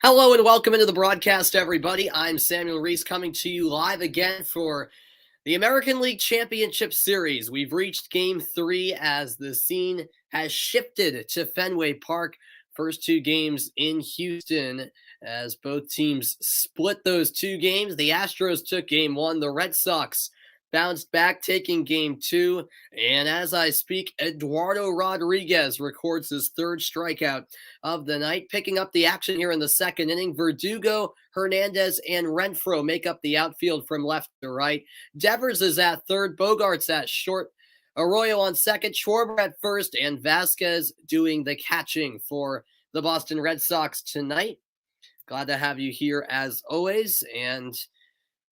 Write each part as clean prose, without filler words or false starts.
Hello and welcome into the broadcast, everybody. I'm Samuel Reese coming to you live again for the American League Championship Series. We've reached Game 3 as the scene has shifted to Fenway Park. First two games in Houston as both teams split those two games. The Astros took Game 1. The Red Sox bounced back, taking Game 2. And as I speak, Eduardo Rodriguez records his third strikeout of the night. Picking up the action here in the second inning, Verdugo, Hernandez, and Renfroe make up the outfield from left to right. Devers is at third, Bogarts at short, Arroyo on second, Schwarber at first, and Vasquez doing the catching for the Boston Red Sox tonight. Glad to have you here as always, and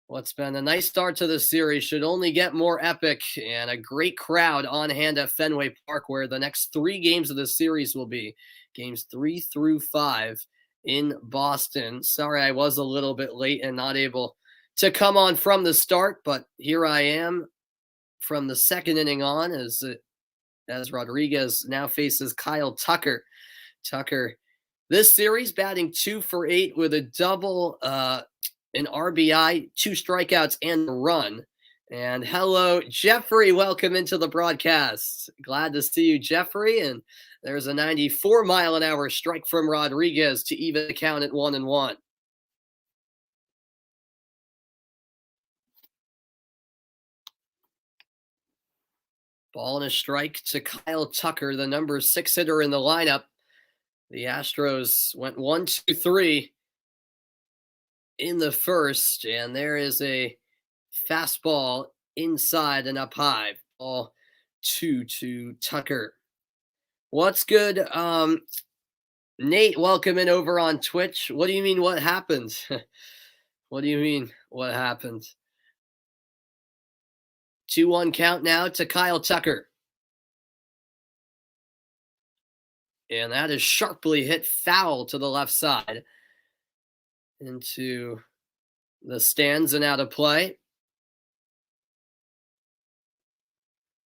what's been a nice start to the series should only get more epic, and a great crowd on hand at Fenway Park, where the next three games of the series will be. Games 3 through 5 in Boston. Sorry I was a little bit late and not able to come on from the start, but here I am from the second inning on as Rodriguez now faces Kyle Tucker. Tucker, this series batting 2 for 8 with a double, an RBI, 2 strikeouts, and a run. And hello, Jeffrey. Welcome into the broadcast. Glad to see you, Jeffrey. And there's a 94-mile-an-hour strike from Rodriguez to even the count at 1-1. Ball and a strike to Kyle Tucker, the number 6 hitter in the lineup. The Astros went 1-2-3 in the first, and there is a fastball inside and up high. Ball 2 to Tucker. What's good? Nate, welcome in over on Twitch. What do you mean, what happened? What do you mean, what happened? 2-1 count now to Kyle Tucker. And that is sharply hit foul to the left side into the stands and out of play.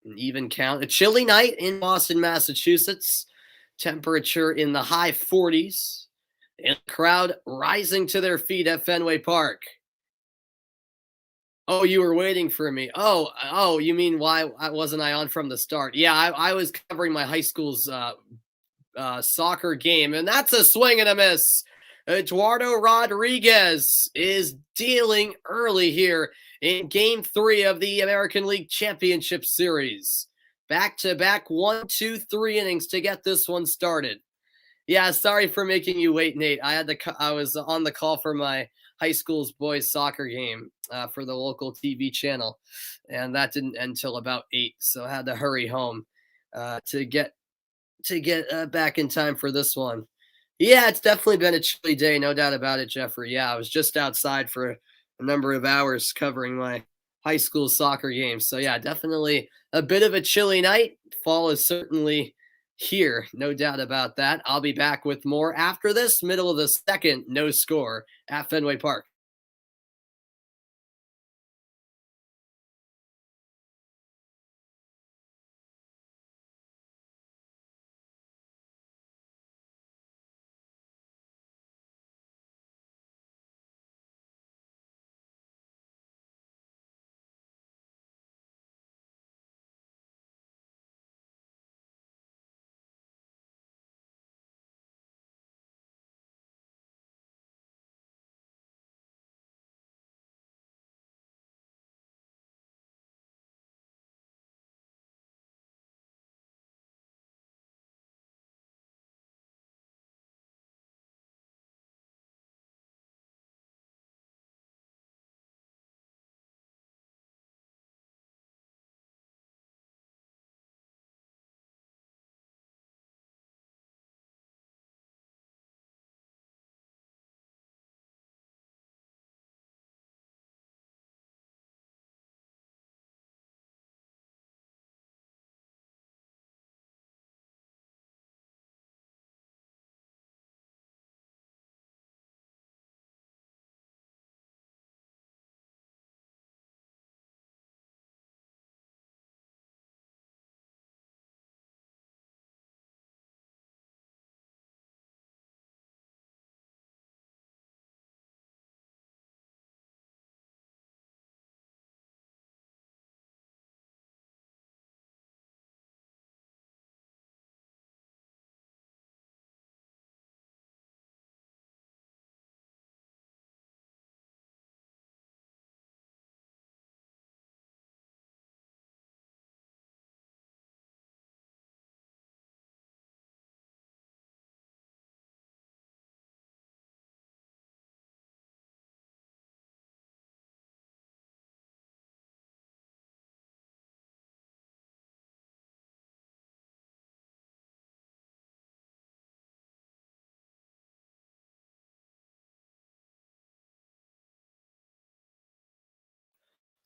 An even count. A chilly night in Boston, Massachusetts. Temperature in the high 40s. And the crowd rising to their feet at Fenway Park. Oh, you were waiting for me. Oh, you mean why wasn't I on from the start? Yeah, I was covering my high school's soccer game, and that's a swing and a miss. Eduardo Rodriguez is dealing early here in Game 3 of the American League Championship Series. Back-to-back 1-2-3 innings to get this one started. Yeah, sorry for making you wait, Nate. I was on the call for my high school's boys soccer game for the local TV channel, and that didn't end until about 8, so I had to hurry home to get back in time for this one. Yeah, it's definitely been a chilly day, no doubt about it, Jeffrey. Yeah, I was just outside for a number of hours covering my high school soccer game. So yeah, definitely a bit of a chilly night. Fall is certainly here, no doubt about that. I'll be back with more after this, middle of the second, no score at Fenway Park.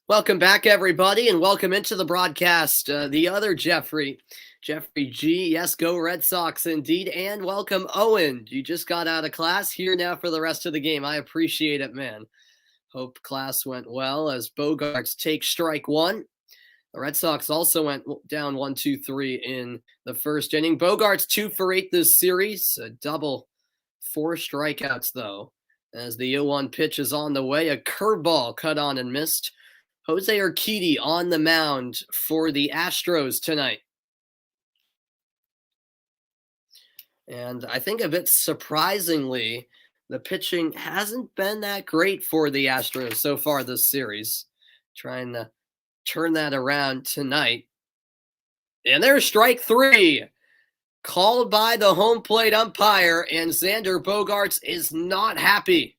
Welcome back, everybody, and welcome into the broadcast. The other Jeffrey G. Yes, go Red Sox indeed. And welcome, Owen. You just got out of class here now for the rest of the game. I appreciate it, man. Hope class went well as Bogarts take strike one. The Red Sox also went down 1-2-3 in the first inning. Bogarts 2 for 8 this series, a double, 4 strikeouts though. As the 0-1 pitch is on the way, a curveball cut on and missed. Jose Urquidy on the mound for the Astros tonight. And I think a bit surprisingly, the pitching hasn't been that great for the Astros so far this series. Trying to turn that around tonight. And there's strike three, called by the home plate umpire, and Xander Bogaerts is not happy.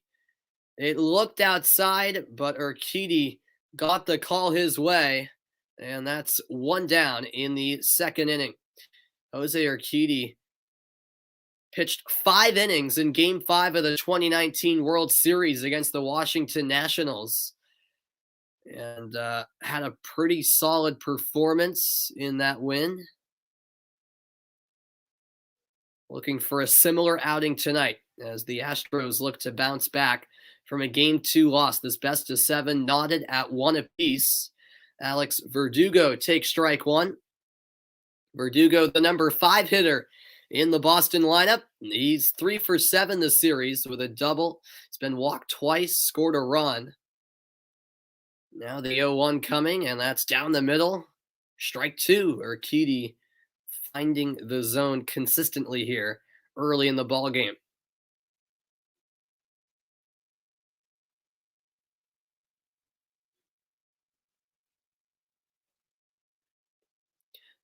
It looked outside, but Urquidy got the call his way, and that's one down in the second inning. Jose Urquidy pitched 5 innings in Game 5 of the 2019 World Series against the Washington Nationals and had a pretty solid performance in that win. Looking for a similar outing tonight as the Astros look to bounce back from a Game 2 loss. This best of 7 knotted at 1 apiece. Alex Verdugo takes strike one. Verdugo, the number 5 hitter in the Boston lineup. He's 3 for 7 this series with a double. He's been walked twice, scored a run. Now the 0-1 coming, and that's down the middle. Strike 2. Urquidy finding the zone consistently here early in the ball game.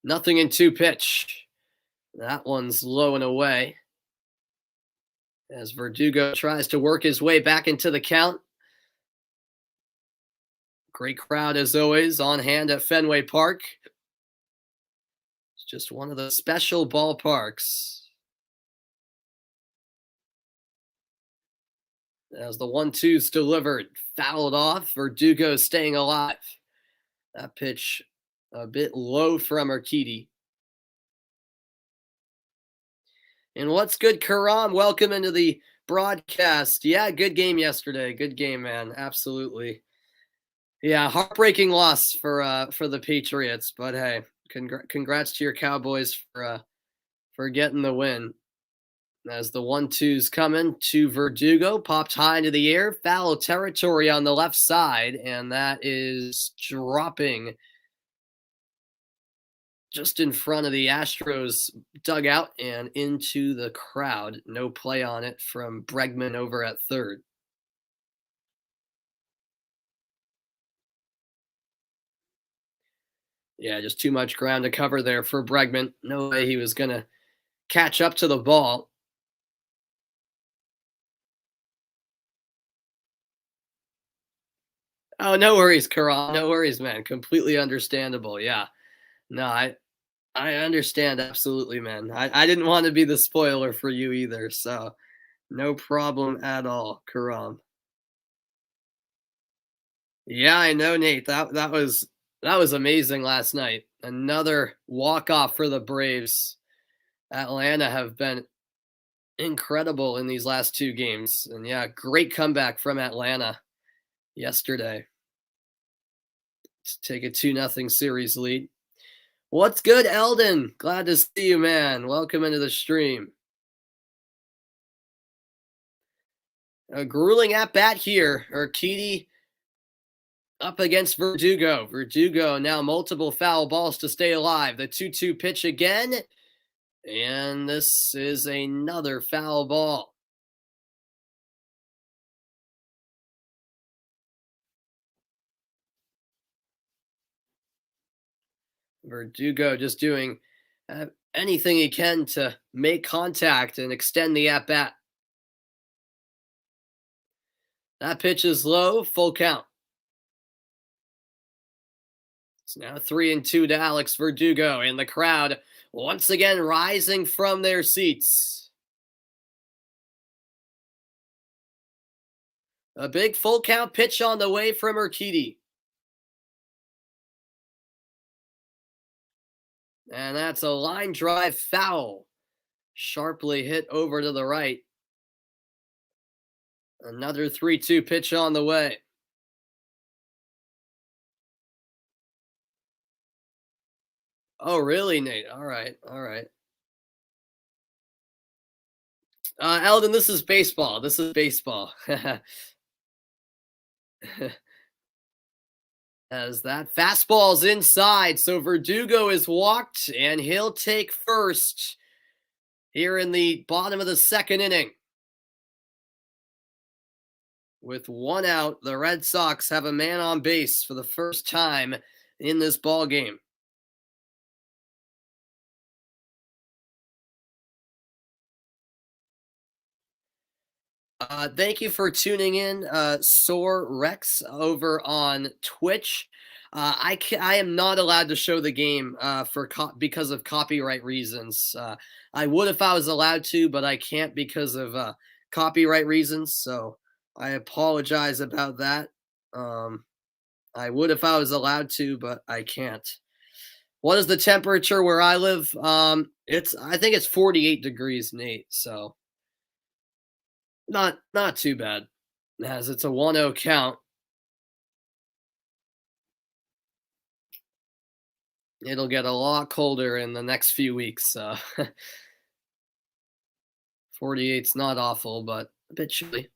Nothing in 2 pitch. That one's low and away. As Verdugo tries to work his way back into the count. Great crowd as always on hand at Fenway Park. It's just one of the special ballparks. As the 1-2's delivered, fouled off, Verdugo staying alive. That pitch a bit low from Urquidy. And what's good, Karam? Welcome into the broadcast. Yeah, good game yesterday. Good game, man. Absolutely. Yeah, heartbreaking loss for the Patriots, but hey, congrats to your Cowboys for getting the win. As the 1-2's coming to Verdugo, popped high into the air, foul territory on the left side, and that is dropping just in front of the Astros dugout and into the crowd. No play on it from Bregman over at third. Yeah, just too much ground to cover there for Bregman. No way he was going to catch up to the ball. Oh, no worries, Karan. No worries, man. Completely understandable. Yeah. No, I understand absolutely, man. I didn't want to be the spoiler for you either, so no problem at all, Karam. Yeah, I know, Nate. That was amazing last night. Another walk-off for the Braves. Atlanta have been incredible in these last 2 games. And yeah, great comeback from Atlanta yesterday to take a 2-0 series lead. What's good, Eldon? Glad to see you, man. Welcome into the stream. A grueling at-bat here. Urquidy up against Verdugo. Verdugo now multiple foul balls to stay alive. The 2-2 pitch again. And this is another foul ball. Verdugo just doing anything he can to make contact and extend the at-bat. That pitch is low, full count. It's now 3-2 to Alex Verdugo, and the crowd once again rising from their seats. A big full count pitch on the way from Urquidy. And that's a line drive foul. Sharply hit over to the right. Another 3-2 pitch on the way. Oh, really, Nate? All right. All right. Eldon, this is baseball. This is baseball. As that fastball's inside, so Verdugo is walked, and he'll take first here in the bottom of the second inning. With one out, the Red Sox have a man on base for the first time in this ball game. Thank you for tuning in, Soar Rex over on Twitch. I am not allowed to show the game because of copyright reasons. I would if I was allowed to, but I can't because of copyright reasons. So I apologize about that. I would if I was allowed to, but I can't. What is the temperature where I live? I think it's 48 degrees, Nate. So not too bad, as it's a 1-0 count. It'll get a lot colder in the next few weeks. 48's not awful, but a bit chilly.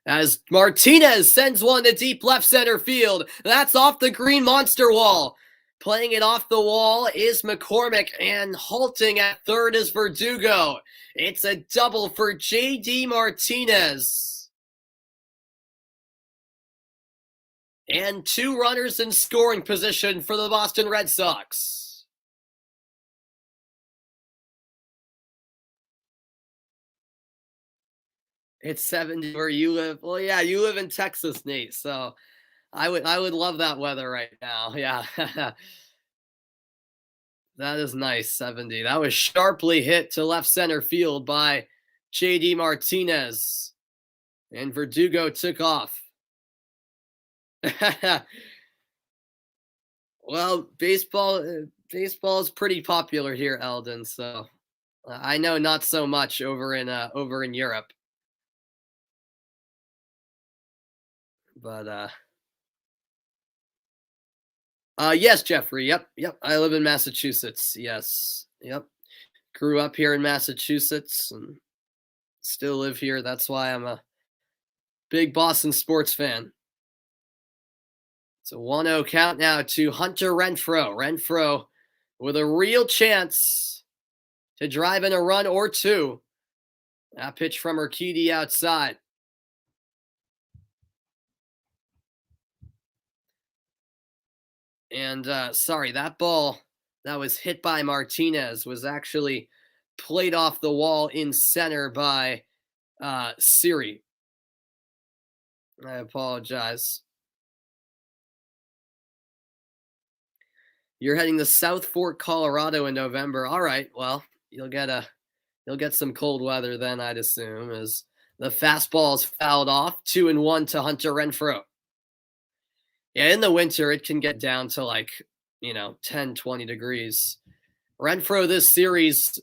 As Martinez sends one to deep left center field. That's off the green monster wall. Playing it off the wall is McCormick, and halting at third is Verdugo. It's a double for J.D. Martinez. And 2 runners in scoring position for the Boston Red Sox. It's 70 where you live. Well, yeah, you live in Texas, Nate. So I would love that weather right now. Yeah. That is nice, 70. That was sharply hit to left center field by J.D. Martinez. And Verdugo took off. Well, baseball is pretty popular here, Eldon. So I know not so much over in Europe. But yes, Jeffrey. Yep. I live in Massachusetts. Yes. Yep. Grew up here in Massachusetts and still live here. That's why I'm a big Boston sports fan. It's a 1-0 count now to Hunter Renfroe. Renfroe with a real chance to drive in a run or two. That pitch from Urquidy outside. And sorry, that ball that was hit by Martinez was actually played off the wall in center by Siri. I apologize. You're heading to South Fork, Colorado in November. All right, well, you'll get some cold weather then, I'd assume, as the fastball is fouled off. 2-1 to Hunter Renfroe. Yeah, in the winter, it can get down to 10, 20 degrees. Renfroe this series,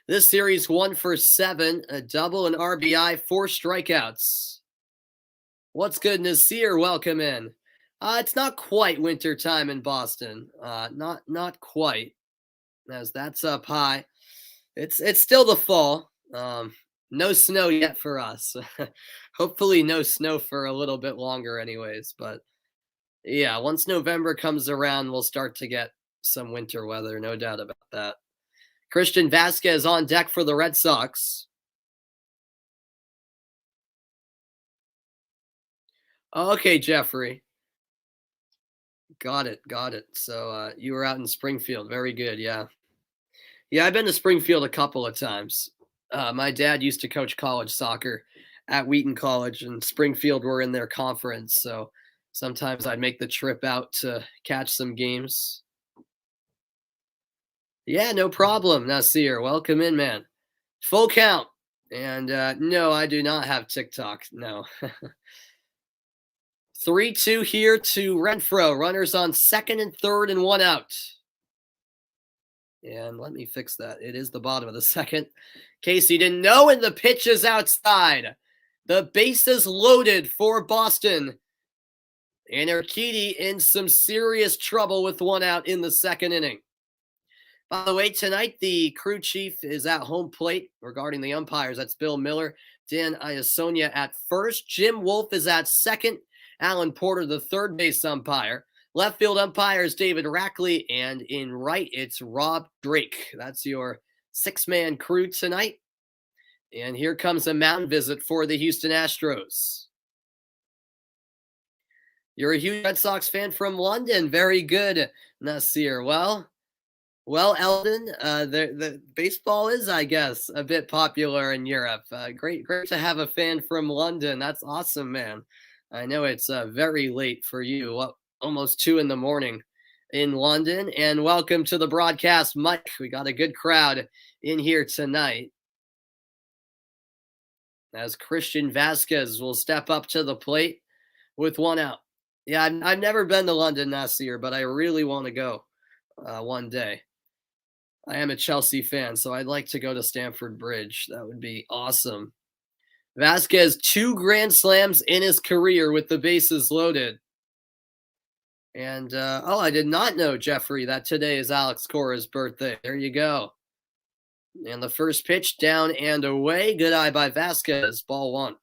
this series 1 for 7, a double, an RBI, 4 strikeouts. What's good, Nasir? Welcome in. It's not quite winter time in Boston. Not quite, as that's up high. It's still the fall. No snow yet for us. Hopefully no snow for a little bit longer anyways. But yeah, once November comes around, we'll start to get some winter weather, no doubt about that. Christian Vasquez on deck for the Red Sox. Okay, Jeffrey. Got it. So you were out in Springfield. Very good, yeah. Yeah, I've been to Springfield a couple of times. My dad used to coach college soccer at Wheaton College, and Springfield were in their conference. So sometimes I'd make the trip out to catch some games. Yeah, no problem, Nasir. Welcome in, man. Full count. And no, I do not have TikTok. No. 3-2 here to Renfroe. Runners on second and third and 1 out. And let me fix that. It is the bottom of the second. In case you didn't know, and the pitch is outside. The bases loaded for Boston. And Urquidy in some serious trouble with one out in the second inning. By the way, tonight the crew chief is at home plate regarding the umpires. That's Bill Miller, Dan Iasonia at first. Jim Wolf is at second. Alan Porter, the third base umpire. Left field umpire is David Rackley. And in right, it's Rob Drake. That's your six-man crew tonight. And here comes a mound visit for the Houston Astros. You're a huge Red Sox fan from London. Very good, Nasir. Well, Eldon, the baseball is, I guess, a bit popular in Europe. Great to have a fan from London. That's awesome, man. I know it's very late for you, almost 2 a.m. in London. And welcome to the broadcast, Mike. We got a good crowd in here tonight, as Christian Vasquez will step up to the plate with one out. Yeah, I've never been to London, Nasir, but I really want to go one day. I am a Chelsea fan, so I'd like to go to Stamford Bridge. That would be awesome. Vasquez, 2 grand slams in his career with the bases loaded. And, I did not know, Jeffrey, that today is Alex Cora's birthday. There you go. And the first pitch down and away. Good eye by Vasquez. Ball 1.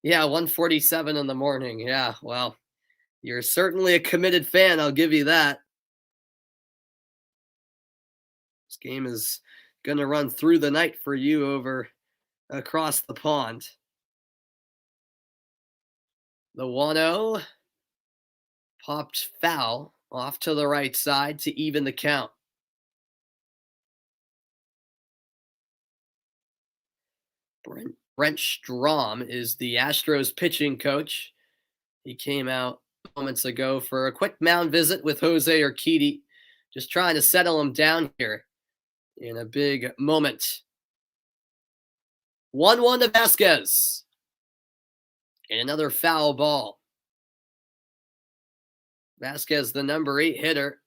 Yeah, 1:47 in the morning. Yeah, well, you're certainly a committed fan. I'll give you that. This game is going to run through the night for you over across the pond. The 1-0 popped foul off to the right side to even the count. Brent Strom is the Astros pitching coach. He came out moments ago for a quick mound visit with Jose Urquidy, just trying to settle him down here in a big moment. 1-1 to Vasquez. And another foul ball. Vasquez, the number 8 hitter.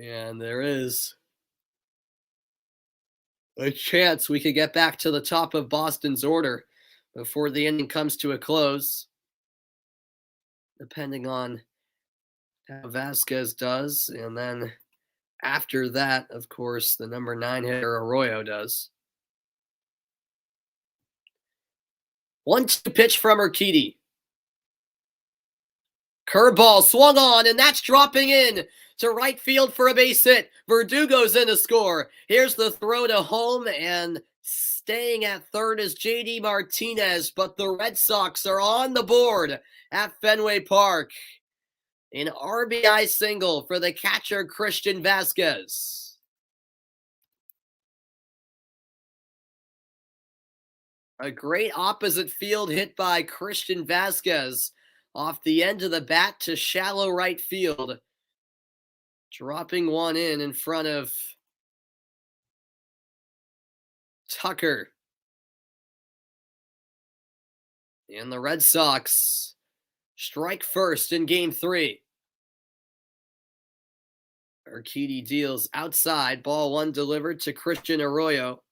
And there is a chance we could get back to the top of Boston's order before the inning comes to a close, depending on how Vasquez does. And then after that, of course, the number 9 hitter Arroyo does. 1-2 pitch from Urquidy. Curveball swung on, and that's dropping in to right field for a base hit. Verdugo's in to score. Here's the throw to home, and staying at third is J.D. Martinez, but the Red Sox are on the board at Fenway Park. An RBI single for the catcher, Christian Vasquez. A great opposite field hit by Christian Vasquez off the end of the bat to shallow right field. Dropping one in front of Tucker. And the Red Sox strike first in Game 3. Urquidy deals outside. Ball 1 delivered to Christian Arroyo.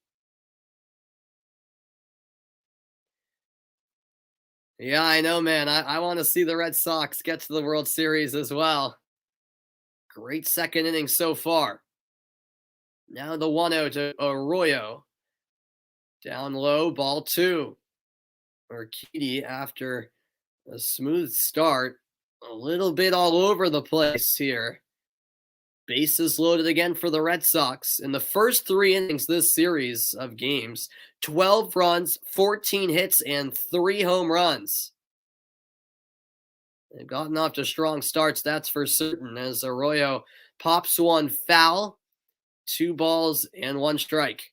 Yeah, I know, man. I want to see the Red Sox get to the World Series as well. Great second inning so far. Now the 1-0 to Arroyo. Down low, ball 2. Urquidy, after a smooth start, a little bit all over the place here. Bases loaded again for the Red Sox. In the first 3 innings this series of games, 12 runs, 14 hits, and 3 home runs. They've gotten off to strong starts, that's for certain, as Arroyo pops one foul, 2 balls, and 1 strike.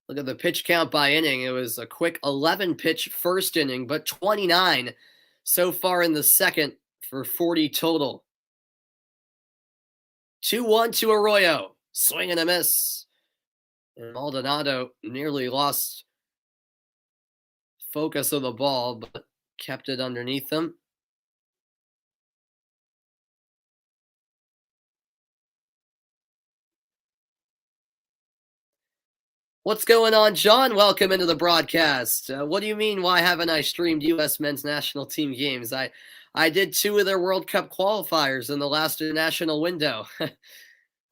Look at the pitch count by inning. It was a quick 11-pitch first inning, but 29 so far in the second for 40 total. 2-1 to Arroyo. Swing and a miss. And Maldonado nearly lost focus of the ball, but kept it underneath them. What's going on, John? Welcome into the broadcast. What do you mean, why haven't I streamed U.S. men's national team games? I did 2 of their World Cup qualifiers in the last international window.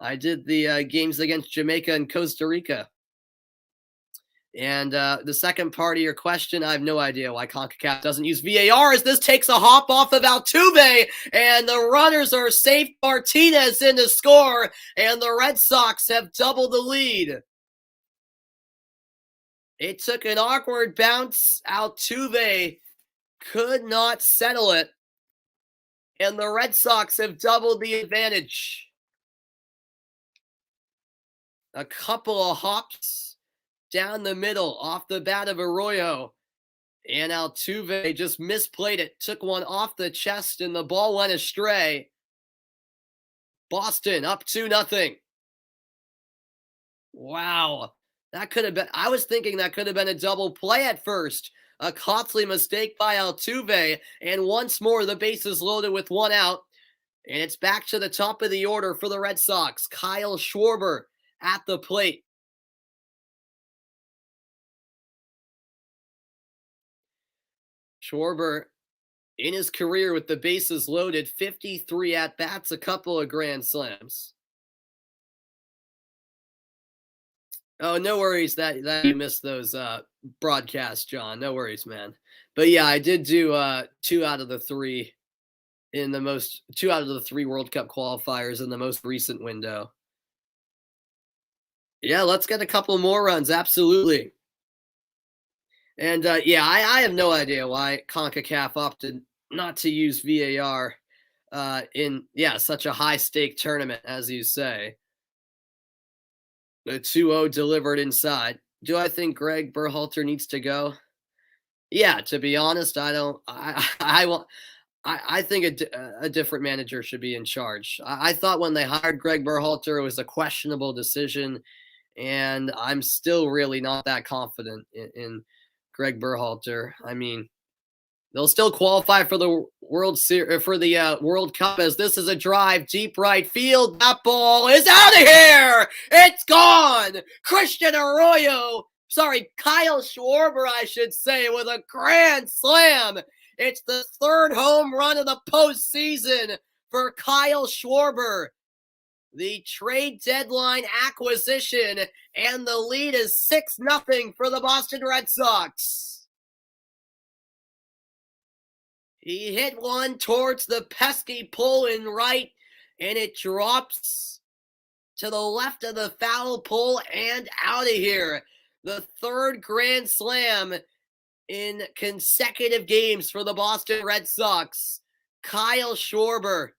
I did the games against Jamaica and Costa Rica. And the second part of your question, I have no idea why CONCACAF doesn't use VAR, as this takes a hop off of Altuve, and the runners are safe. Martinez in to score, and the Red Sox have doubled the lead. It took an awkward bounce. Altuve could not settle it, and the Red Sox have doubled the advantage. A couple of hops down the middle off the bat of Arroyo, and Altuve just misplayed it, took one off the chest, and the ball went astray. Boston up 2-0. Wow. That could have been, I was thinking that could have been a double play at first. A costly mistake by Altuve, and once more the bases loaded with 1 out. And it's back to the top of the order for the Red Sox. Kyle Schwarber at the plate. Schwarber, in his career with the bases loaded, 53 at-bats, a couple of grand slams. Oh, no worries that you missed those broadcasts, John. No worries, man. But yeah, I did do 2 out of the 3 2 out of the 3 World Cup qualifiers in the most recent window. Yeah, let's get a couple more runs. Absolutely. And yeah, I have no idea why CONCACAF opted not to use VAR in such a high stake tournament, as you say. The 2-0 delivered inside. Do I think Greg Berhalter needs to go? Yeah, to be honest, I don't. I think a different manager should be in charge. I thought when they hired Greg Berhalter, it was a questionable decision, and I'm still really not that confident in Greg Berhalter. I mean, they'll still qualify for the World Cup, as this is a drive deep right field. That ball is out of here. It's gone. Kyle Schwarber, I should say, with a grand slam. It's the 3rd home run of the postseason for Kyle Schwarber. The trade deadline acquisition, and the lead is 6-0 for the Boston Red Sox. He hit one towards the pesky pole in right, and it drops to the left of the foul pole and out of here. The 3rd grand slam in consecutive games for the Boston Red Sox. Kyle Schwarber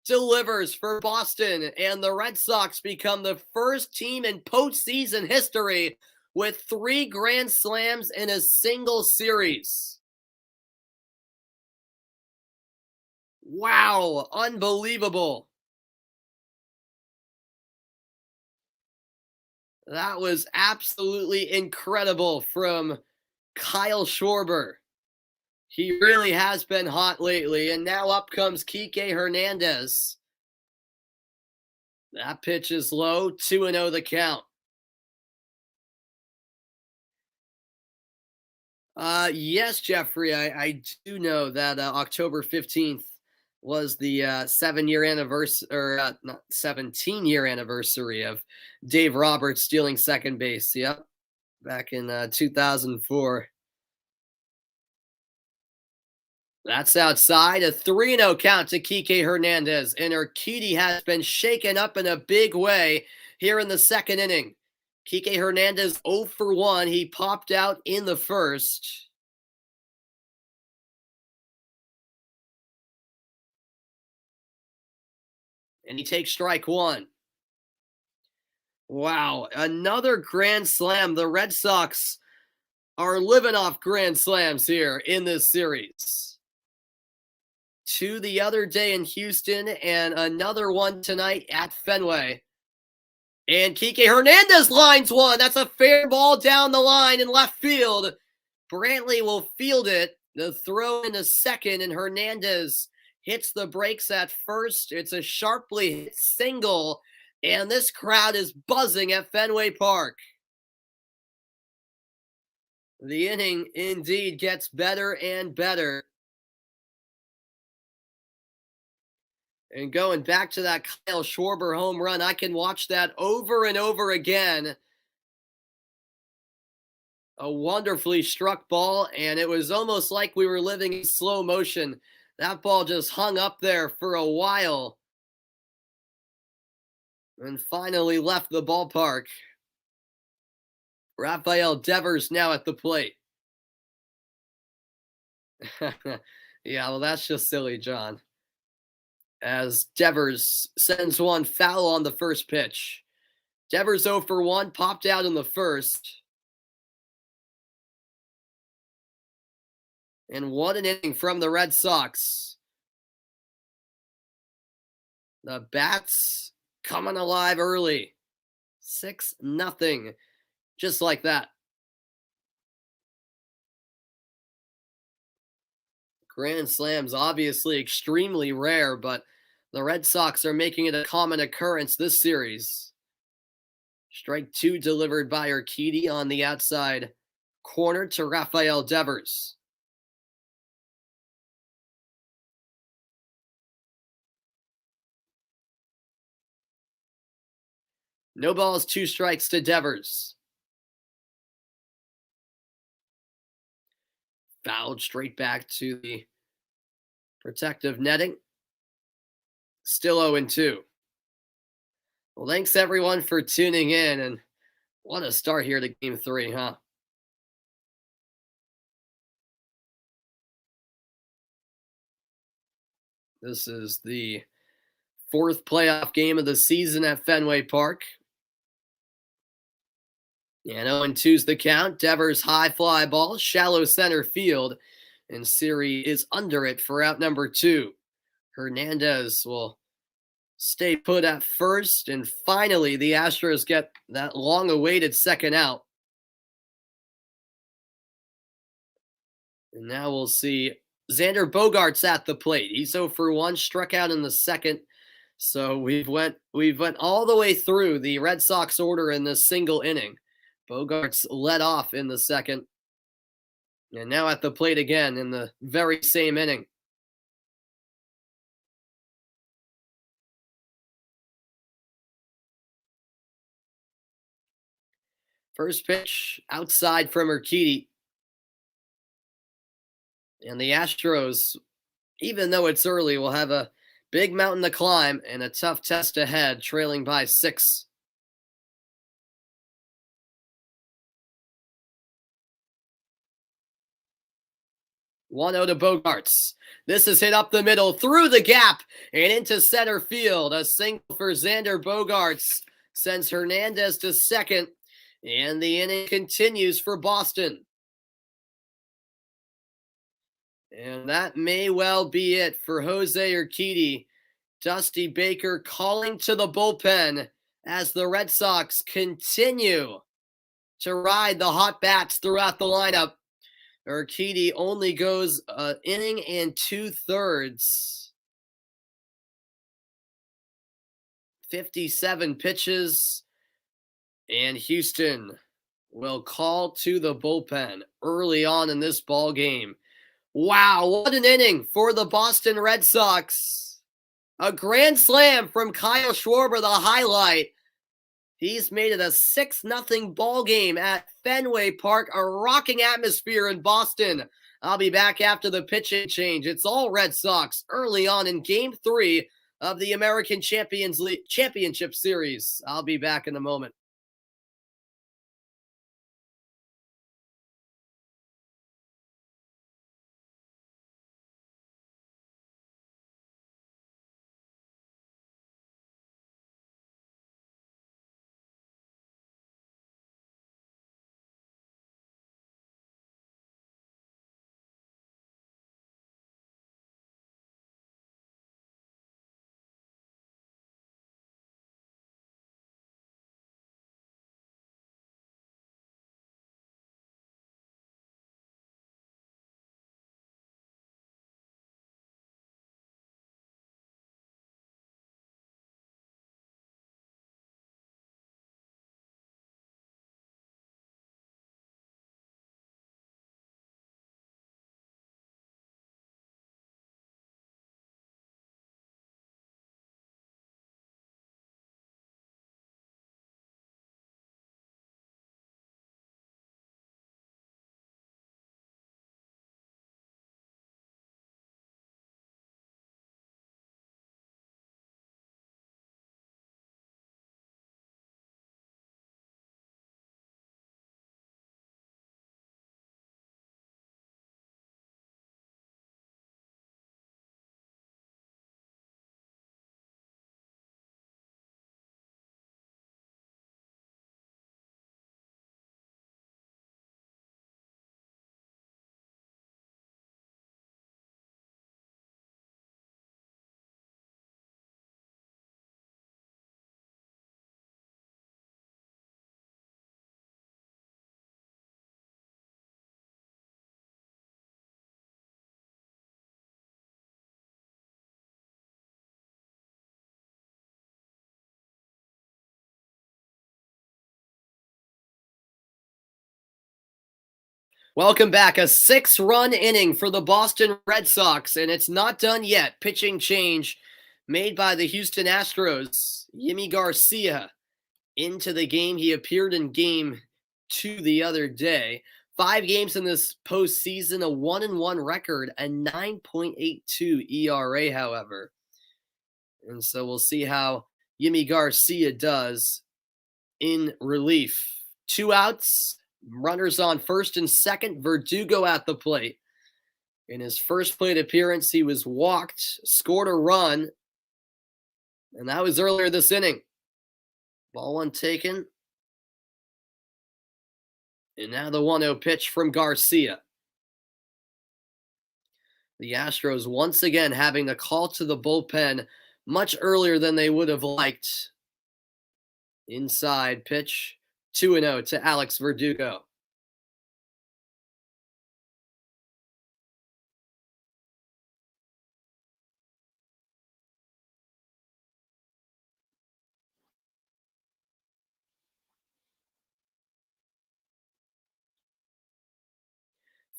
delivers for Boston, and the Red Sox become the first team in postseason history with 3 grand slams in a single series. Wow, unbelievable. That was absolutely incredible from Kyle Schwarber. He really has been hot lately, and now up comes Kike Hernandez. That pitch is low, 2-0 the count. Yes, Jeffrey, I do know that October 15th was the 7-year anniversary, or not 17-year anniversary of Dave Roberts stealing second base. Yep, back in 2004. That's outside. A 3-0 count to Kike Hernandez, and Urquidy has been shaken up in a big way here in the 2nd inning. Kike Hernandez 0 for 1. He popped out in the 1st. And he takes strike 1. Wow, another grand slam. The Red Sox are living off grand slams here in this series. 2 the other day in Houston, and another one tonight at Fenway. And Kike Hernandez lines one. That's a fair ball down the line in left field. Brantley will field it. The throw in the second, and Hernandez hits the brakes at first. It's a sharply hit single, and this crowd is buzzing at Fenway Park. The inning indeed gets better and better. And going back to that Kyle Schwarber home run, I can watch that over and over again. A wonderfully struck ball, and it was almost like we were living in slow motion. That ball just hung up there for a while and finally left the ballpark. Rafael Devers now at the plate. Yeah, well, that's just silly, John. As Devers sends one foul on the first pitch. Devers 0 for 1, popped out in the first. And what an inning from the Red Sox. The bats coming alive early. 6-0. Just like that. Grand slams obviously extremely rare, but the Red Sox are making it a common occurrence this series. Strike 2 delivered by Urquidy on the outside corner to Rafael Devers. No balls, 2 strikes to Devers. Fouled straight back to the protective netting. Still 0-2. Well, thanks everyone for tuning in, and what a start here to Game 3, huh? This is the 4th playoff game of the season at Fenway Park. And 0-2's the count. Devers high fly ball, shallow center field, and Siri is under it for out number 2. Hernandez will stay put at first, and finally the Astros get that long-awaited second out. And now we'll see Xander Bogaerts at the plate. He's 0 for 1, struck out in the second. So we've went all the way through the Red Sox order in this single inning. Bogaerts led off in the second. And now at the plate again in the very same inning. First pitch outside from Urquidy. And the Astros, even though it's early, will have a big mountain to climb and a tough test ahead, trailing by 6. 1-0 to Bogaerts. This is hit up the middle, through the gap, and into center field. A single for Xander Bogaerts sends Hernandez to second, and the inning continues for Boston. And that may well be it for Jose Urquidy. Dusty Baker calling to the bullpen as the Red Sox continue to ride the hot bats throughout the lineup. Urquidy only goes an inning and 2/3. 57 pitches. And Houston will call to the bullpen early on in this ball game. Wow, what an inning for the Boston Red Sox. A grand slam from Kyle Schwarber, the highlight. He's made it a 6-0 ball game at Fenway Park, a rocking atmosphere in Boston. I'll be back after the pitching change. It's all Red Sox early on in Game 3 of the American Championship Series. I'll be back in a moment. Welcome back. A 6-run inning for the Boston Red Sox, and it's not done yet. Pitching change made by the Houston Astros. Yimi Garcia into the game. He appeared in game 2 the other day. 5 games in this postseason, a 1-1 record, a 9.82 ERA, however. And so we'll see how Yimi Garcia does in relief. 2 outs. Runners on first and second. Verdugo at the plate. In his first plate appearance, he was walked, scored a run, and that was earlier this inning. Ball 1 taken. And now the 1-0 pitch from Garcia. The Astros once again having to call to the bullpen much earlier than they would have liked. Inside pitch, 2-0 to Alex Verdugo.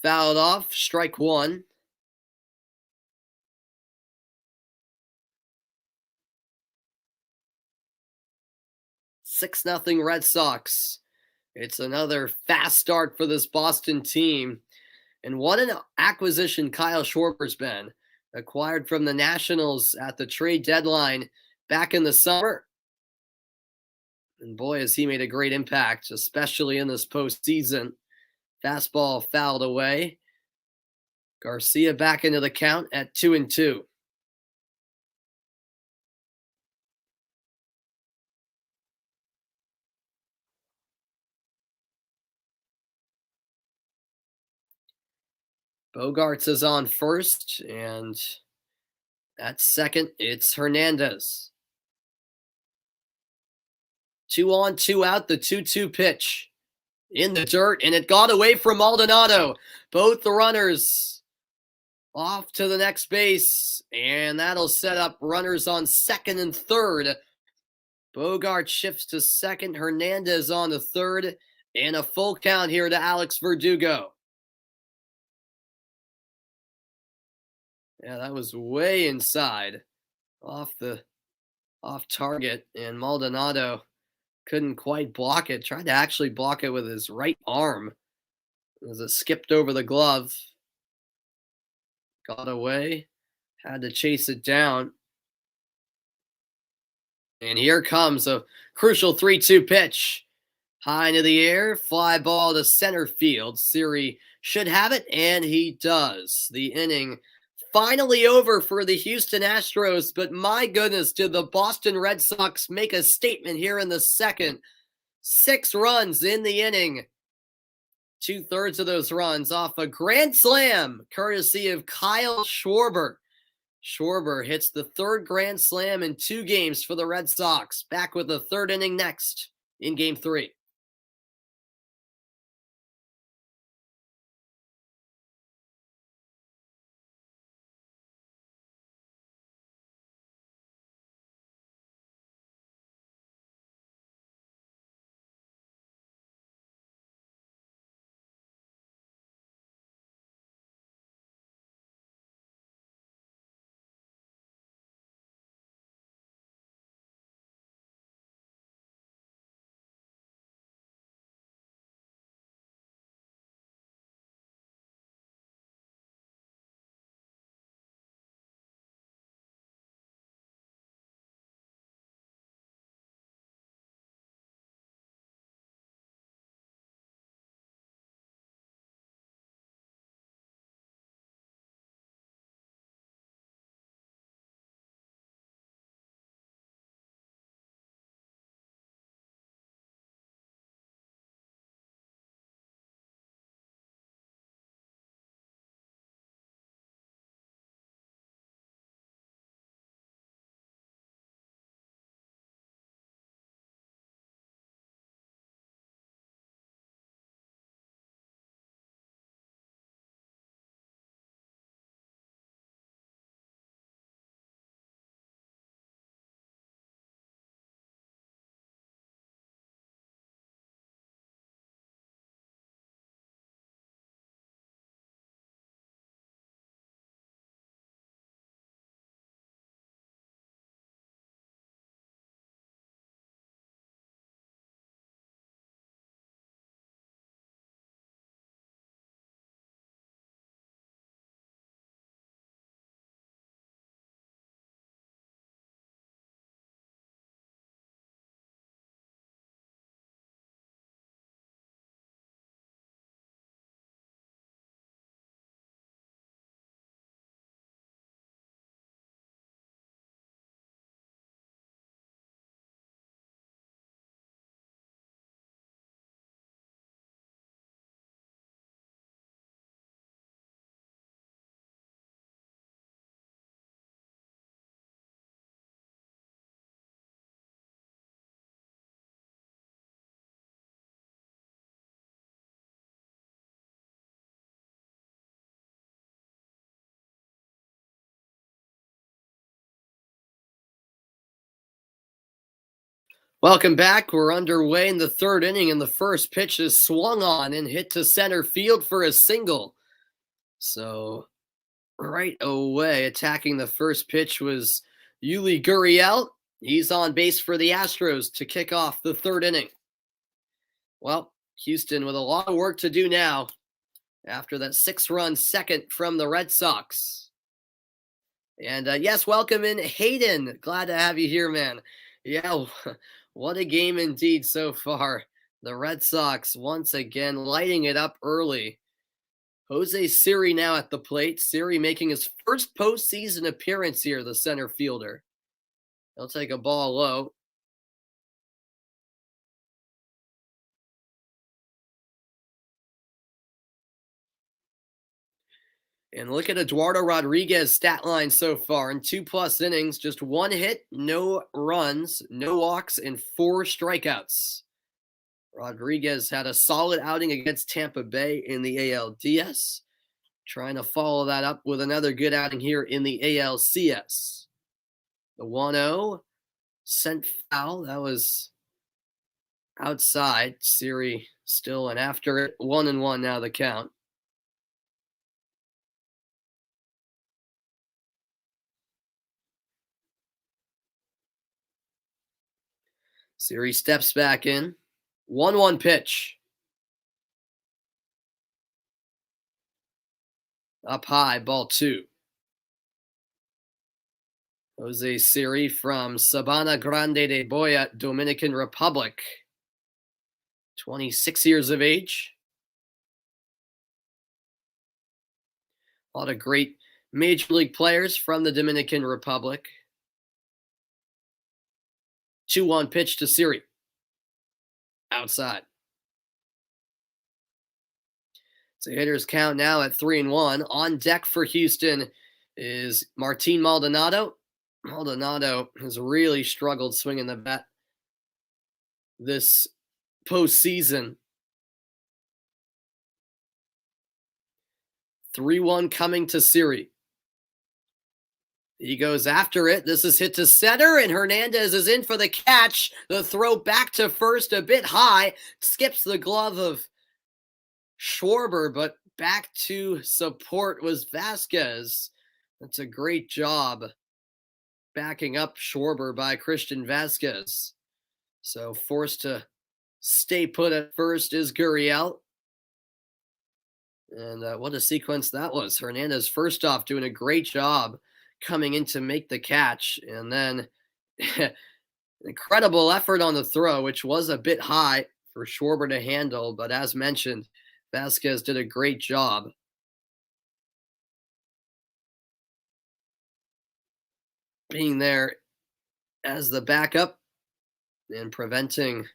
Fouled off, strike 1. Six nothing Red Sox. It's another fast start for this Boston team. And what an acquisition Kyle Schwarber's been. Acquired from the Nationals at the trade deadline back in the summer. And boy, has he made a great impact, especially in this postseason. Fastball fouled away. Garcia back into the count at 2-2. Bogarts is on first, and at second, it's Hernandez. 2 on, 2 out, the 2-2 pitch. In the dirt, and it got away from Maldonado. Both the runners off to the next base, and that'll set up runners on second and third. Bogart shifts to second, Hernandez on the third, and a full count here to Alex Verdugo. Yeah, that was way inside, off target, and Maldonado couldn't quite block it. Tried to actually block it with his right arm as it skipped over the glove. Got away, had to chase it down. And here comes a crucial 3-2 pitch. High into the air, fly ball to center field. Siri should have it, and he does. The inning finally over for the Houston Astros, but my goodness, did the Boston Red Sox make a statement here in the second. 6 runs in the inning. 2/3 of those runs off a grand slam, courtesy of Kyle Schwarber. Schwarber hits the 3rd grand slam in 2 games for the Red Sox. Back with the 3rd inning next in Game 3. Welcome back. We're underway in the third inning, and the first pitch is swung on and hit to center field for a single. So, right away, attacking the first pitch was Yuli Gurriel. He's on base for the Astros to kick off the third inning. Well, Houston with a lot of work to do now after that 6-run second from the Red Sox. And yes, welcome in, Hayden. Glad to have you here, man. Yeah, what a game indeed so far. The Red Sox once again lighting it up early. Jose Siri now at the plate. Siri making his first postseason appearance here, the center fielder. He'll take a ball low. And look at Eduardo Rodriguez's stat line so far. In 2+ innings, just 1 hit, no runs, no walks, and 4 strikeouts. Rodriguez had a solid outing against Tampa Bay in the ALDS. Trying to follow that up with another good outing here in the ALCS. The 1-0 sent foul. That was outside. Siri still and after it. 1-1 now the count. Siri steps back in. 1-1 pitch. Up high, ball 2. Jose Siri from Sabana Grande de Boya, Dominican Republic. 26 years of age. A lot of great major league players from the Dominican Republic. 2-1 pitch to Siri. Outside. So hitters count now at 3-1. On deck for Houston is Martin Maldonado. Maldonado has really struggled swinging the bat this postseason. 3-1 coming to Siri. He goes after it. This is hit to center, and Hernandez is in for the catch. The throw back to first a bit high. Skips the glove of Schwarber, but back to support was Vasquez. That's a great job backing up Schwarber by Christian Vasquez. So forced to stay put at first is Gurriel. And what a sequence that was. Hernandez first off doing a great job coming in to make the catch. And then incredible effort on the throw, which was a bit high for Schwarber to handle. But as mentioned, Vasquez did a great job. Being there as the backup and preventing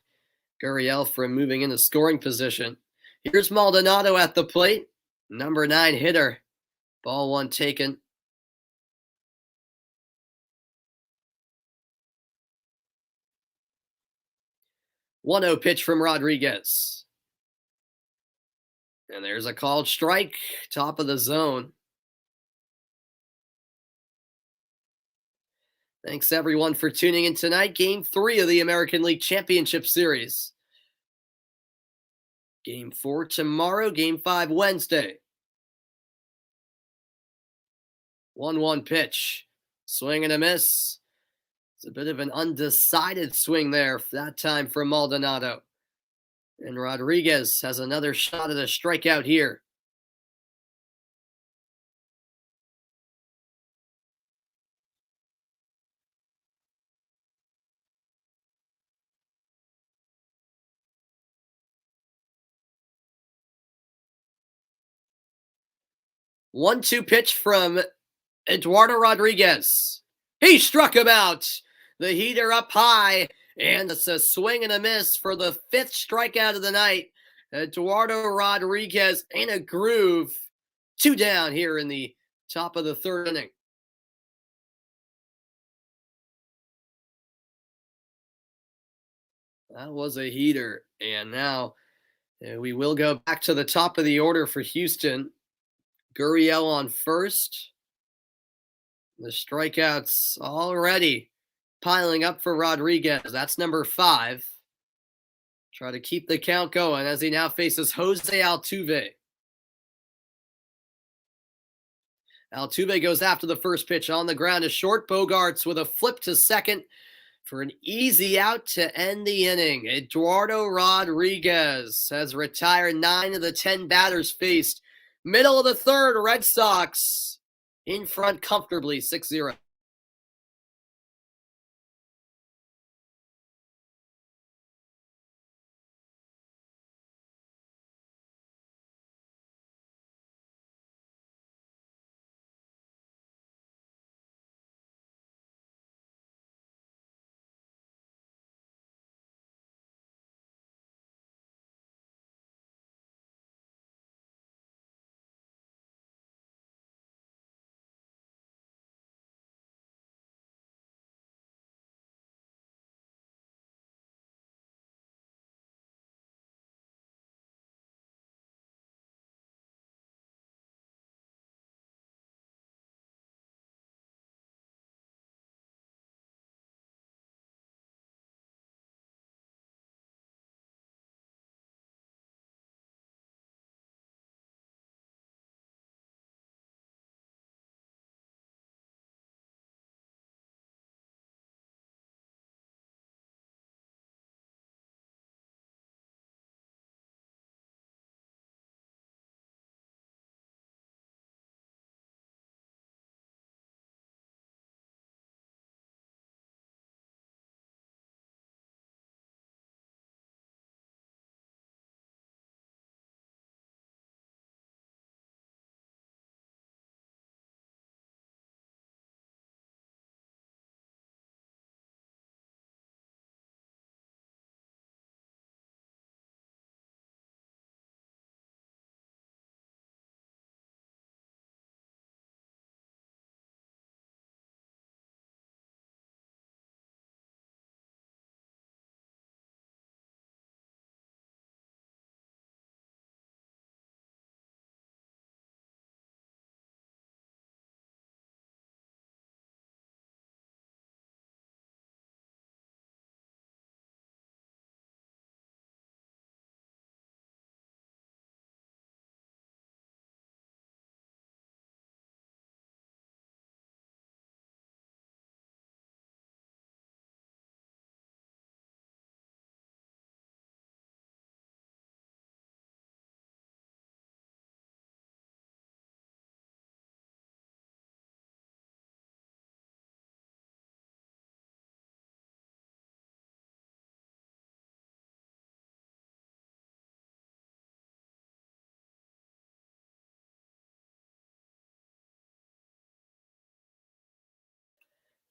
Gurriel from moving into scoring position. Here's Maldonado at the plate. Number 9 hitter. Ball 1 taken. 1-0 pitch from Rodriguez. And there's a called strike, top of the zone. Thanks everyone for tuning in tonight. Game 3 of the American League Championship Series. Game 4 tomorrow, Game 5 Wednesday. 1-1 pitch. Swing and a miss. It's a bit of an undecided swing there that time from Maldonado. And Rodriguez has another shot at a strikeout here. One-two pitch from Eduardo Rodriguez. He struck him out. The heater up high, and it's a swing and a miss for the 5th strikeout of the night. Eduardo Rodriguez in a groove. 2 down here in the top of the 3rd inning. That was a heater, and now we will go back to the top of the order for Houston. Gurriel on first. The strikeouts already piling up for Rodriguez. That's number 5. Try to keep the count going as he now faces Jose Altuve. Altuve goes after the first pitch on the ground is short. Bogarts with a flip to second for an easy out to end the inning. Eduardo Rodriguez has retired 9 of the 10 batters faced. Middle of the third, Red Sox in front comfortably, 6-0.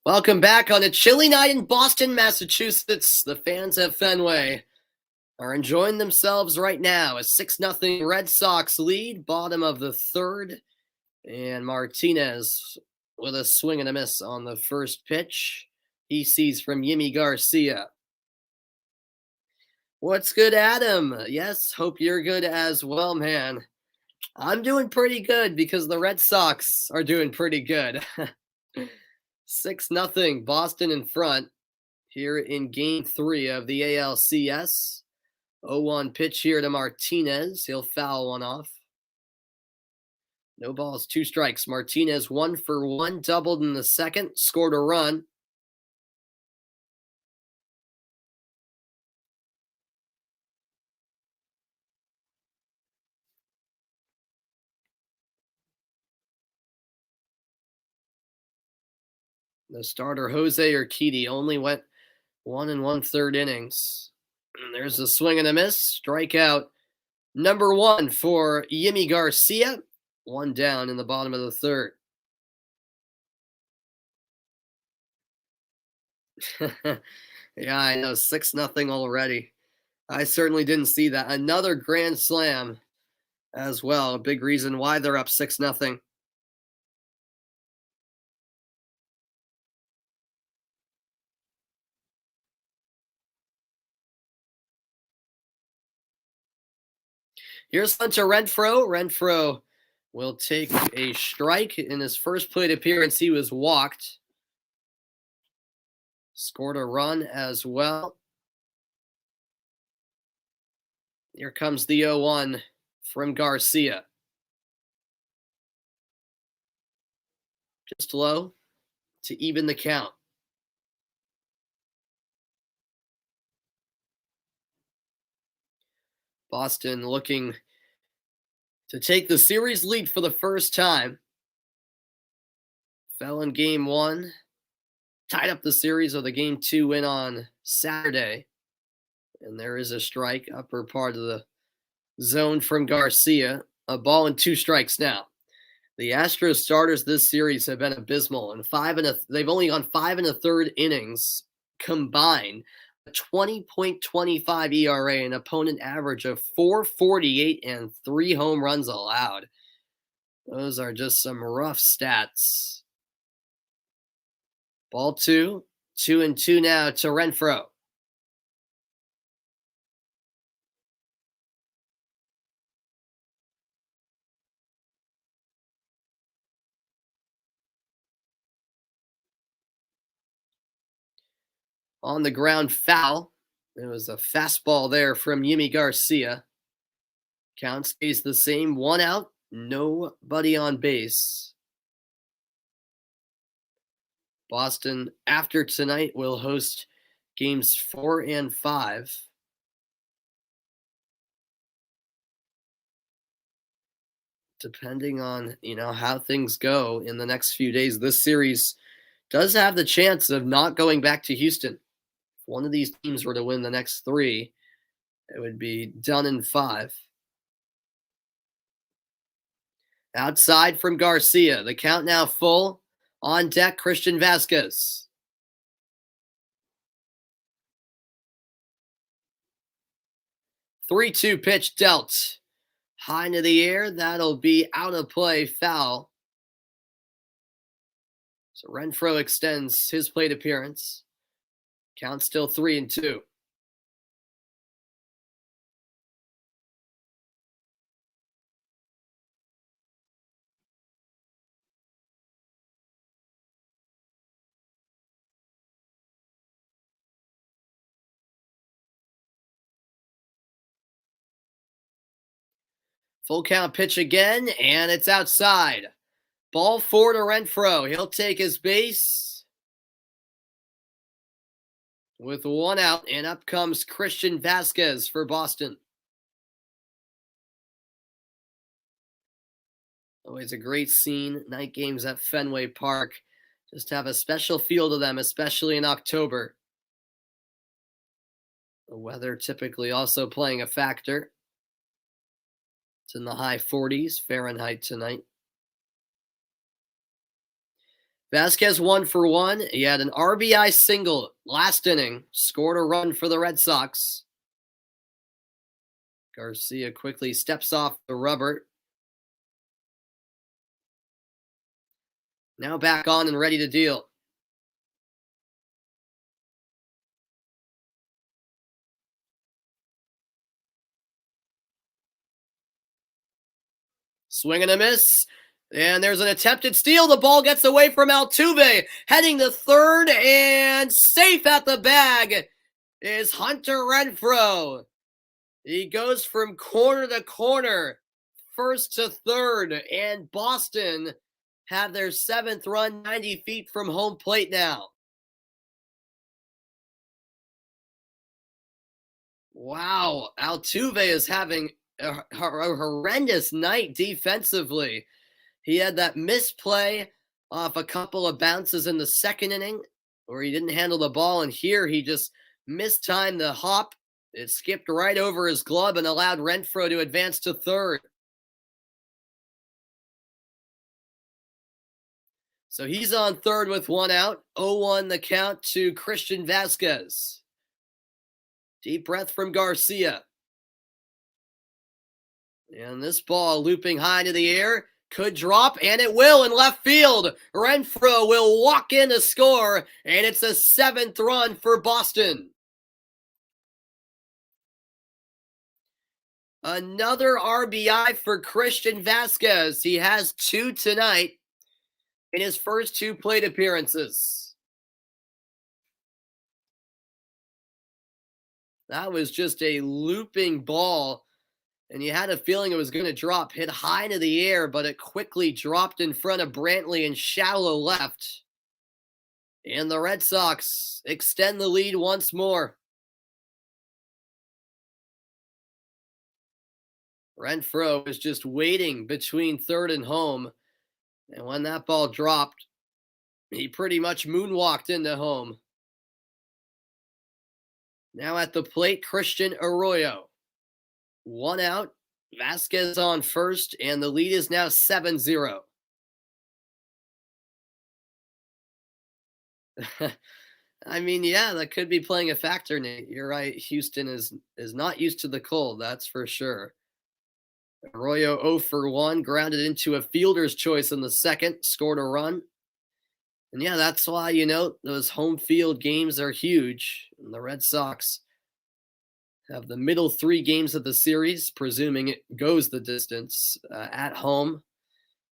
Welcome back on a chilly night in Boston, Massachusetts. The fans at Fenway are enjoying themselves right now. A 6-0 Red Sox lead, bottom of the third. And Martinez with a swing and a miss on the first pitch. He sees from Yimi Garcia. What's good, Adam? Yes, hope you're good as well, man. I'm doing pretty good because the Red Sox are doing pretty good. 6-0 Boston in front here in Game 3 of the ALCS. 0-1 pitch here to Martinez. He'll foul one off. No balls, 2 strikes. Martinez 1 for 1, doubled in the second, scored a run. The starter, Jose Urquidy, only went 1 1/3 innings. And there's a swing and a miss. Strikeout number 1 for Yimi Garcia. 1 down in the bottom of the third. Yeah, I know. 6-0 already. I certainly didn't see that. Another grand slam as well. A big reason why they're up 6-0. Here's Hunter Renfroe. Renfroe will take a strike. In his first plate appearance, he was walked. scored a run as well. Here comes the 0-1 from Garcia. Just low to even the count. Boston looking to take the series lead for the first time. Fell in game 1. Tied up the series with a game 2 win on Saturday. And there is a strike, upper part of the zone from Garcia. A ball and 2 strikes now. The Astros starters this series have been abysmal. And they've only gone 5 1/3 innings combined. A 20.25 ERA, an opponent average of 4.48, and 3 home runs allowed. Those are just some rough stats. Ball 2, 2-2 now to Renfroe. On the ground, foul. There was a fastball there from Yimi Garcia. Count stays the same. 1 out, nobody on base. Boston, after tonight, will host games 4 and 5. Depending on, how things go in the next few days. This series does have the chance of not going back to Houston. If one of these teams were to win the next 3, it would be done in 5. Outside from Garcia. The count now full. On deck, Christian Vazquez. 3-2 pitch dealt. High into the air. That'll be out of play, foul. So Renfroe extends his plate appearance. Count still 3-2. Full count pitch again, and it's outside. Ball 4 to Renfroe. He'll take his base with 1 out, and up comes Christian Vazquez for Boston. Always a great scene. Night games at Fenway Park just have a special feel to them, especially in October. The weather typically also playing a factor. It's in the high 40s Fahrenheit tonight. Vazquez 1 for 1. He had an RBI single last inning. Scored a run for the Red Sox. Garcia quickly steps off the rubber. Now back on and ready to deal. Swing and a miss. And there's an attempted steal. The ball gets away from Altuve. Heading to third and safe at the bag is Hunter Renfroe. He goes from corner to corner, first to third, and Boston have their 7th run 90 feet from home plate now. Wow, Altuve is having a horrendous night defensively. He had that misplay off a couple of bounces in the second inning where he didn't handle the ball, and here he just mistimed the hop. It skipped right over his glove and allowed Renfroe to advance to third. So he's on third with 1 out. 0-1 the count to Christian Vazquez. Deep breath from Garcia. And this ball looping high into the air. Could drop, and it will in left field. Renfroe will walk in to score, and it's a 7th run for Boston. Another RBI for Christian Vazquez. He has 2 tonight in his first 2 plate appearances. That was just a looping ball, and you had a feeling it was going to drop. Hit high into the air, but it quickly dropped in front of Brantley in shallow left. And the Red Sox extend the lead once more. Renfroe was just waiting between third and home. And when that ball dropped, he pretty much moonwalked into home. Now at the plate, Christian Arroyo. 1 out, Vasquez on first, and the lead is now 7-0. I mean, yeah, that could be playing a factor, Nate. You're right. Houston is not used to the cold, that's for sure. Arroyo 0 for 1, grounded into a fielder's choice in the second, scored a run. And yeah, that's why, those home field games are huge. And the Red Sox have the middle 3 games of the series, presuming it goes the distance, at home.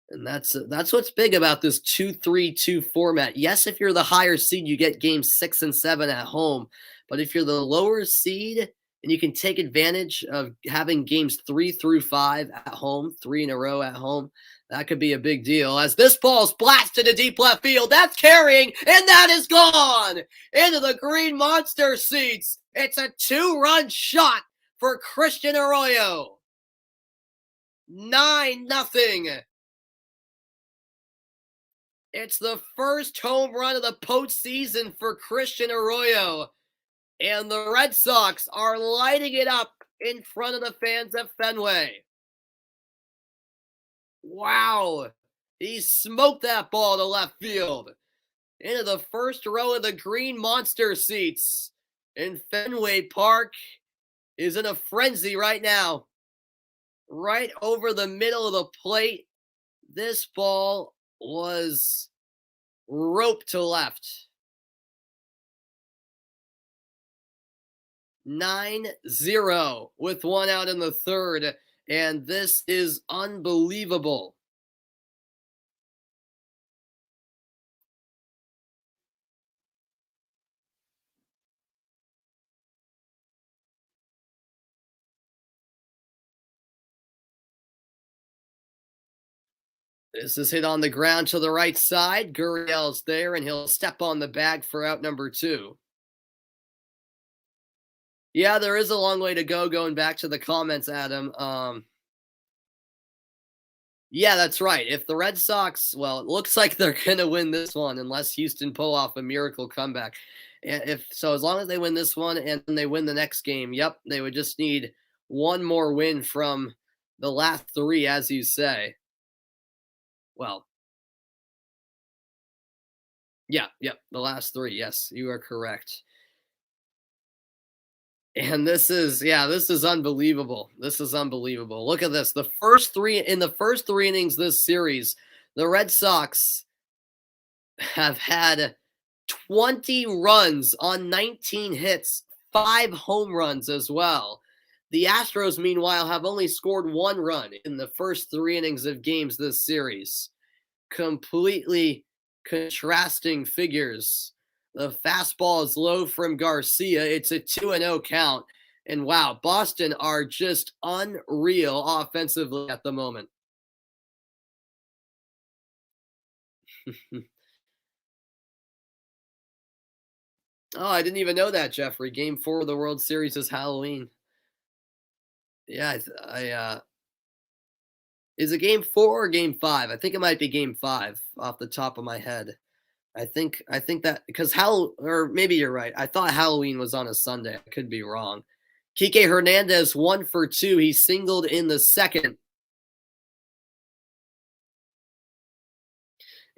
And that's what's big about this 2-3-2 format. Yes, if you're the higher seed, you get games 6 and 7 at home. But if you're the lower seed and you can take advantage of having games 3 through 5 at home, 3 in a row at home, that could be a big deal. As this ball's blasted to deep left field, that's carrying, and that is gone into the green monster seats. It's a 2-run shot for Christian Arroyo. 9-0. It's the first home run of the postseason for Christian Arroyo. And the Red Sox are lighting it up in front of the fans at Fenway. Wow. He smoked that ball to left field. Into the first row of the green monster seats. And Fenway Park is in a frenzy right now. Right over the middle of the plate. This ball was roped to left. 9-0 with 1 out in the third, and this is unbelievable. This is hit on the ground to the right side. Gurriel's there, and he'll step on the bag for out number 2. Yeah, there is a long way to go going back to the comments, Adam. Yeah, that's right. If the Red Sox, well, it looks like they're going to win this one unless Houston pull off a miracle comeback. And as long as they win this one and they win the next game, yep, they would just need one more win from the last 3, as you say. Well, yeah, yep, the last 3. Yes, you are correct. And this is unbelievable. This is unbelievable. Look at this. The first 3 innings this series, the Red Sox have had 20 runs on 19 hits, 5 home runs as well. The Astros, meanwhile, have only scored 1 run in the first 3 innings of games this series. Completely contrasting figures. The fastball is low from Garcia. It's a 2-0 count. And wow, Boston are just unreal offensively at the moment. Oh, I didn't even know that, Jeffrey. Game 4 of the World Series is Halloween. Yeah, is it game 4 or game 5? I think it might be game 5 off the top of my head. I think that because or maybe you're right. I thought Halloween was on a Sunday. I could be wrong. Kike Hernandez 1 for 2. He singled in the second.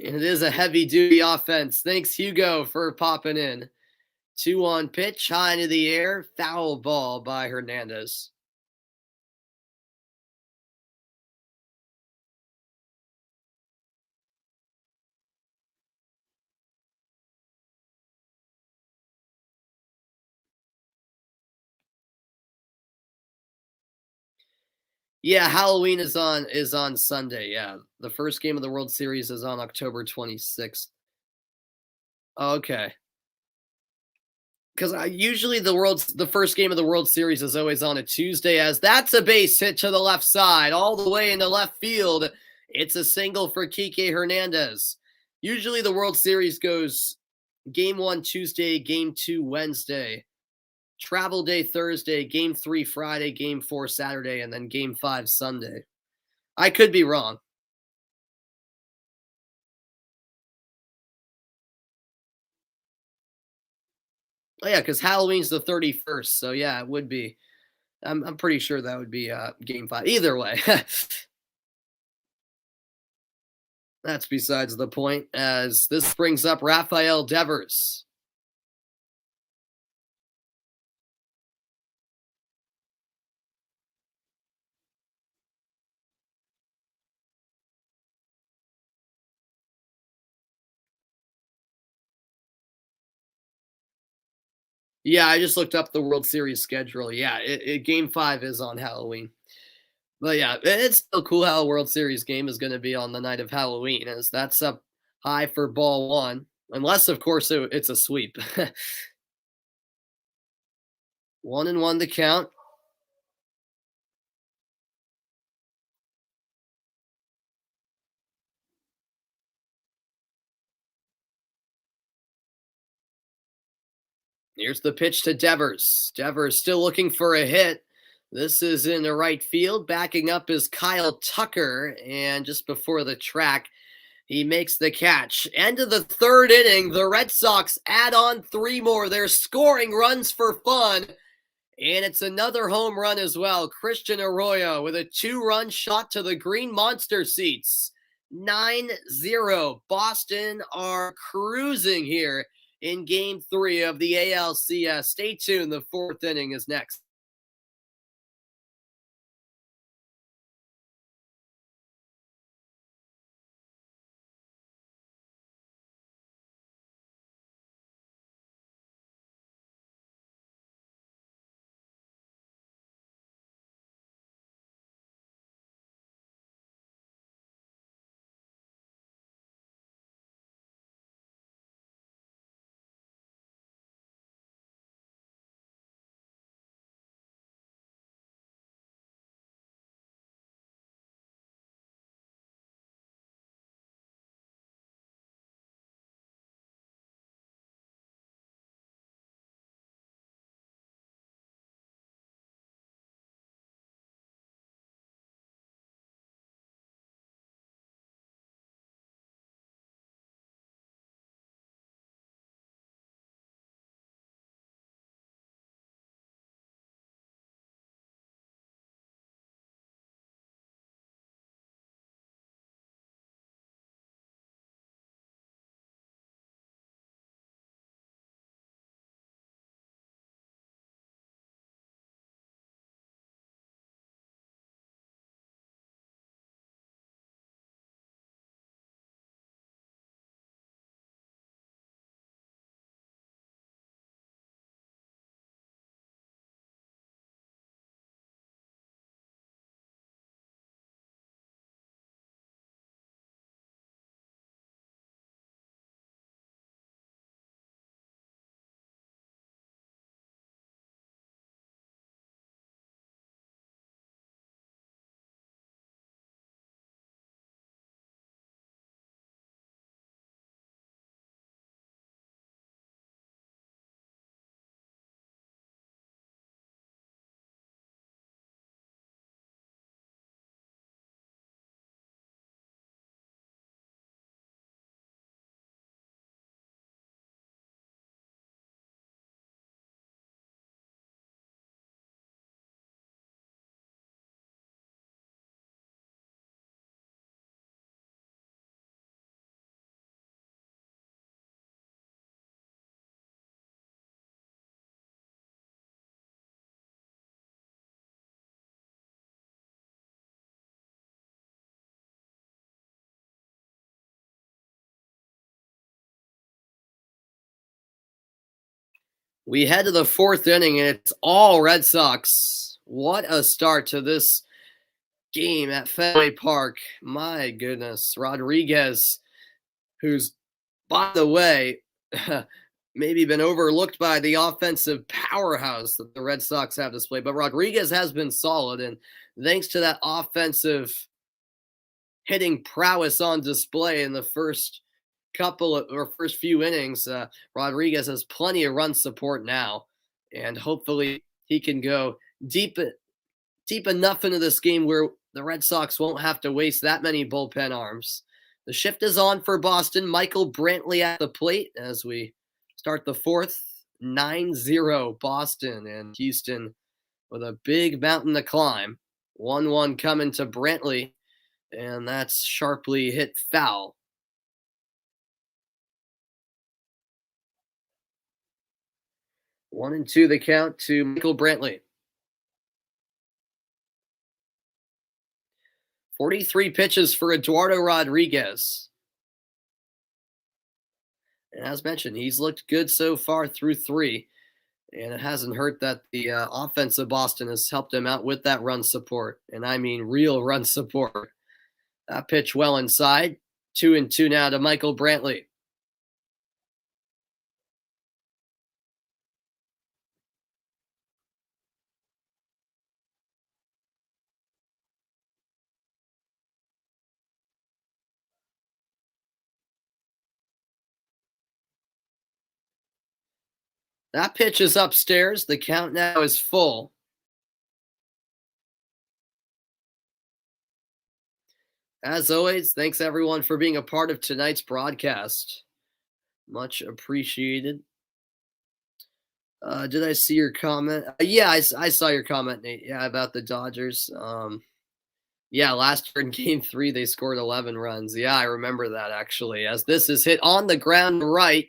And it is a heavy-duty offense. Thanks, Hugo, for popping in. 2-1 pitch, high into the air, foul ball by Hernandez. Yeah, Halloween is on Sunday. Yeah, the first game of the World Series is on October 26th. Okay. because usually the first game of the World Series is always on a Tuesday, as that's a base hit to the left side, all the way into left field. It's a single for Kike Hernandez. Usually the World Series goes game 1 Tuesday, game 2 Wednesday, travel day Thursday, game 3 Friday, game 4 Saturday, and then game 5 Sunday. I could be wrong. Oh yeah, because Halloween's the 31st, so yeah, it would be. I'm pretty sure that would be game 5. Either way, that's besides the point. As this brings up Rafael Devers. Yeah, I just looked up the World Series schedule. Yeah, game 5 is on Halloween. But yeah, it's still cool how a World Series game is going to be on the night of Halloween, as that's up high for ball one, unless of course it's a sweep. 1-1 the count. Here's the pitch to Devers. Devers still looking for a hit. This is in the right field. Backing up is Kyle Tucker, and just before the track, he makes the catch. End of the third inning, the Red Sox add on 3 more. They're scoring runs for fun. And it's another home run as well. Christian Arroyo with a 2-run shot to the Green Monster seats. 9-0. Boston are cruising here in game 3 of the ALCS. Stay tuned. The 4th inning is next. We head to the 4th inning, and it's all Red Sox. What a start to this game at Fenway Park. My goodness. Rodriguez, who's, by the way, maybe been overlooked by the offensive powerhouse that the Red Sox have displayed. But Rodriguez has been solid, and thanks to that offensive hitting prowess on display in the first first few innings, Rodriguez has plenty of run support now, and hopefully he can go deep enough into this game where the Red Sox won't have to waste that many bullpen arms. The shift is on for Boston. Michael Brantley at the plate as we start the fourth. 9-0 Boston, and Houston with a big mountain to climb. 1-1 coming to Brantley, and that's sharply hit foul. 1-2 the count to Michael Brantley. 43 pitches for Eduardo Rodriguez. And as mentioned, he's looked good so far through 3. And it hasn't hurt that the offense of Boston has helped him out with that run support. And I mean real run support. That pitch well inside. 2-2 now to Michael Brantley. That pitch is upstairs. The count now is full. As always, thanks everyone for being a part of tonight's broadcast. Much appreciated. Did I see your comment? Yeah, I saw your comment, Nate. Yeah, about the Dodgers. Yeah, last year in Game 3, they scored 11 runs. Yeah, I remember that actually. As this is hit on the ground right,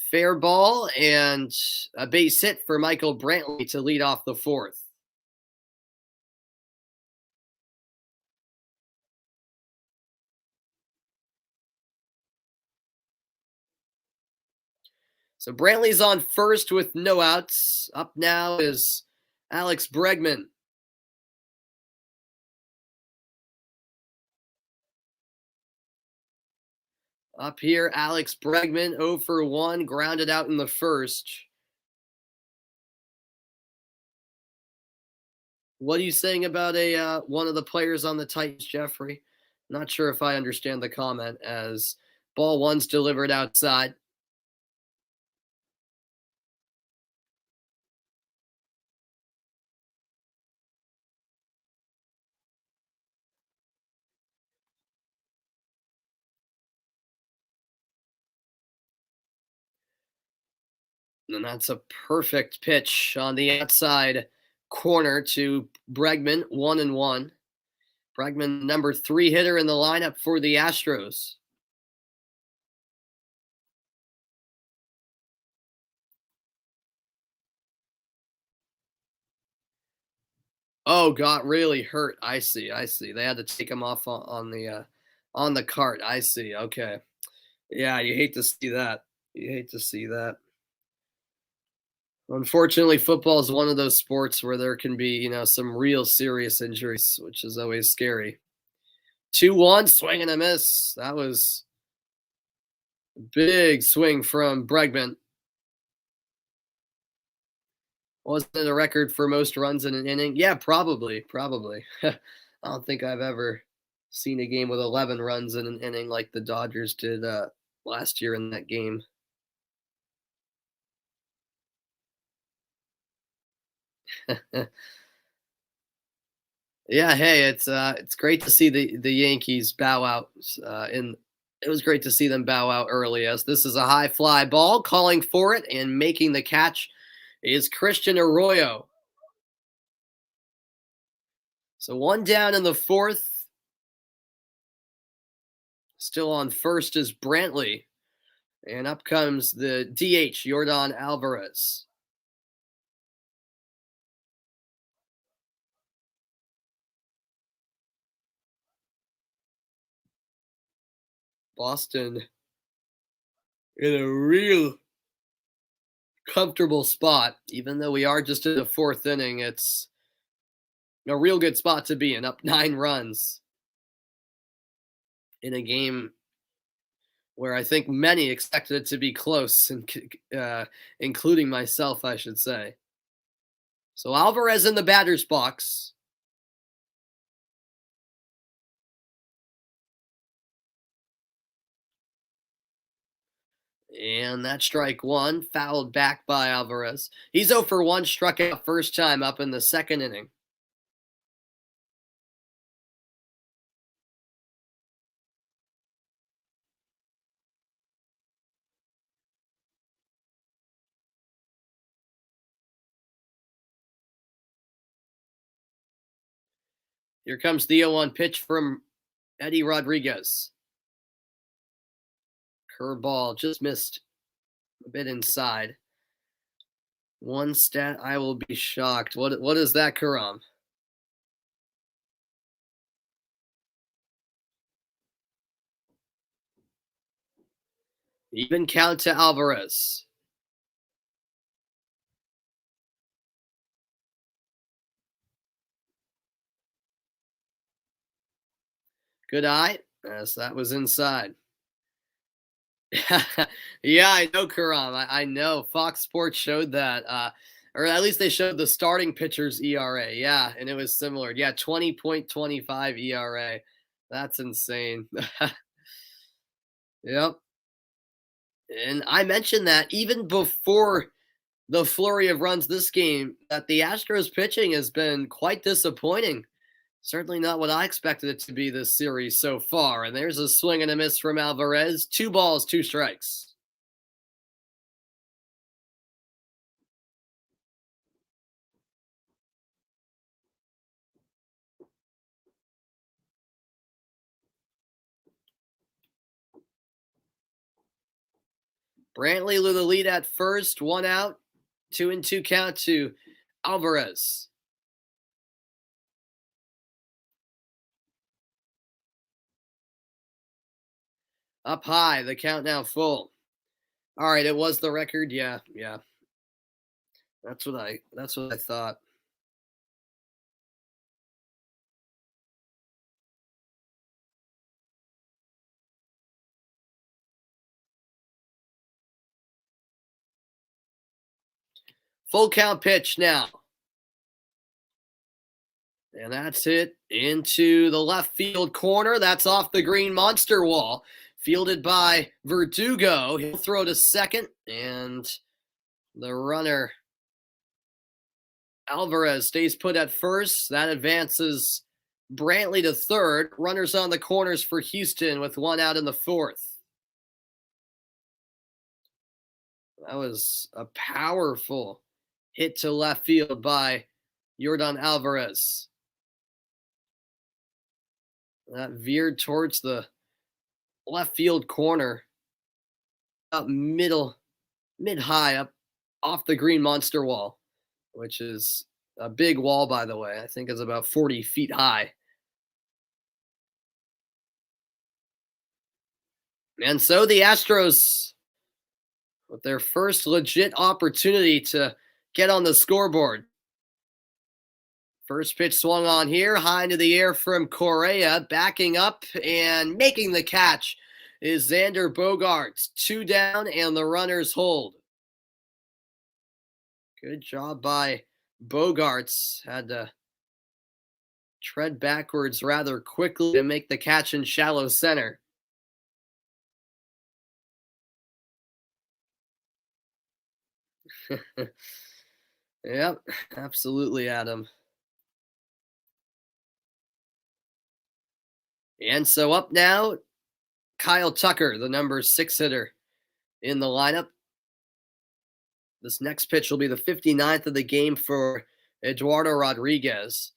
fair ball and a base hit for Michael Brantley to lead off the fourth. So Brantley's on first with no outs. Up now is Alex Bregman. Up here, Alex Bregman, 0 for 1, grounded out in the first. What are you saying about one of the players on the Titans, Jeffrey? Not sure if I understand the comment, as ball one's delivered outside. And that's a perfect pitch on the outside corner to Bregman, 1-1. Bregman, number 3 hitter in the lineup for the Astros. Oh, got really hurt. I see. They had to take him off on the cart. I see. Okay. Yeah, you hate to see that. You hate to see that. Unfortunately, football is one of those sports where there can be, some real serious injuries, which is always scary. 2-1, swing and a miss. That was a big swing from Bregman. Wasn't it a record for most runs in an inning? Yeah, probably. I don't think I've ever seen a game with 11 runs in an inning like the Dodgers did last year in that game. Yeah, hey, it's great to see the Yankees bow out. It was great to see them bow out early, as this is a high fly ball. Calling for it and making the catch is Christian Arroyo. So 1 down in the fourth. Still on first is Brantley, and up comes the DH Yordan Alvarez. Boston in a real comfortable spot. Even though we are just in the fourth inning, it's a real good spot to be in, up 9 runs in a game where I think many expected it to be close, including myself, I should say. So Alvarez in the batter's box. And that strike one, fouled back by Alvarez. He's 0 for 1, struck out first time up in the second inning. Here comes the 0-1 pitch from Eddie Rodriguez. Curveball just missed a bit inside. One stat, I will be shocked. What is that, Karam? Even count to Alvarez. Good eye. Yes, that was inside. Yeah, I know, Karam. I know. Fox Sports showed that, or at least they showed the starting pitcher's ERA. Yeah, and it was similar. Yeah, 20.25 ERA. That's insane. Yep. And I mentioned that even before the flurry of runs this game, that the Astros pitching has been quite disappointing. Certainly not what I expected it to be this series so far. And there's a swing and a miss from Alvarez. 2 balls, 2 strikes. Brantley with the lead at first, 1 out, 2-2 count to Alvarez. Up high, the count now full. All right, it was the record. Yeah, yeah. That's what I thought. Full count pitch now. And that's it into the left field corner. That's off the green monster wall. Fielded by Verdugo. He'll throw to second. And the runner, Alvarez, stays put at first. That advances Brantley to third. Runners on the corners for Houston with 1 out in the fourth. That was a powerful hit to left field by Yordan Alvarez. That veered towards the left field corner, up mid-high, up off the green monster wall, which is a big wall, by the way. I think it's about 40 feet high. And so the Astros, with their first legit opportunity to get on the scoreboard. First pitch swung on here, high into the air from Correa, backing up and making the catch is Xander Bogaerts. 2 down and the runners hold. Good job by Bogaerts. Had to tread backwards rather quickly to make the catch in shallow center. Yep, absolutely, Adam. And so up now, Kyle Tucker, the number 6 hitter in the lineup. This next pitch will be the 59th of the game for Eduardo Rodriguez.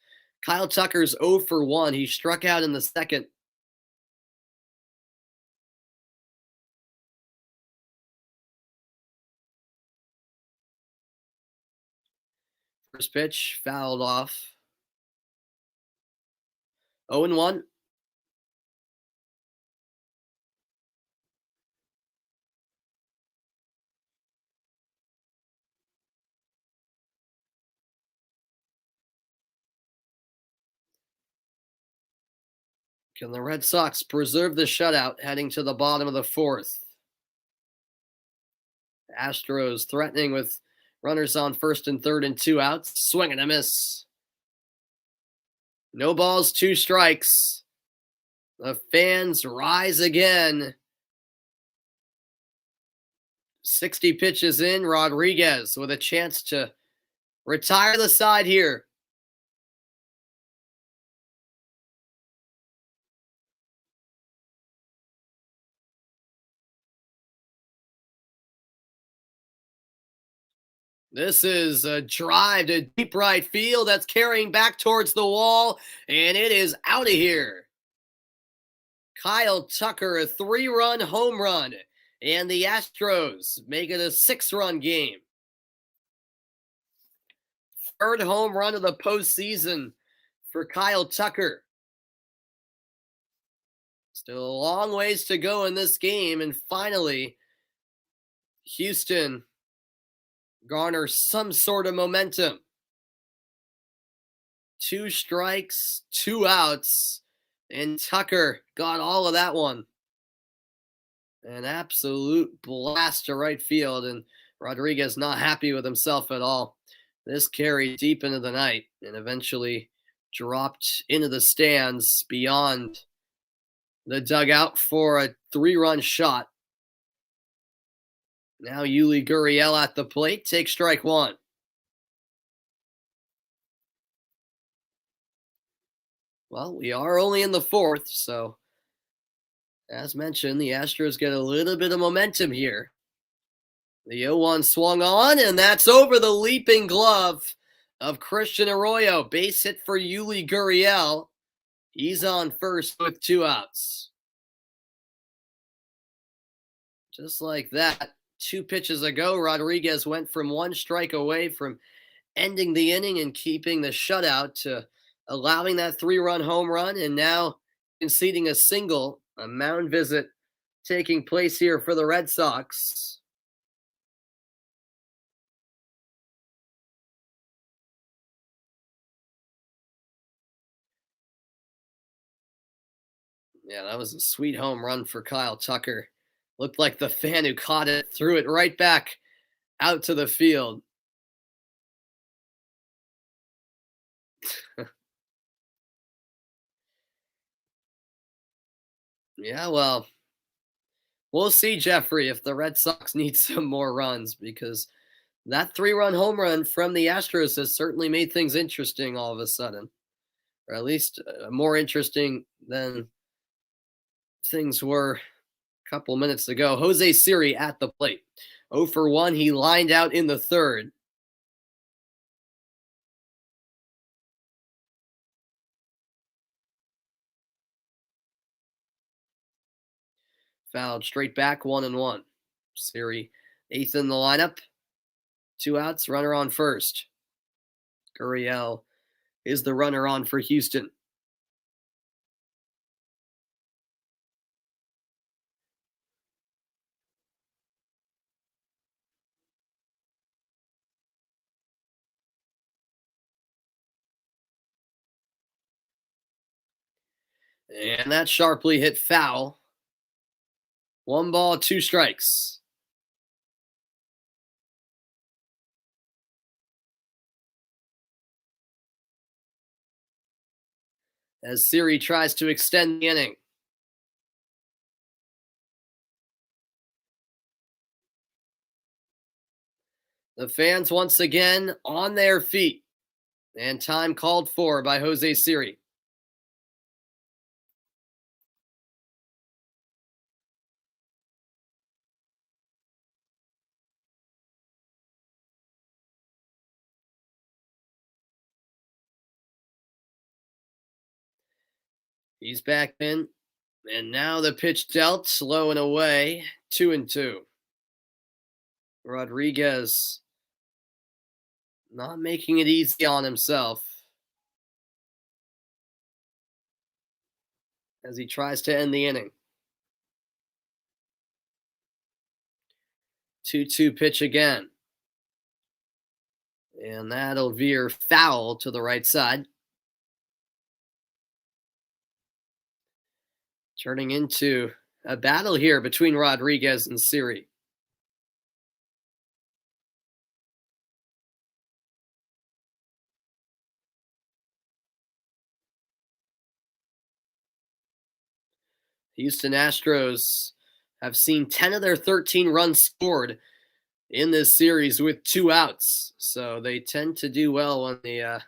Kyle Tucker's 0 for 1. He struck out in the second. First pitch fouled off. 0-1. Can the Red Sox preserve the shutout heading to the bottom of the fourth? Astros threatening with runners on first and third and 2 outs. Swing and a miss. No balls, 2 strikes. The fans rise again. 60 pitches in. Rodriguez with a chance to retire the side here. This is a drive to deep right field that's carrying back towards the wall, and it is out of here. Kyle Tucker, a 3-run home run, and the Astros make it a 6-run game. Third home run of the postseason for Kyle Tucker. Still a long ways to go in this game, and finally, Houston garners some sort of momentum. 2 strikes, 2 outs, and Tucker got all of that one. An absolute blast to right field, and Rodriguez not happy with himself at all. This carried deep into the night and eventually dropped into the stands beyond the dugout for a 3-run shot. Now Yuli Gurriel at the plate takes strike 1. Well, we are only in the fourth, so as mentioned, the Astros get a little bit of momentum here. The 0-1 swung on, and that's over the leaping glove of Christian Arroyo. Base hit for Yuli Gurriel. He's on first with 2 outs. Just like that, 2 pitches ago, Rodriguez went from 1 strike away from ending the inning and keeping the shutout to allowing that 3-run home run, and now conceding a single. A mound visit taking place here for the Red Sox. Yeah, that was a sweet home run for Kyle Tucker. Looked like the fan who caught it threw it right back out to the field. Yeah, well, we'll see, Jeffrey, if the Red Sox need some more runs, because that 3-run home run from the Astros has certainly made things interesting all of a sudden, or at least more interesting than things were a couple minutes ago. Jose Siri at the plate. 0 for 1. He lined out in the third. Fouled straight back, 1-1. Siri, 8th in the lineup. 2 outs, runner on first. Gurriel is the runner on for Houston. And that sharply hit foul. 1 ball, 2 strikes. As Siri tries to extend the inning. The fans once again on their feet, and time called for by Jose Siri. He's back in, and now the pitch dealt, slow and away, 2-2. Rodriguez not making it easy on himself as he tries to end the inning. 2-2 pitch again. And that'll veer foul to the right side. turning into a battle here between Rodriguez and Siri. Houston Astros have seen 10 of their 13 runs scored in this series with 2 outs. So they tend to do well when the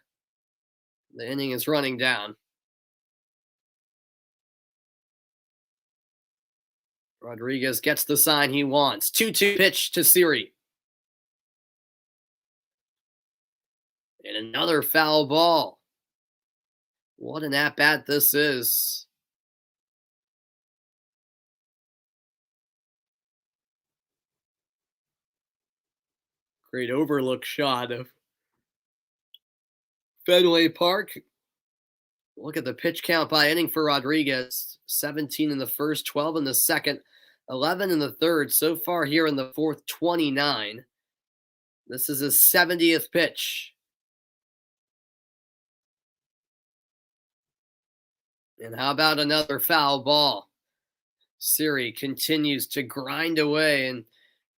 inning is running down. Rodriguez gets the sign he wants. 2-2 pitch to Siri. And another foul ball. What an at-bat this is. Great overlook shot of Fenway Park. Look at the pitch count by inning for Rodriguez. 17 in the first, 12 in the second, 11 in the third. So far here in the fourth, 29. This is his 70th pitch. And how about another foul ball? Siri continues to grind away and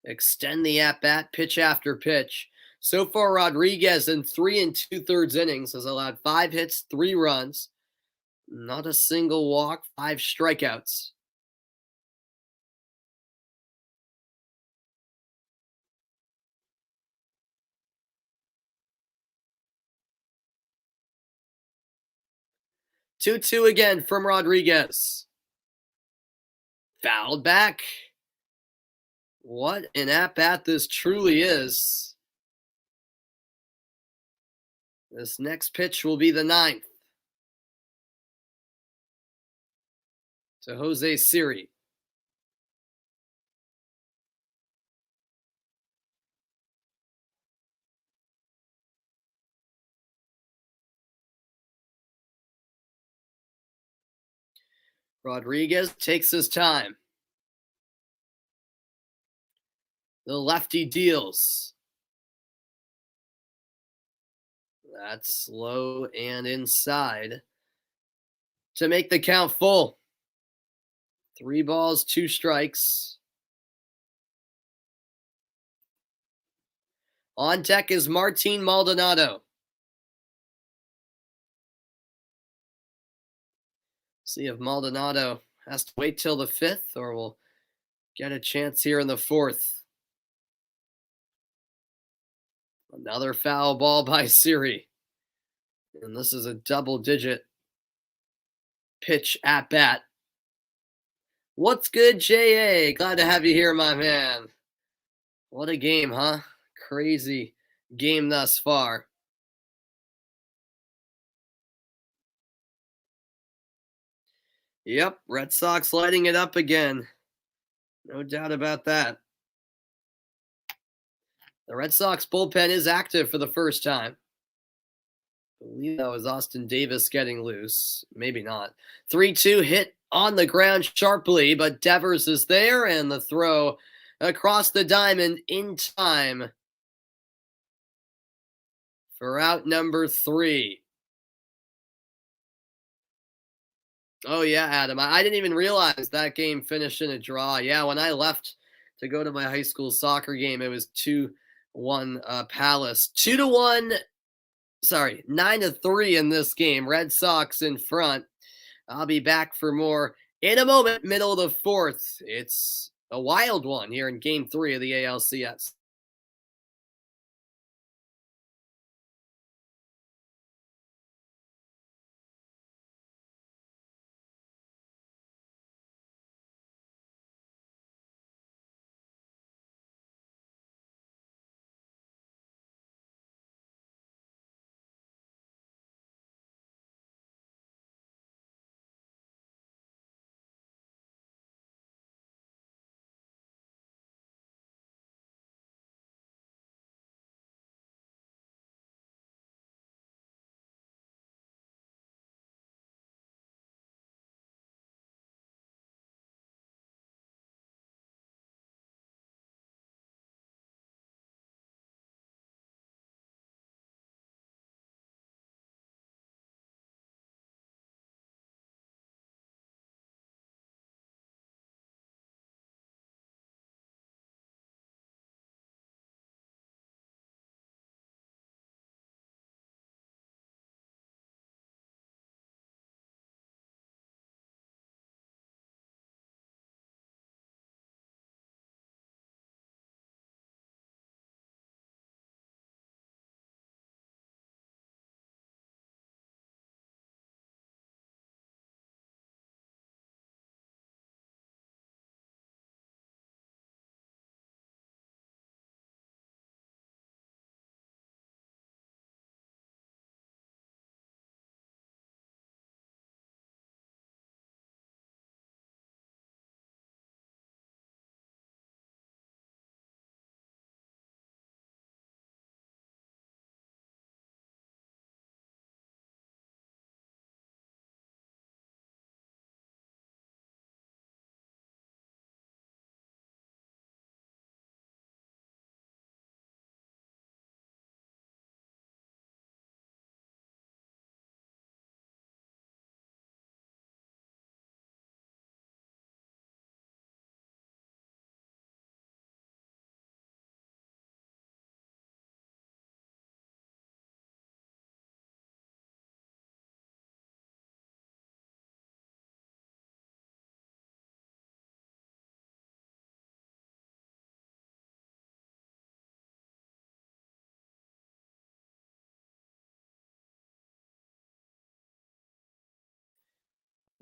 extend the at-bat pitch after pitch. So far, Rodriguez in 3 2/3 innings has allowed 5 hits, 3 runs, not a single walk, 5 strikeouts. Two again from Rodriguez. Fouled back. What an at-bat this truly is. This next pitch will be the 9th. To Jose Siri. Rodriguez takes his time. The lefty deals. That's low and inside to make the count full. 3 balls, 2 strikes. On deck is Martin Maldonado. See if Maldonado has to wait till the 5th or will get a chance here in the 4th. Another foul ball by Siri. And this is a double-digit pitch at bat. What's good, J.A.? Glad to have you here, my man. What a game, huh? Crazy game thus far. Yep, Red Sox lighting it up again. No doubt about that. The Red Sox bullpen is active for the first time. I believe that was Austin Davis getting loose. Maybe not. 3-2 hit on the ground sharply, but Devers is there, and the throw across the diamond in time for out number 3. Oh, yeah, Adam. I didn't even realize that game finished in a draw. Yeah, when I left to go to my high school soccer game, it was 2-1 Palace. 2-1, 9-3 in this game. Red Sox in front. I'll be back for more in a moment, middle of the 4th. It's a wild one here in Game 3 of the ALCS.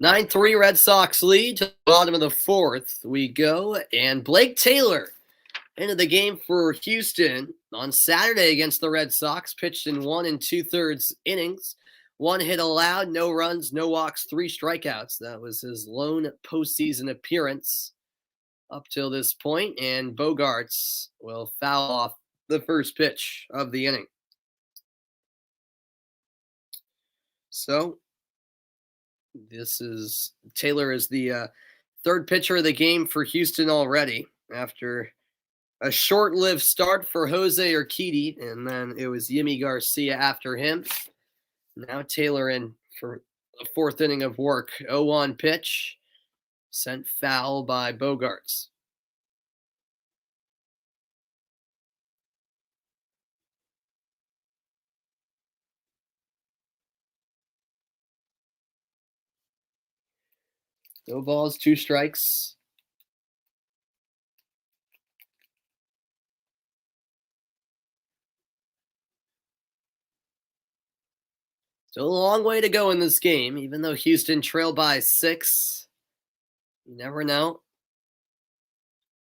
9-3 Red Sox lead to the bottom of the fourth. We go, and Blake Taylor into the game for Houston on Saturday against the Red Sox, pitched in 1 2/3 innings. 1 hit allowed, no runs, no walks, 3 strikeouts. That was his lone postseason appearance up till this point, and Bogarts will foul off the first pitch of the inning. So Taylor is the third pitcher of the game for Houston already after a short-lived start for Jose Urquidy, and then it was Yimi Garcia after him. Now Taylor in for the fourth inning of work. 0-1 pitch, sent foul by Bogarts. No balls, 2 strikes. Still a long way to go in this game, even though Houston trailed by 6. You never know.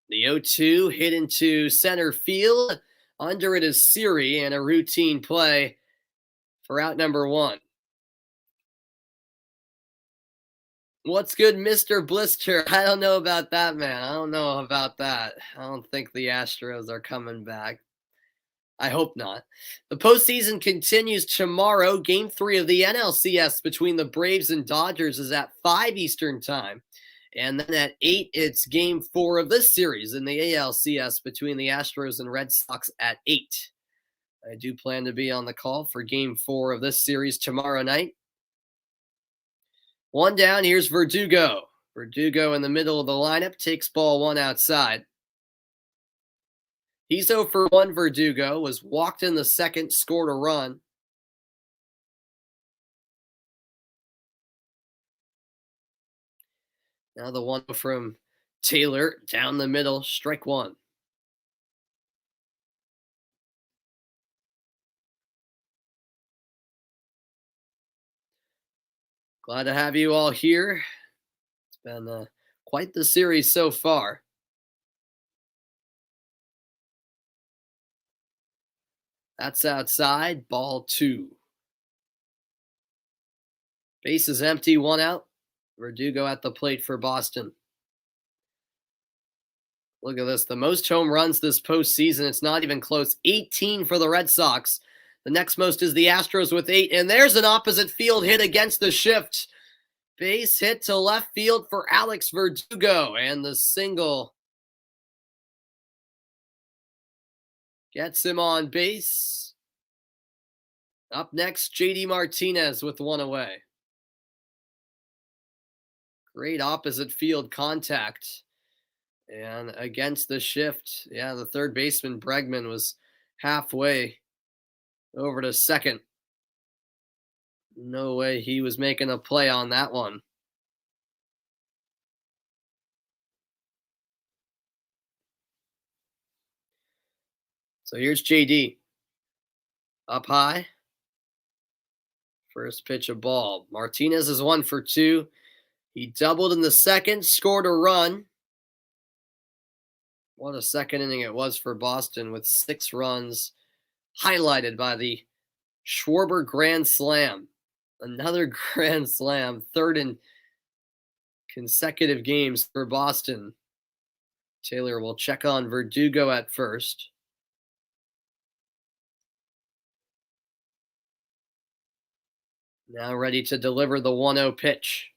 The 0-2 hit into center field. Under it is Siri, and a routine play for out number 1. What's good, Mr. Blister? I don't know about that, man. I don't know about that. I don't think the Astros are coming back. I hope not. The postseason continues tomorrow. Game 3 of the NLCS between the Braves and Dodgers is at 5 Eastern time. And then at 8, it's Game 4 of this series in the ALCS between the Astros and Red Sox at 8. I do plan to be on the call for Game 4 of this series tomorrow night. 1 down, here's Verdugo. Verdugo in the middle of the lineup, takes ball 1 outside. He's 0 for 1, Verdugo, was walked in the second, scored a run. Now the 1 from Taylor, down the middle, strike 1. Glad to have you all here. It's been quite the series so far. That's outside, ball 2. Base is empty, 1 out. Verdugo at the plate for Boston. Look at this, the most home runs this postseason. It's not even close. 18 for the Red Sox. The next most is the Astros with 8. And there's an opposite field hit against the shift. Base hit to left field for Alex Verdugo. And the single gets him on base. Up next, JD Martinez with 1 away. Great opposite field contact. And against the shift, the third baseman, Bregman, was halfway over to second. No way he was making a play on that one. So here's JD. Up high. First pitch of ball. Martinez is 1 for 2. He doubled in the second, scored a run. What a second inning it was for Boston with 6 runs, highlighted by the Schwarber grand slam. Another grand slam, third in consecutive games for Boston. Taylor will check on Verdugo at first. Now ready to deliver the 1-0 pitch.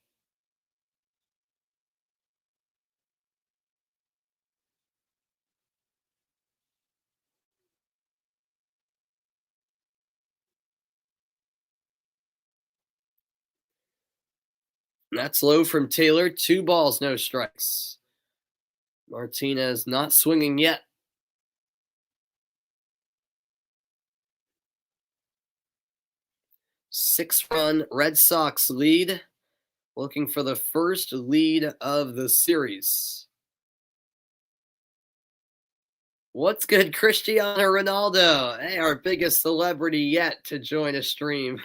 That's low from Taylor. 2 balls, no strikes. Martinez not swinging yet. Six-run Red Sox lead. Looking for the first lead of the series. What's good, Cristiano Ronaldo? Hey, our biggest celebrity yet to join a stream.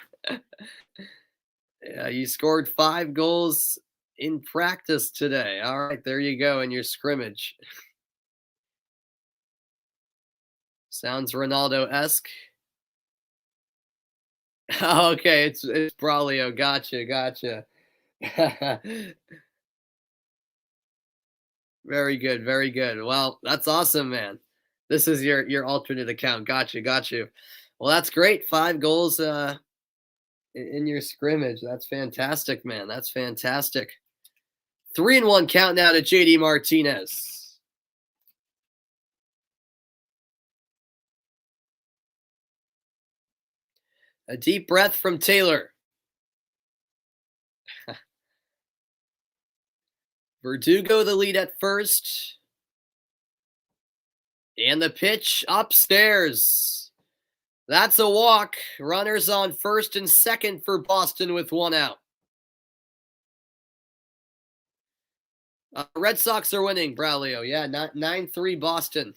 Yeah, you scored 5 goals in practice today. All right, there you go in your scrimmage. Sounds Ronaldo-esque. Okay, it's Braulio. Gotcha, gotcha. Very good, very good. Well, that's awesome, man. This is your alternate account. Gotcha, got you. Well, that's great. 5 goals in your scrimmage. That's fantastic, man. That's fantastic. 3-1 count now to JD Martinez. A deep breath from Taylor. Verdugo the lead at first. And the pitch upstairs. That's a walk. Runners on first and second for Boston with 1 out. Red Sox are winning, Braulio. Yeah, 9-3 Boston.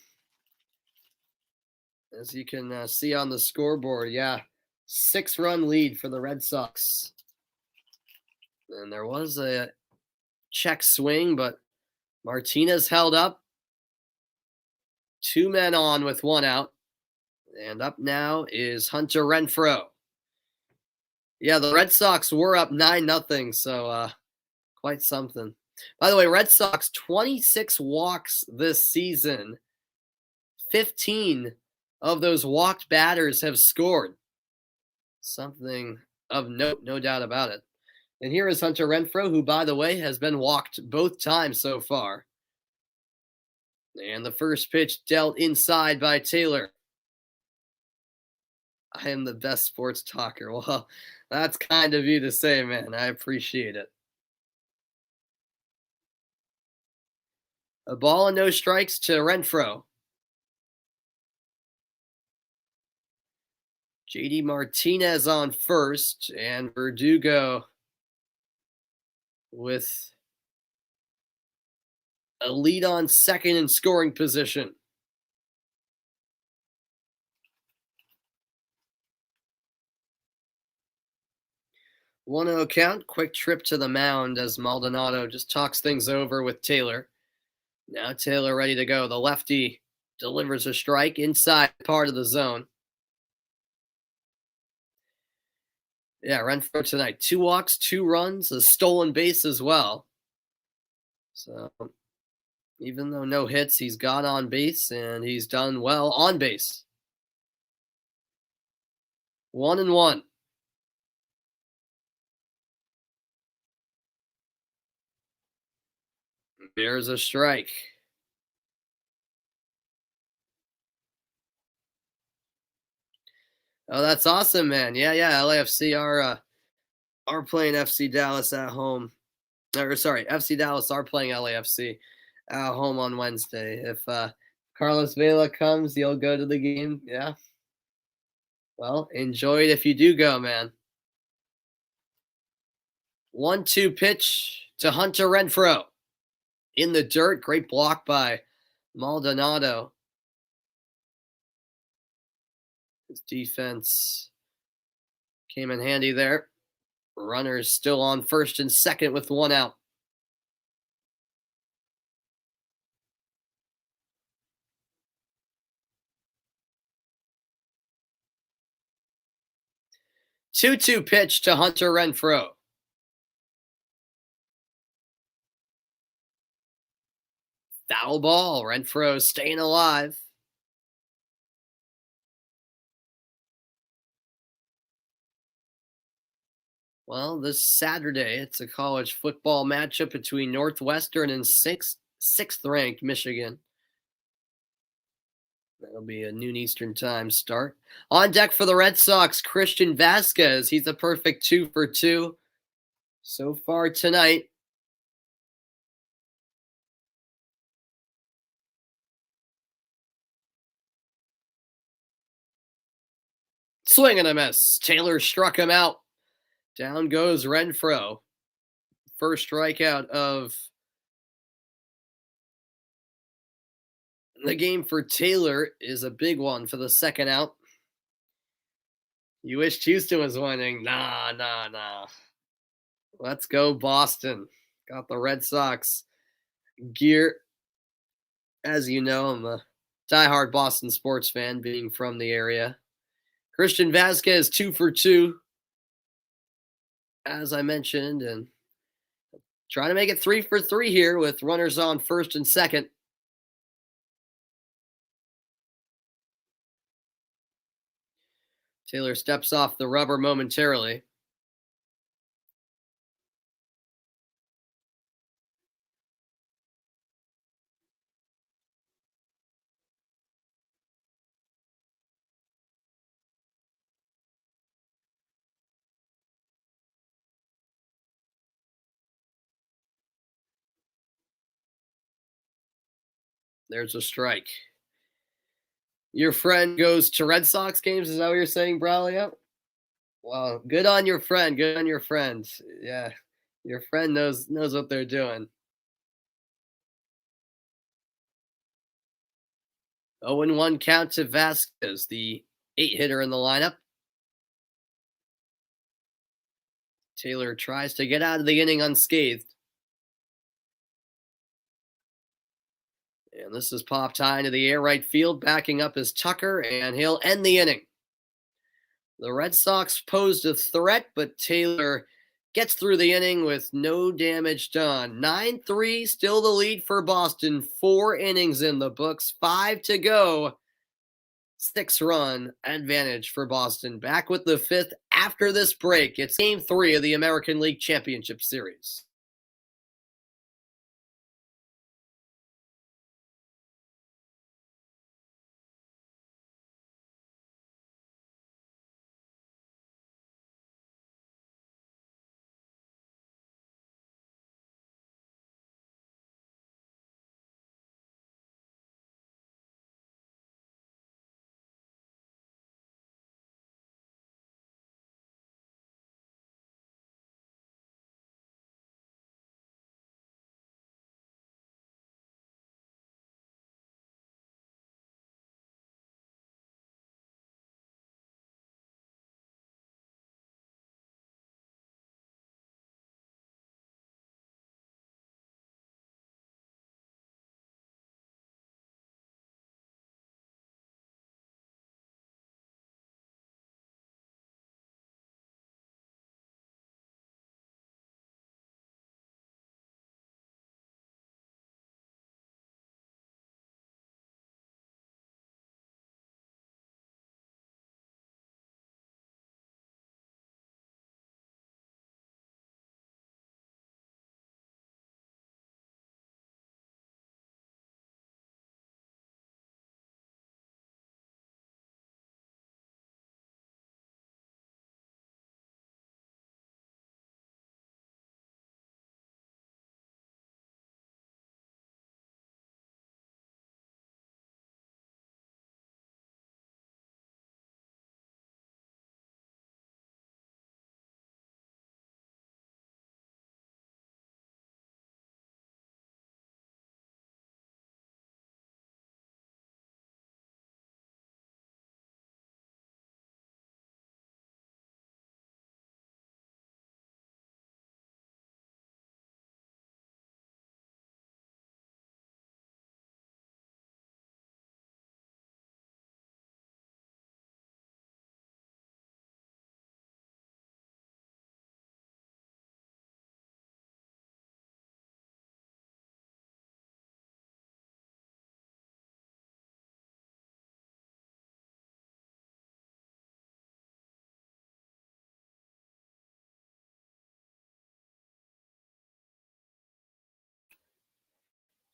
As you can see on the scoreboard, yeah. 6-run lead for the Red Sox. And there was a check swing, but Martinez held up. 2 men on with 1 out. And up now is Hunter Renfroe. Yeah, the Red Sox were up 9-0, so quite something. By the way, Red Sox 26 walks this season. 15 of those walked batters have scored. Something of note, no doubt about it. And here is Hunter Renfroe, who, by the way, has been walked both times so far. And the first pitch dealt inside by Taylor. I am the best sports talker. Well, that's kind of you to say, man. I appreciate it. A ball and no strikes to Renfroe. JD Martinez on first, and Verdugo with a lead on second in scoring position. 1-0 count. Quick trip to the mound as Maldonado just talks things over with Taylor. Now Taylor ready to go. The lefty delivers a strike inside part of the zone. Yeah, Renfroe tonight. 2 walks, 2 runs, a stolen base as well. So even though no hits, he's got on base and he's done well on base. 1-1. There's a strike. Oh, that's awesome, man. Yeah, LAFC are playing FC Dallas at home. Or sorry, FC Dallas are playing LAFC at home on Wednesday. If Carlos Vela comes, you'll go to the game. Yeah. Well, enjoy it if you do go, man. 1-2 pitch to Hunter Renfroe. In the dirt. Great block by Maldonado. His defense came in handy there. Runners still on first and second with 1 out. Two-two pitch to Hunter Renfroe. Foul ball. Renfroe staying alive. Well, this Saturday, it's a college football matchup between Northwestern and sixth-ranked Michigan. That'll be a noon Eastern time start. On deck for the Red Sox, Christian Vasquez. He's a perfect 2 for 2 so far tonight. Swing and a miss. Taylor struck him out. Down goes Renfroe. First strikeout of the game for Taylor is a big one for the second out. You wished Houston was winning. Nah. Let's go, Boston. Got the Red Sox gear. As you know, I'm a diehard Boston sports fan, being from the area. Christian Vasquez, 2 for 2, as I mentioned, and trying to make it 3 for 3 here with runners on first and second. Taylor steps off the rubber momentarily. There's a strike. Your friend goes to Red Sox games. Is that what you're saying, Braulio? Well, good on your friend. Good on your friend. Yeah, your friend knows what they're doing. 0-1 count to Vasquez, the 8-hitter in the lineup. Taylor tries to get out of the inning unscathed. And this is popped high into the air right field. Backing up is Tucker, and he'll end the inning. The Red Sox posed a threat, but Taylor gets through the inning with no damage done. 9-3, still the lead for Boston. 4 innings in the books, 5 to go. 6-run advantage for Boston. Back with the 5th after this break. It's Game 3 of the American League Championship Series.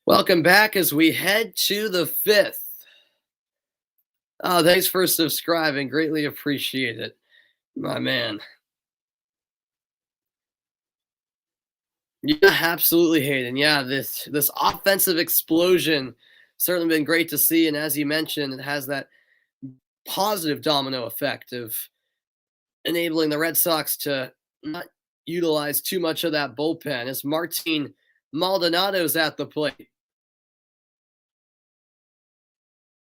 Welcome back as we head to the 5th. Oh, thanks for subscribing. Greatly appreciate it, my man. Yeah, absolutely, Hayden. Yeah, this offensive explosion certainly been great to see, and as you mentioned, it has that positive domino effect of enabling the Red Sox to not utilize too much of that bullpen. As Martin Maldonado's at the plate,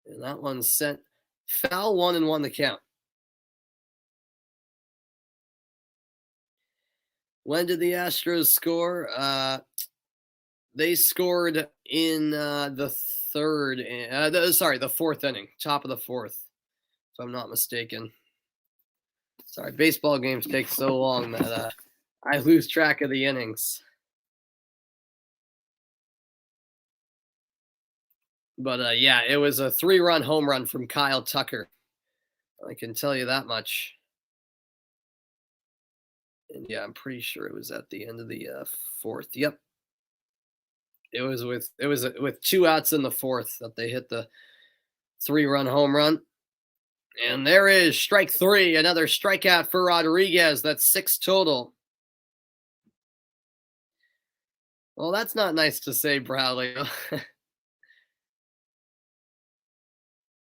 and that one's sent foul, 1-1 the count. When did the Astros score? They scored in the the fourth inning, top of the fourth, if I'm not mistaken. Sorry, baseball games take so long that I lose track of the innings. But yeah, it was a 3-run home run from Kyle Tucker. I can tell you that much. And yeah, I'm pretty sure it was at the end of the fourth. Yep, it was with 2 outs in the fourth that they hit the 3-run home run. And there is strike 3, another strikeout for Rodriguez. That's 6 total. Well, that's not nice to say, Bradley.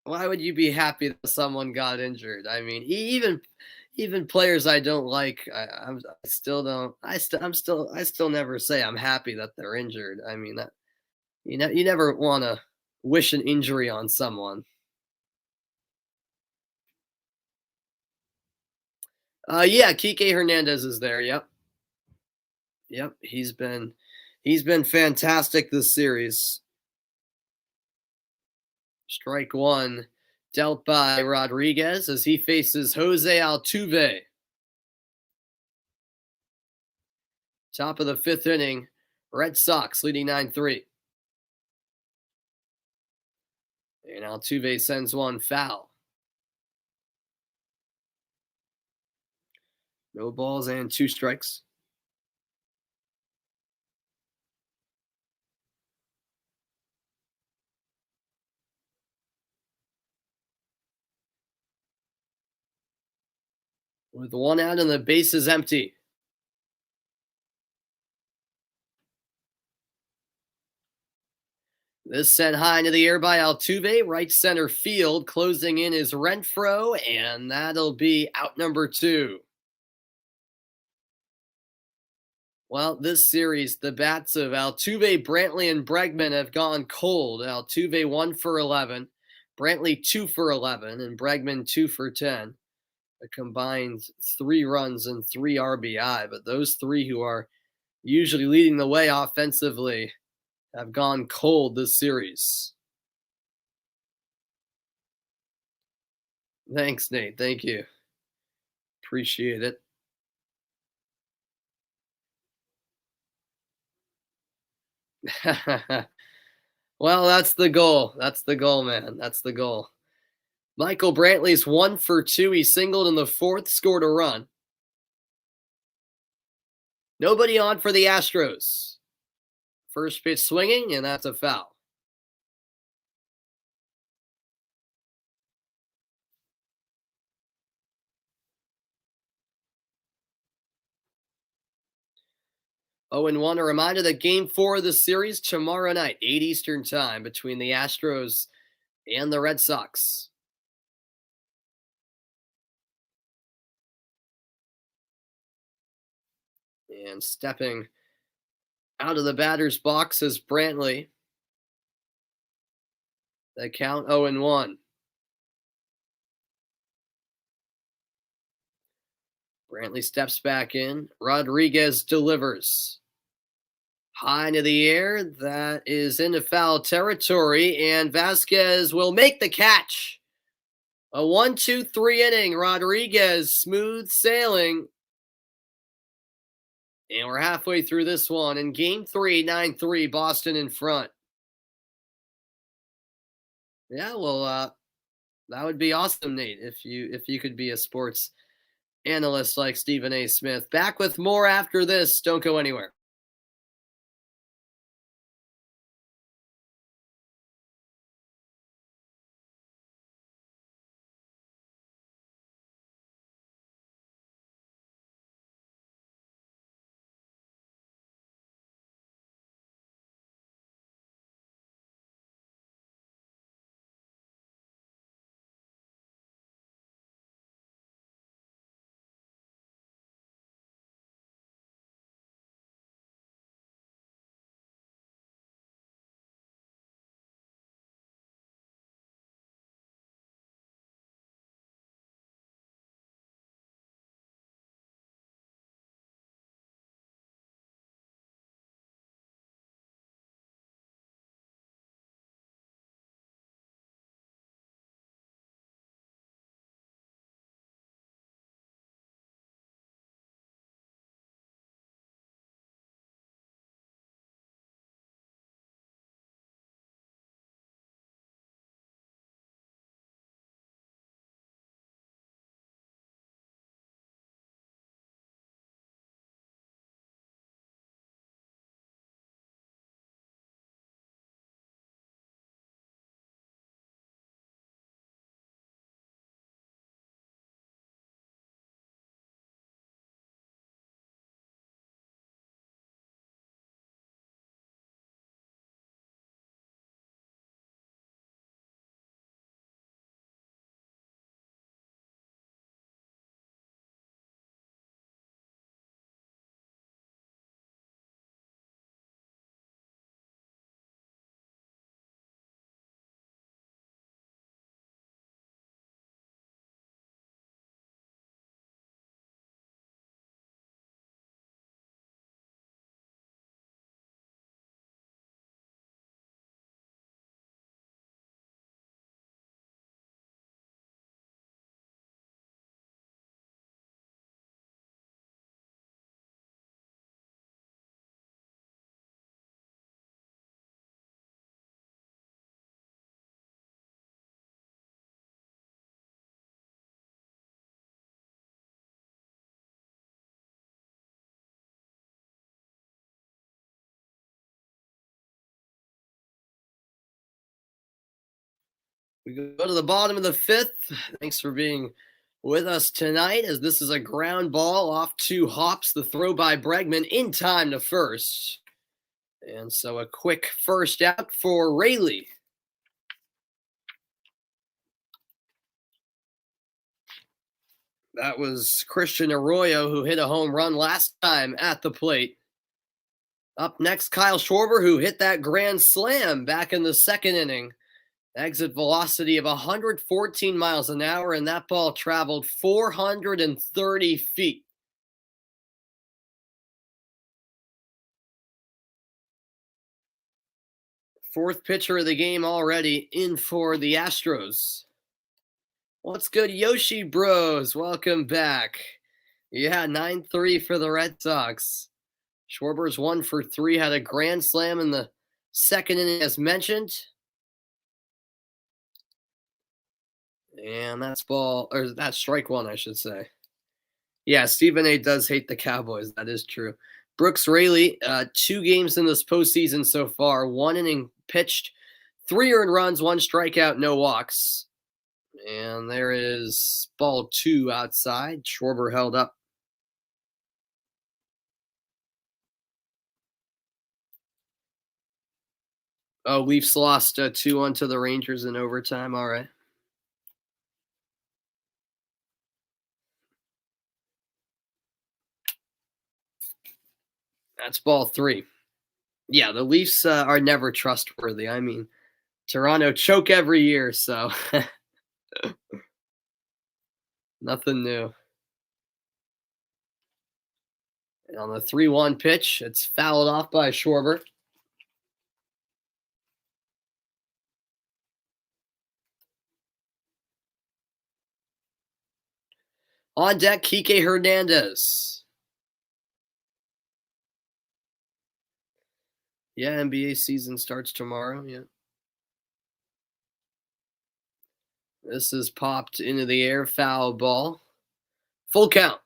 Why would you be happy that someone got injured? I mean, even players I don't like, I still don't. I still never say I'm happy that they're injured. I mean, that you never want to wish an injury on someone. Yeah, Kike Hernandez is there. Yep, yep. He's been fantastic this series. Strike 1 dealt by Rodriguez as he faces Jose Altuve. Top of the 5th inning, Red Sox leading 9-3. And Altuve sends one foul. No balls and 2 strikes. With 1 out and the base is empty. This sent high into the air by Altuve, right center field. Closing in is Renfroe, and that'll be out number 2. Well, this series, the bats of Altuve, Brantley, and Bregman have gone cold. Altuve 1 for 11, Brantley 2 for 11, and Bregman 2 for 10. A combined 3 runs and 3 RBI. But those 3 who are usually leading the way offensively have gone cold this series. Thanks, Nate. Thank you. Appreciate it. Well, that's the goal. That's the goal, man. That's the goal. Michael Brantley's 1 for 2. He singled in the 4th, scored a run. Nobody on for the Astros. First pitch swinging, and that's a foul. Oh, and 1, a reminder that Game 4 of the series tomorrow night, 8 Eastern Time, between the Astros and the Red Sox. And stepping out of the batter's box is Brantley. The count 0-1. Brantley steps back in. Rodriguez delivers. High into the air. That is into foul territory, and Vasquez will make the catch. A 1-2-3 inning. Rodriguez smooth sailing. And we're halfway through this one. In Game 3, 9-3, Boston in front. Yeah, well, that would be awesome, Nate, if you could be a sports analyst like Stephen A. Smith. Back with more after this. Don't go anywhere. We go to the bottom of the fifth. Thanks for being with us tonight, as this is a ground ball off two hops. The throw by Bregman in time to first. And so a quick first out for Rayleigh. That was Christian Arroyo, who hit a home run last time at the plate. Up next, Kyle Schwarber, who hit that grand slam back in the second inning. Exit velocity of 114 miles an hour, and that ball traveled 430 feet. Fourth pitcher of the game already in for the Astros. What's good, Yoshi Bros? Welcome back. Yeah, 9-3 for the Red Sox. Schwarber's 1 for 3, had a grand slam in the second inning, as mentioned. And that's strike one, I should say. Yeah, Stephen A. does hate the Cowboys. That is true. Brooks Raley, 2 games in this postseason so far. 1 inning pitched, 3 earned runs, 1 strikeout, no walks. And there is ball 2 outside. Schwarber held up. Oh, Leafs lost 2-1 to the Rangers in overtime. All right. That's ball 3. Yeah, the Leafs are never trustworthy. I mean, Toronto choke every year, so nothing new. And on the 3-1 pitch, it's fouled off by Schwarber. On deck, Kike Hernandez. Yeah, NBA season starts tomorrow. Yeah. This is popped into the air, foul ball. Full count.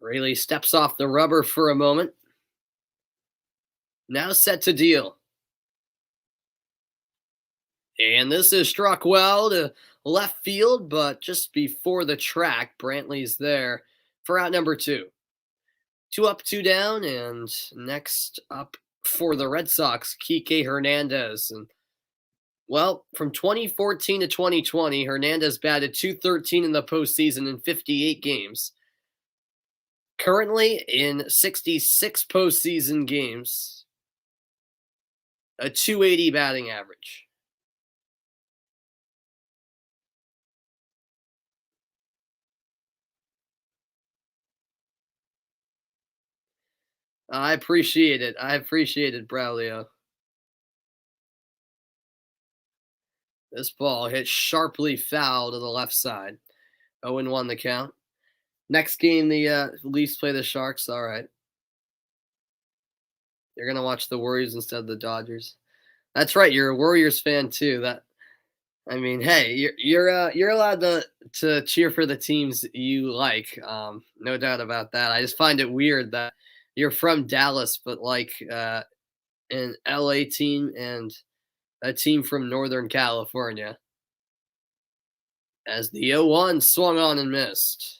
Rayleigh steps off the rubber for a moment. Now set to deal. And this is struck well to left field, but just before the track, Brantley's there for out number 2. 2 up, 2 down, and next up for the Red Sox, Kike Hernandez. And well, from 2014 to 2020, Hernandez batted .213 in the postseason in 58 games. Currently, in 66 postseason games, a .280 batting average. I appreciate it. Braulio. This ball hit sharply foul to the left side. 0-1 the count. Next game, the Leafs play the Sharks. All right. You're going to watch the Warriors instead of the Dodgers. That's right. You're a Warriors fan too. I mean, hey, you're allowed to cheer for the teams you like. No doubt about that. I just find it weird that you're from Dallas, but like an LA team and a team from Northern California. As the 0-1 swung on and missed.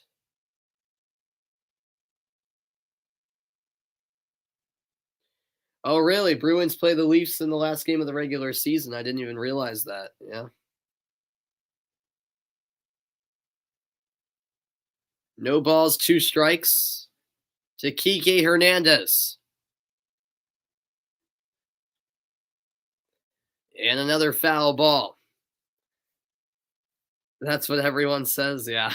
Oh, really? Bruins play the Leafs in the last game of the regular season. I didn't even realize that. Yeah. No balls, 2 strikes to Kike Hernandez. And another foul ball. That's what everyone says, yeah.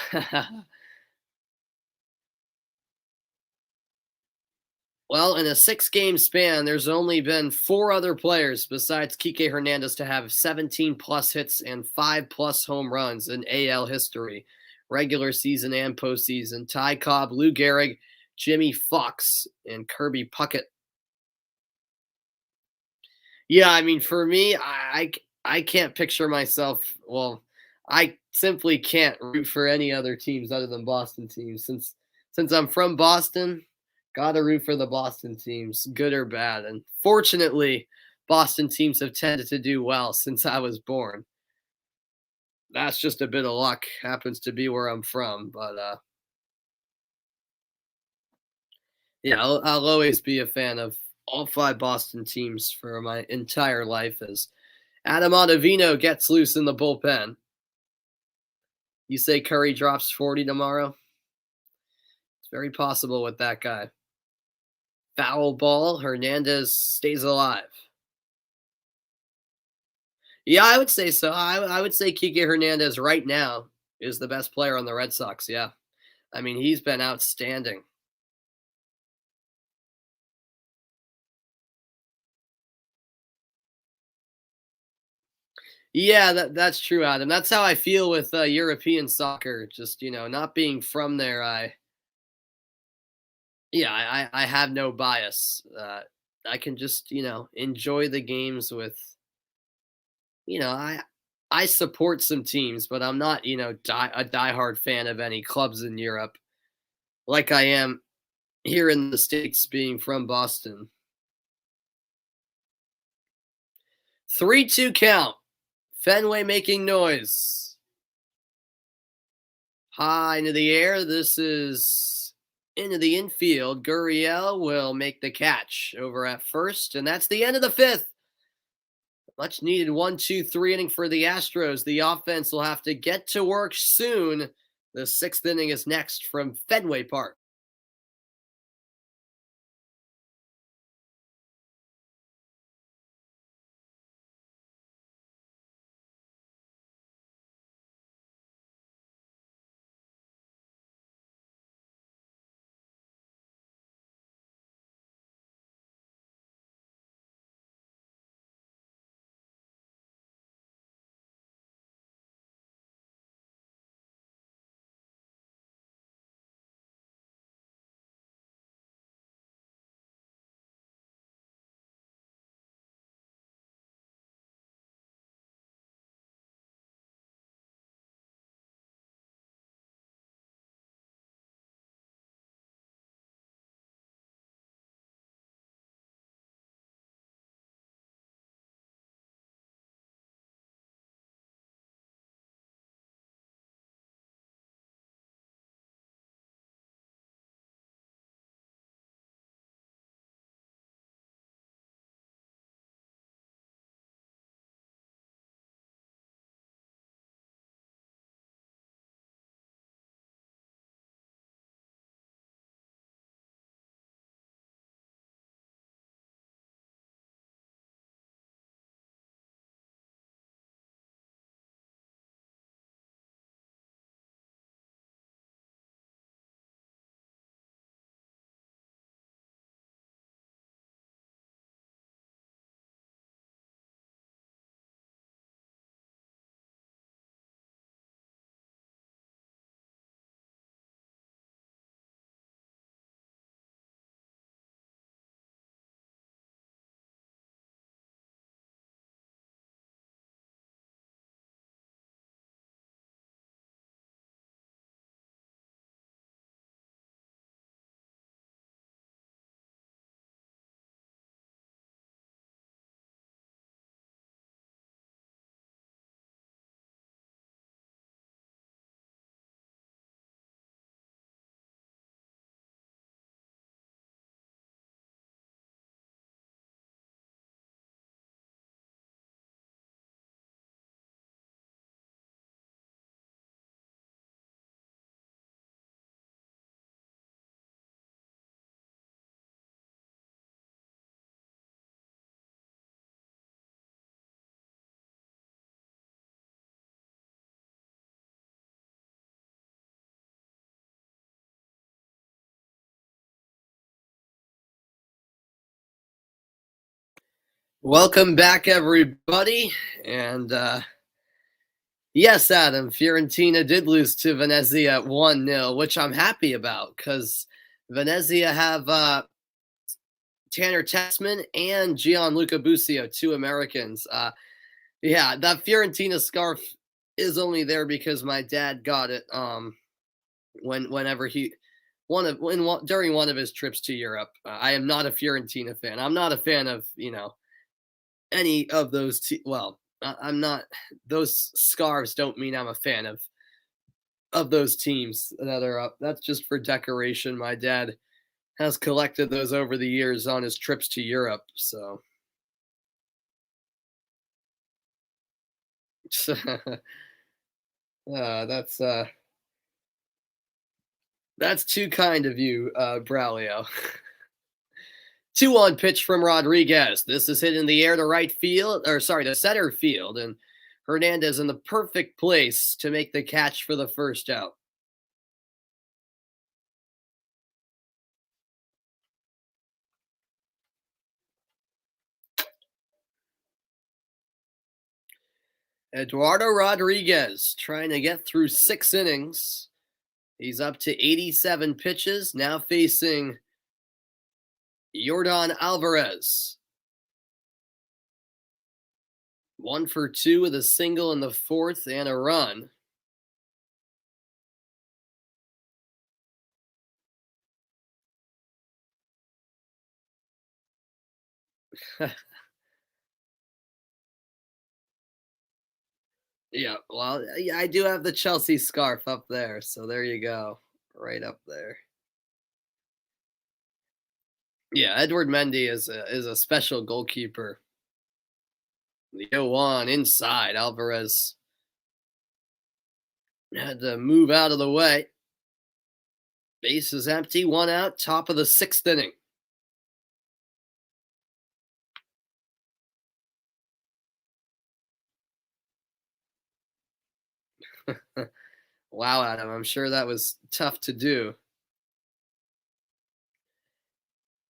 Well, in a 6-game span, there's only been 4 other players besides Kike Hernandez to have 17-plus hits and 5-plus home runs in AL history, regular season and postseason. Ty Cobb, Lou Gehrig, Jimmy Fox, and Kirby Puckett. Yeah, I mean, for me, I can't picture myself. Well, I simply can't root for any other teams other than Boston teams. Since I'm from Boston, gotta root for the Boston teams, good or bad. And fortunately, Boston teams have tended to do well since I was born. That's just a bit of luck. Happens to be where I'm from, but yeah, I'll always be a fan of all five Boston teams for my entire life. As Adam Ottavino gets loose in the bullpen. You say Curry drops 40 tomorrow? It's very possible with that guy. Foul ball, Hernandez stays alive. Yeah, I would say so. I would say Kike Hernandez right now is the best player on the Red Sox. Yeah. I mean, he's been outstanding. Yeah, that's true, Adam. That's how I feel with European soccer. Just, not being from there, yeah, I have no bias. I can just, enjoy the games with, you know, I support some teams, but I'm not, a diehard fan of any clubs in Europe like I am here in the States being from Boston. 3-2 count. Fenway making noise. High into the air. This is into the infield. Gurriel will make the catch over at first, and that's the end of the fifth. Much needed 1-2-3 inning for the Astros. The offense will have to get to work soon. The sixth inning is next from Fenway Park. Welcome back, everybody. And yes, Adam, Fiorentina did lose to Venezia 1-0, which I'm happy about because Venezia have Tanner Tessman and Gianluca Busio, two Americans. Yeah, that Fiorentina scarf is only there because my dad got it. Whenever he during one of his trips to Europe. I am not a Fiorentina fan. I'm not a fan of any of those. I'm not. Those scarves don't mean I'm a fan of those teams that are up. That's just for decoration. My dad has collected those over the years on his trips to Europe. So that's that's too kind of you, Braulio. 2-1 pitch from Rodriguez. This is hit in the air to right field, or sorry, to center field, and Hernandez in the perfect place to make the catch for the first out. Eduardo Rodriguez trying to get through 6 innings. He's up to 87 pitches, now facing Yordan Alvarez. 1 for 2 with a single in the 4th and a run. Yeah, well, yeah, I do have the Chelsea scarf up there, so there you go, right up there. Yeah, Edward Mendy is a special goalkeeper. The 0-1 inside. Alvarez had to move out of the way. Base is empty, 1 out, top of the 6th inning. Wow, Adam, I'm sure that was tough to do.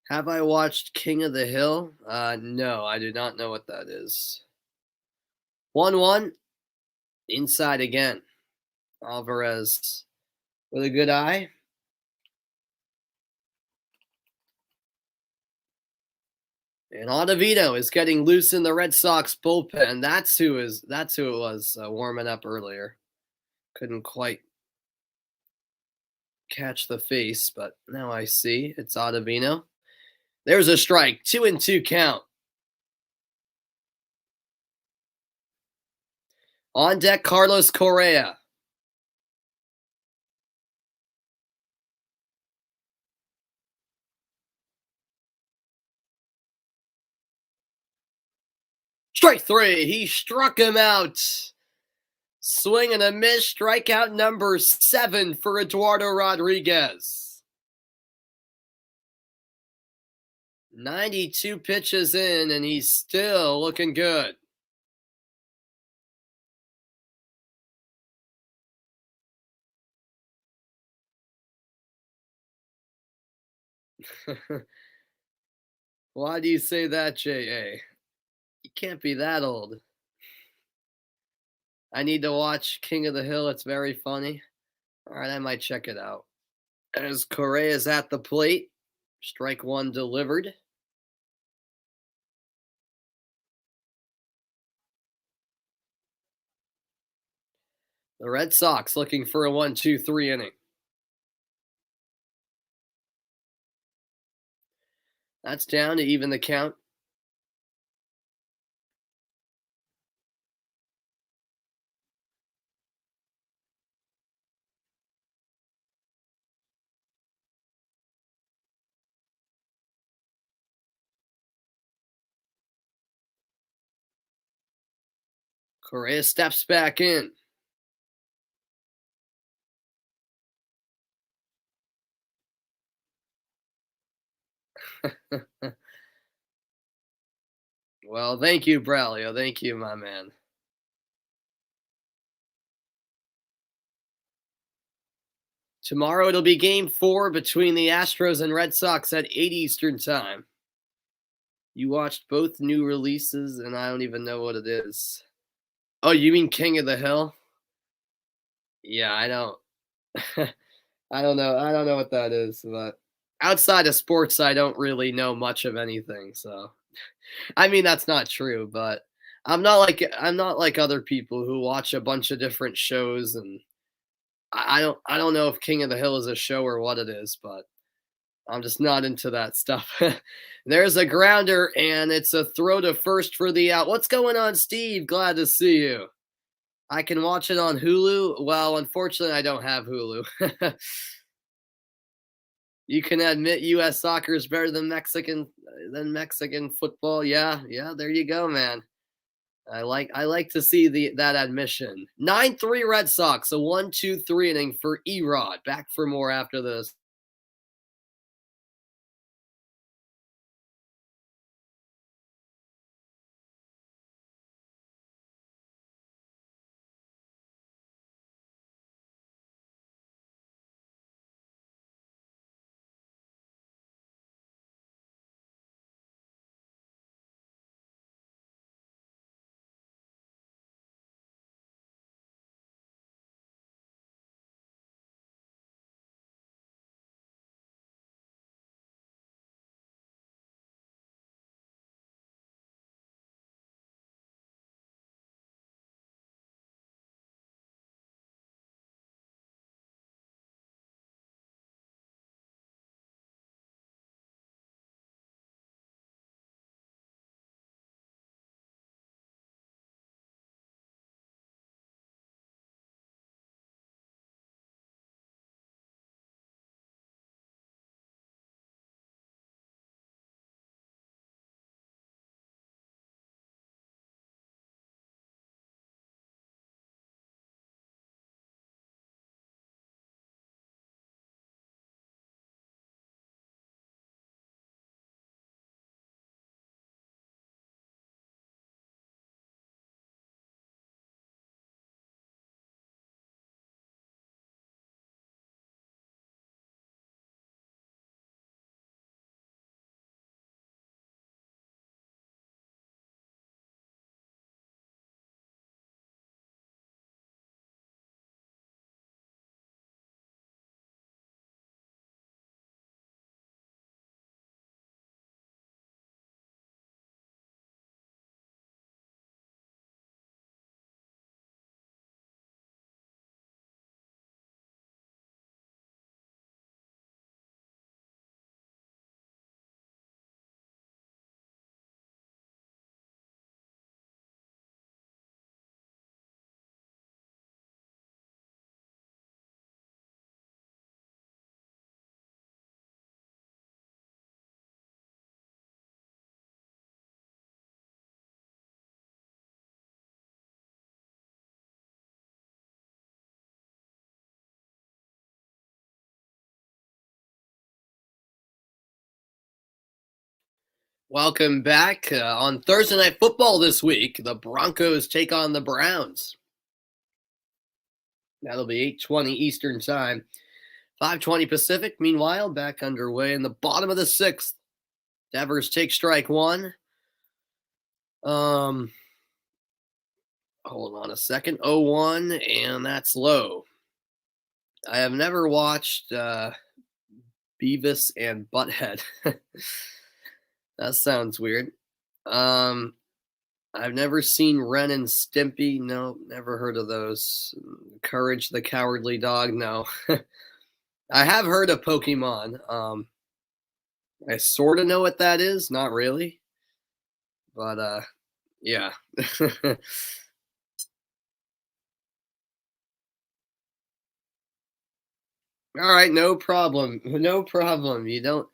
Have I watched King of the Hill? No, I do not know what that is. 1-1, inside again. Alvarez with a good eye. And Ottavino is getting loose in the Red Sox bullpen. That's who it was warming up earlier. Couldn't quite catch the face, but now I see it's Ottavino. There's a strike, 2-2 count. On deck, Carlos Correa. Strike 3. He struck him out. Swing and a miss. Strikeout number 7 for Eduardo Rodriguez. 92 pitches in, and he's still looking good. Why do you say that, J.A.? You can't be that old. I need to watch King of the Hill. It's very funny. All right, I might check it out. As Correa's at the plate, strike 1 delivered. The Red Sox looking for a 1-2-3 inning. That's down to even the count. Correa steps back in. Well, thank you, Braulio. Thank you, my man. Tomorrow it'll be game 4 between the Astros and Red Sox at 8 Eastern time. You watched both new releases, and I don't even know what it is. Oh, you mean King of the Hill? Yeah, I don't. I don't know. I don't know what that is, but Outside of sports, I don't really know much of anything, so I mean, that's not true, but I'm not like other people who watch a bunch of different shows, and I don't know if King of the Hill is a show or what it is, but I'm just not into that stuff. There's a grounder, and it's a throw to first for the out. What's going on, Steve? Glad to see you. I can watch it on Hulu. Well, unfortunately, I don't have Hulu. You can admit U.S. soccer is better than Mexican football. Yeah, yeah. There you go, man. I like to see that admission. 9-3 Red Sox, a 1-2-3 inning for Erod. Back for more after this. Welcome back. On Thursday Night Football this week, the Broncos take on the Browns. That'll be 8:20 Eastern Time, 5:20 Pacific. Meanwhile, back underway in the bottom of the sixth. Devers take strike one. Um, Hold on a second. 0-1, and that's low. I have never watched Beavis and Butthead. That sounds weird. Um, I've never seen Ren and Stimpy. No, never heard of those. Courage the Cowardly Dog. No. I have heard of Pokemon. I sort of know what that is. Not really, but yeah. All right, no problem. No problem. You don't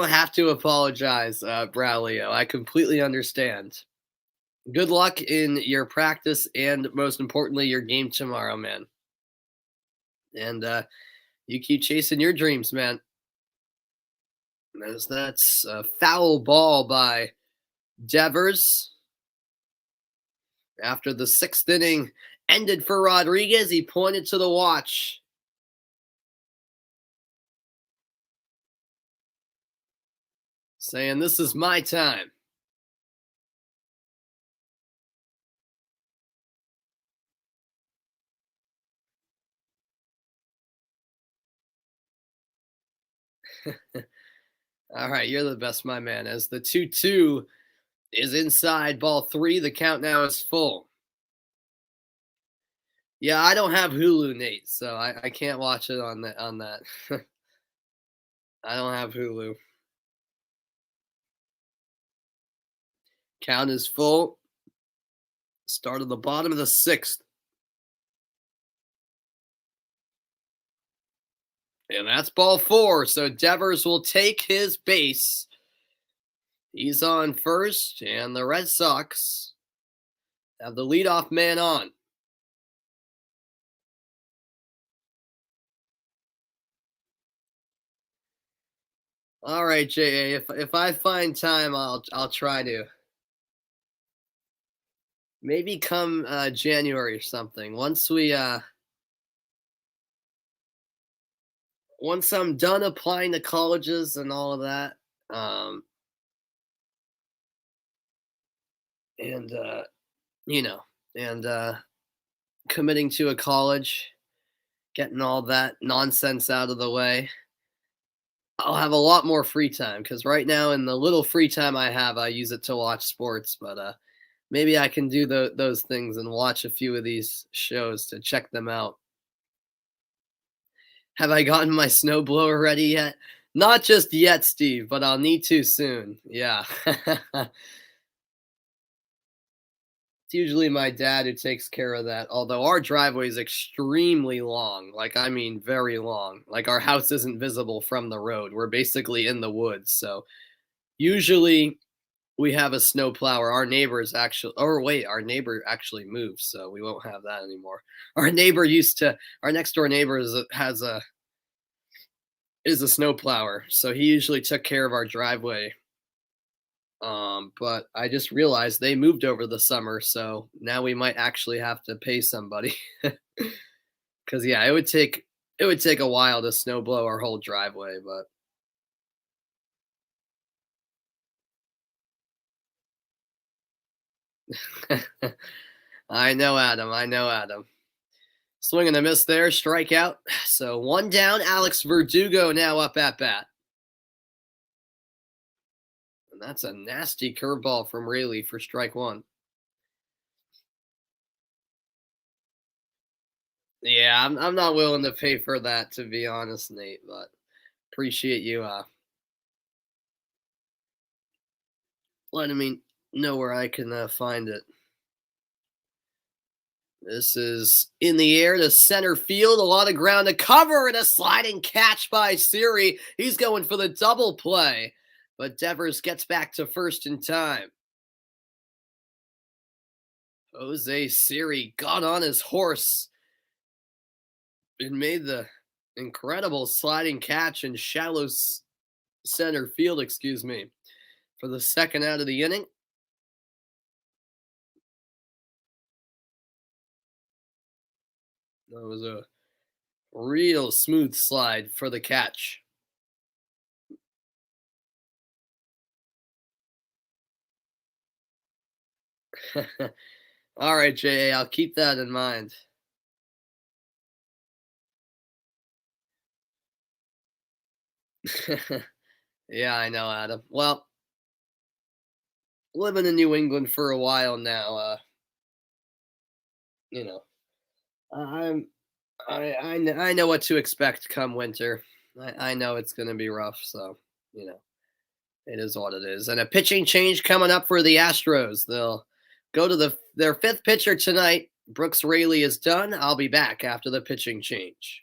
have to apologize, Braulio. I completely understand. Good luck in your practice and most importantly your game tomorrow, man. And you keep chasing your dreams, man. As that's a foul ball by Devers. After the sixth inning ended for Rodriguez, he pointed to the watch, saying, "This is my time." All right, you're the best, my man. As the 2-2 is inside ball three, the count now is full. Yeah, I don't have Hulu, Nate, so I can't watch it on that. I don't have Hulu. Count is full. Start of the bottom of the sixth. And that's ball four. So Devers will take his base. He's on first, and the Red Sox have the leadoff man on. All right, JA. If I find time, I'll try to. Maybe come January or something. Once I'm done applying to colleges and all of that, um, and you know, and committing to a college, getting all that nonsense out of the way, I'll have a lot more free time. Because right now, in the little free time I have, I use it to watch sports. But maybe I can do those things and watch a few of these shows to check them out. Have I gotten my snowblower ready yet? Not just yet, Steve, but I'll need to soon. Yeah. It's usually my dad who takes care of that, although our driveway is extremely long. Like, I mean, very long. Like, our house isn't visible from the road. We're basically in the woods. So, usually we have a snowplower. Our neighbor actually moved, so we won't have that anymore. Our next door neighbor is a snowplower, so he usually took care of our driveway. But I just realized they moved over the summer, so now we might actually have to pay somebody. Because yeah, it would take a while to snow blow our whole driveway, but I know Adam. I know Adam. Swing and a miss there, strikeout. So one down. Alex Verdugo now up at bat. And that's a nasty curveball from Rayleigh for strike one. Yeah, I'm not willing to pay for that, to be honest, Nate, but appreciate you letting me know where I can find it. This is in the air to center field. A lot of ground to cover and a sliding catch by Siri. He's going for the double play, but Devers gets back to first in time. Jose Siri got on his horse and made the incredible sliding catch in shallow center field, for the second out of the inning. That was a real smooth slide for the catch. All right, JA, I'll keep that in mind. Yeah, I know, Adam. Well, living in New England for a while now, you know, I'm I know what to expect come winter. I know it's going to be rough, so you know it is what it is. And a pitching change coming up for the Astros. They'll go to their fifth pitcher tonight. Brooks Raley is done. I'll be back after the pitching change.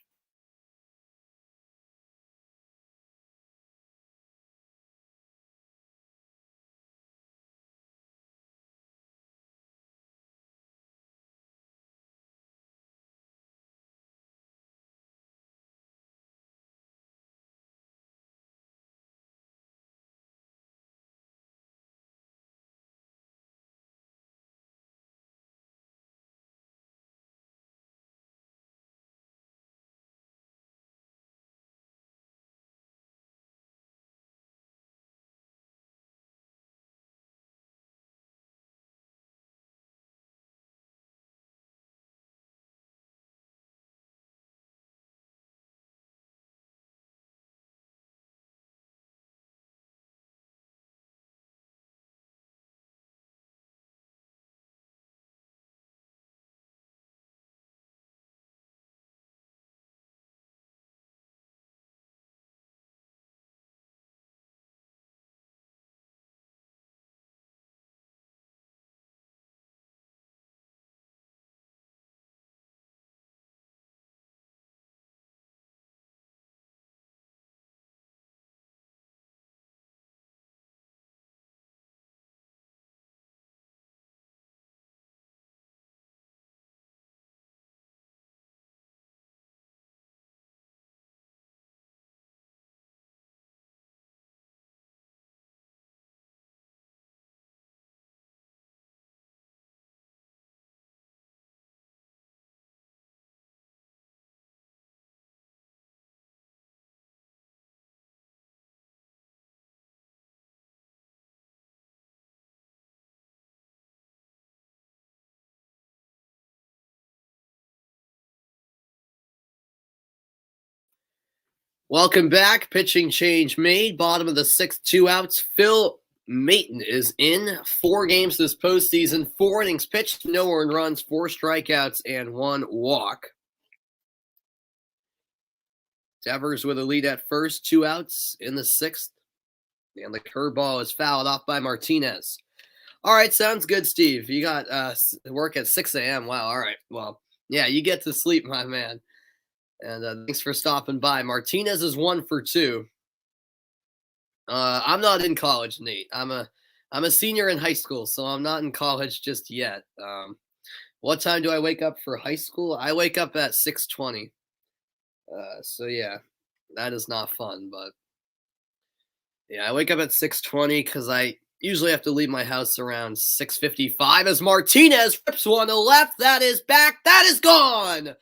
Welcome back. Pitching change made. Bottom of the sixth, 2 outs. Phil Maton is in 4 games this postseason. 4 innings pitched, no earned runs, 4 strikeouts, and 1 walk. Devers with a lead at first, 2 outs in the sixth. And the curveball is fouled off by Martinez. All right, sounds good, Steve. You got work at 6 a.m. Wow, all right. Well, yeah, you get to sleep, my man. And thanks for stopping by. Martinez is 1 for 2. I'm not in college, Nate. I'm a senior in high school, so I'm not in college just yet. What time do I wake up for high school? I wake up at 6:20. So yeah, that is not fun, but yeah, I wake up at 6:20 because I usually have to leave my house around 6:55 as Martinez rips one to left. That is back. That is gone.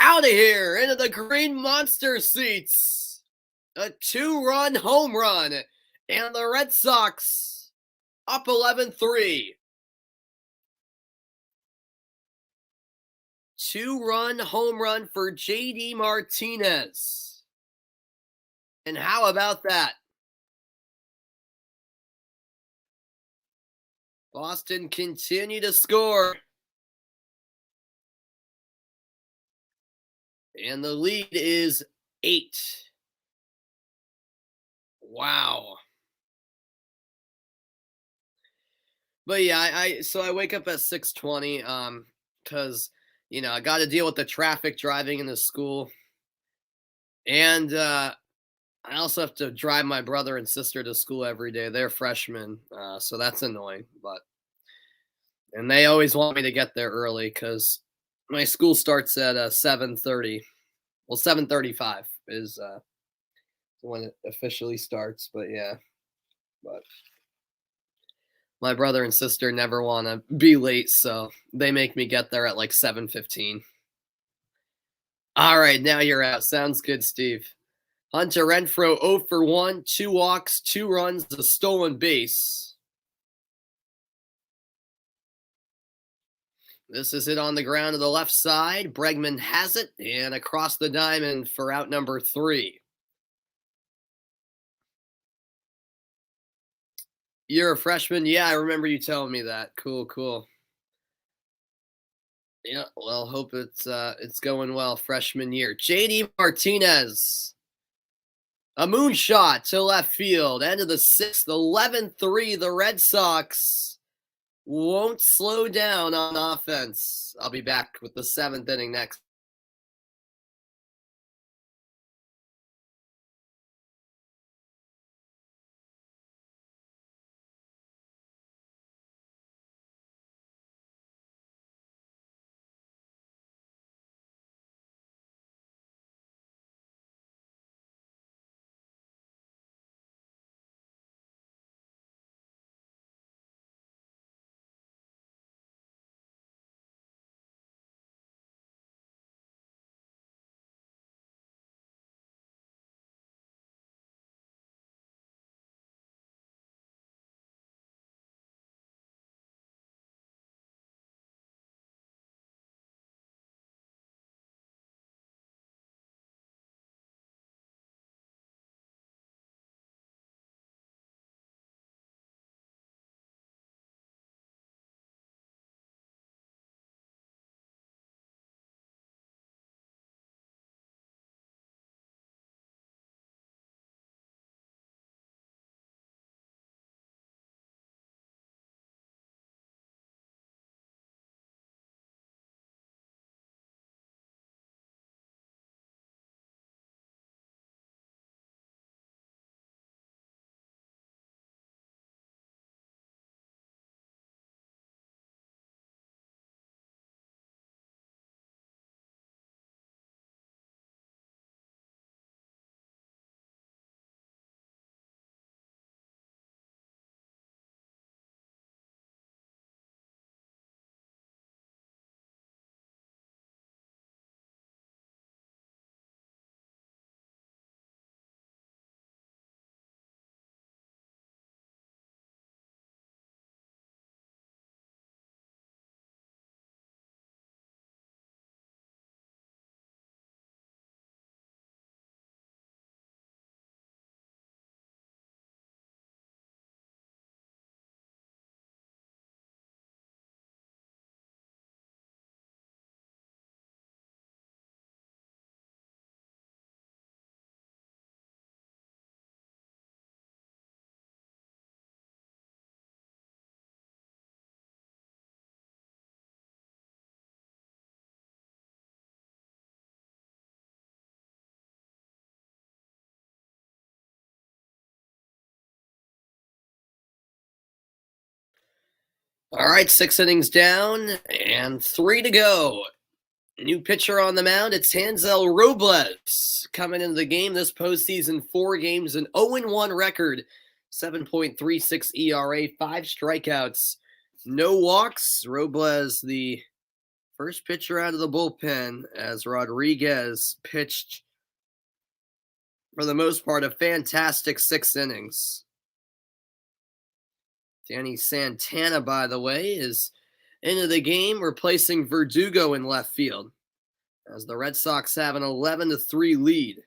Out of here into the green monster seats. A 2-run home run. And the Red Sox up 11-3. 2-run home run for JD Martinez. And how about that? Boston continue to score. And the lead is 8. Wow. But yeah, I wake up at 6:20 cuz I got to deal with the traffic driving into school. And I also have to drive my brother and sister to school every day. They're freshmen, so that's annoying, and they always want me to get there early cuz my school starts at 7:30. Well, 7:35 is when it officially starts, but yeah. But my brother and sister never want to be late, so they make me get there at like 7:15. All right, now you're out. Sounds good, Steve. Hunter Renfroe 0 for 1, 2 walks, 2 runs, a stolen base. This is hit on the ground to the left side. Bregman has it, and across the diamond for out number 3. You're a freshman? Yeah, I remember you telling me that. Cool. Yeah, well, hope it's going well freshman year. JD Martinez. A moonshot to left field. End of the sixth, 11-3. The Red Sox won't slow down on offense. I'll be back with the 7th inning next. All right, 6 innings down and 3 to go. New pitcher on the mound. It's Hansel Robles coming into the game this postseason. 4 games, an 0-1 record, 7.36 ERA, 5 strikeouts, no walks. Robles, the first pitcher out of the bullpen, as Rodriguez pitched, for the most part, a fantastic 6 innings. Danny Santana, by the way, is into the game, replacing Verdugo in left field, as the Red Sox have an 11-3 lead.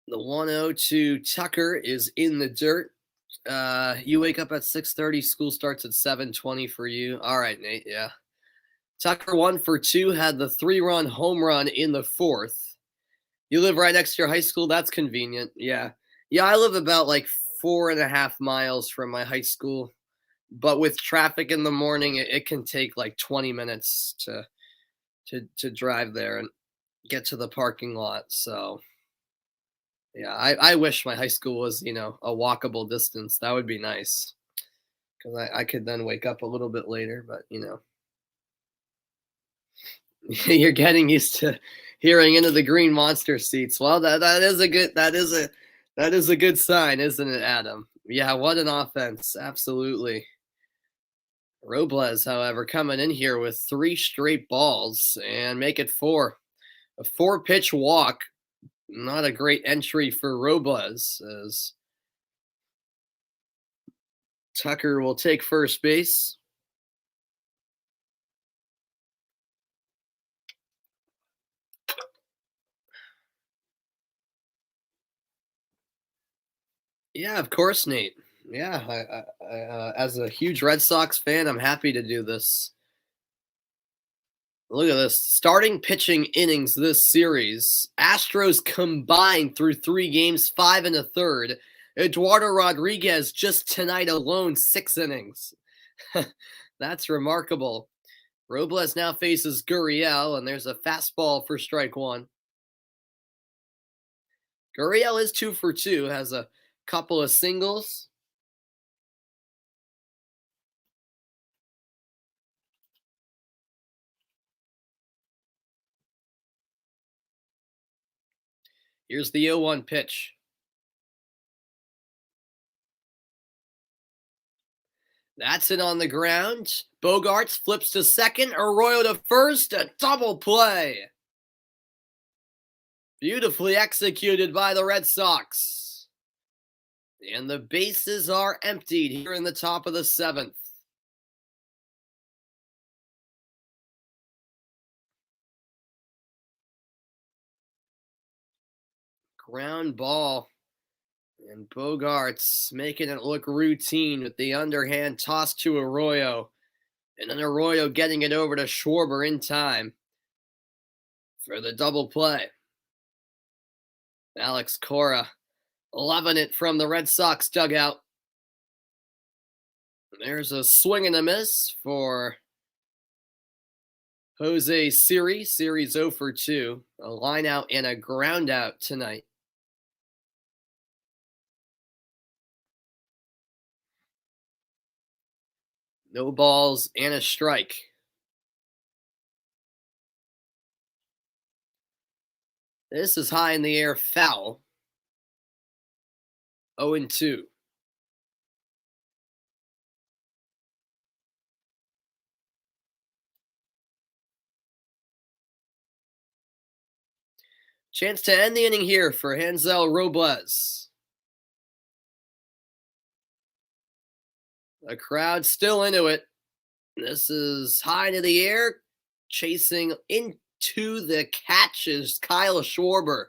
The 1-0 to Tucker is in the dirt. You wake up at 6:30. School starts at 7:20 for you. All right, Nate. Yeah. Tucker 1 for 2, had the 3-run home run in the 4th. You live right next to your high school. That's convenient. Yeah. Yeah, I live about like 4.5 miles from my high school, but with traffic in the morning, it can take like 20 minutes to drive there and get to the parking lot. So yeah, I wish my high school was, a walkable distance. That would be nice, because I could then wake up a little bit later. But you're getting used to hearing into the green monster seats. Well, that is a good sign, isn't it, Adam? Yeah, what an offense. Absolutely. Robles, however, coming in here with 3 straight balls and make it 4. A 4-pitch walk. Not a great entry for Robles, as Tucker will take first base. Yeah, of course, Nate. Yeah, as a huge Red Sox fan, I'm happy to do this. Look at this. Starting pitching innings this series. Astros combined through 3 games, 5 and a third. Eduardo Rodriguez just tonight alone, 6 innings. That's remarkable. Robles now faces Gurriel, and there's a fastball for strike 1. Gurriel is 2 for 2, has a couple of singles. Here's the 0-1 pitch. That's it on the ground. Bogarts flips to second. Arroyo to first. A double play. Beautifully executed by the Red Sox. And the bases are emptied here in the top of the 7th. Ground ball. And Bogarts making it look routine with the underhand toss to Arroyo. And then Arroyo getting it over to Schwarber in time for the double play. Alex Cora loving it from the Red Sox dugout. There's a swing and a miss for Jose Siri. Siri's 0 for 2. A line out and a ground out tonight. No balls and a strike. This is high in the air, foul. 0 and 2. Chance to end the inning here for Hansel Robles. The crowd still into it. This is high into the air, chasing into the catches, Kyle Schwarber.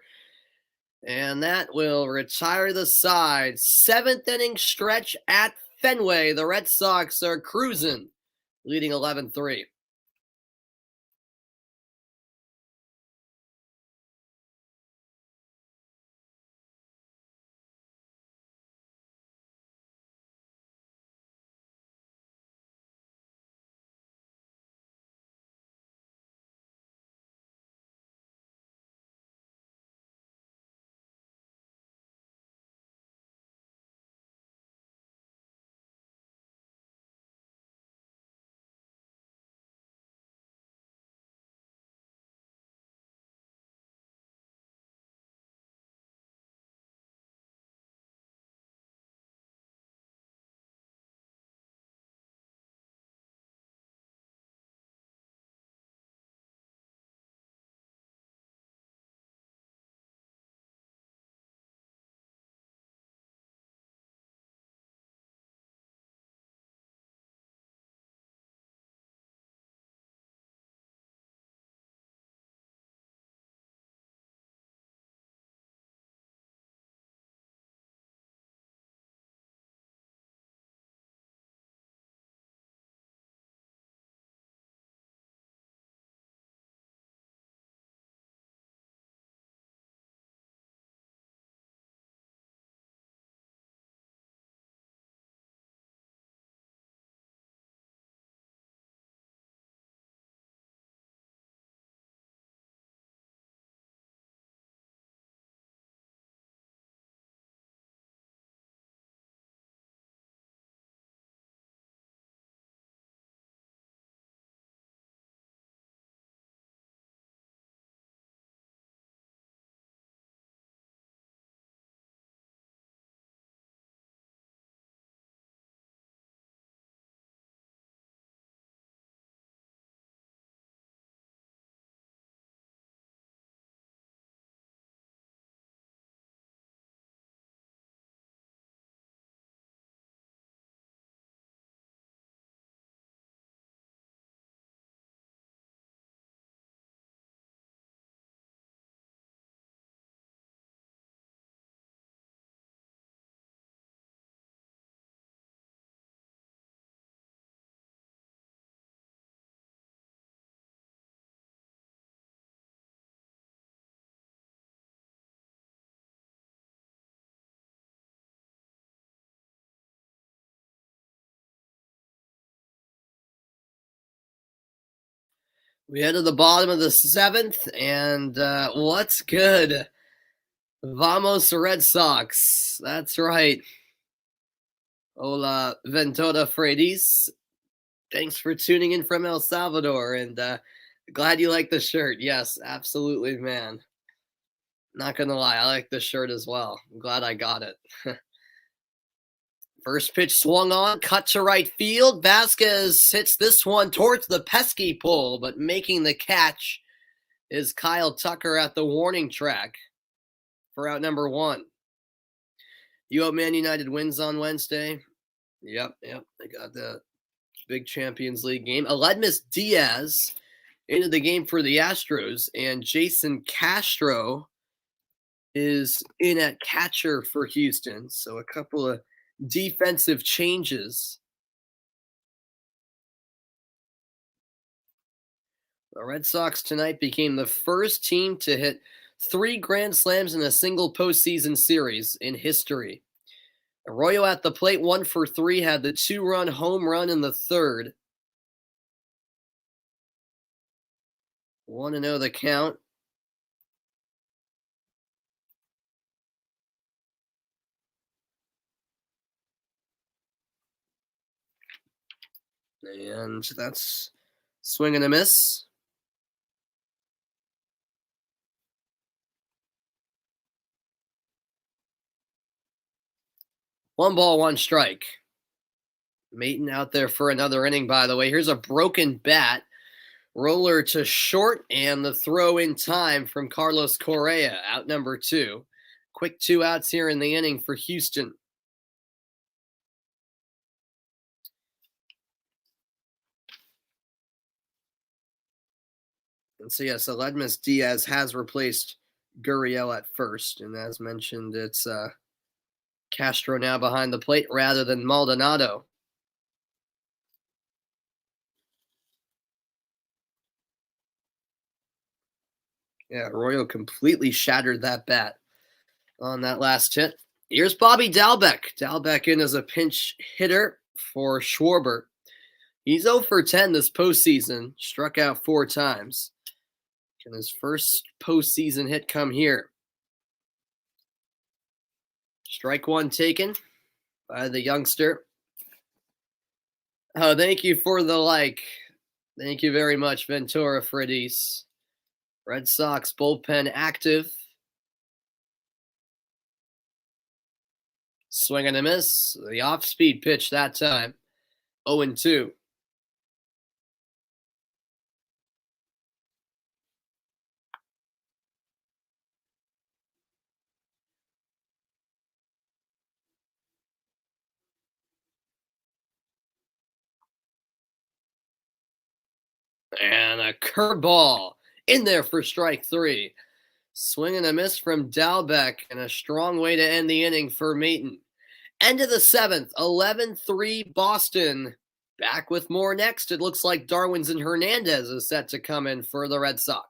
And that will retire the side. 7th inning stretch at Fenway. The Red Sox are cruising, leading 11-3. We head to the bottom of the seventh, and what's good? Vamos Red Sox. That's right. Hola, Ventura Fredis. Thanks for tuning in from El Salvador, and glad you like the shirt. Yes, absolutely, man. Not gonna lie, I like the shirt as well. I'm glad I got it. First pitch swung on, cut to right field. Vasquez hits this one towards the pesky pole, but making the catch is Kyle Tucker at the warning track for out number one. You hope Man United wins on Wednesday? Yep. They got the big Champions League game. Aledmus Diaz into the game for the Astros, and Jason Castro is in at catcher for Houston. So a couple of defensive changes. The Red Sox tonight became the first team to hit 3 grand slams in a single postseason series in history. Arroyo at the plate, 1 for 3, had the 2-run home run in the third. 1-0 the count. And that's swing and a miss. 1 ball, 1 strike. Maton out there for another inning, by the way. Here's a broken bat. Roller to short, and the throw in time from Carlos Correa, out number 2. Quick 2 outs here in the inning for Houston. And so, yes, Aledmus Diaz has replaced Gurriel at first. And as mentioned, it's Castro now behind the plate rather than Maldonado. Yeah, Arroyo completely shattered that bat on that last hit. Here's Bobby Dalbec. Dalbec in as a pinch hitter for Schwarber. He's 0 for 10 this postseason, struck out 4 times. Can his first postseason hit come here? Strike 1 taken by the youngster. Oh, thank you for the like. Thank you very much, Ventura Fredis. Red Sox bullpen active. Swing and a miss. The off-speed pitch that time. 0-2. And a curveball in there for strike 3. Swing and a miss from Dalbec, and a strong way to end the inning for Maton. End of the 7th, 11-3 Boston. Back with more next. It looks like Darwinzon Hernandez is set to come in for the Red Sox.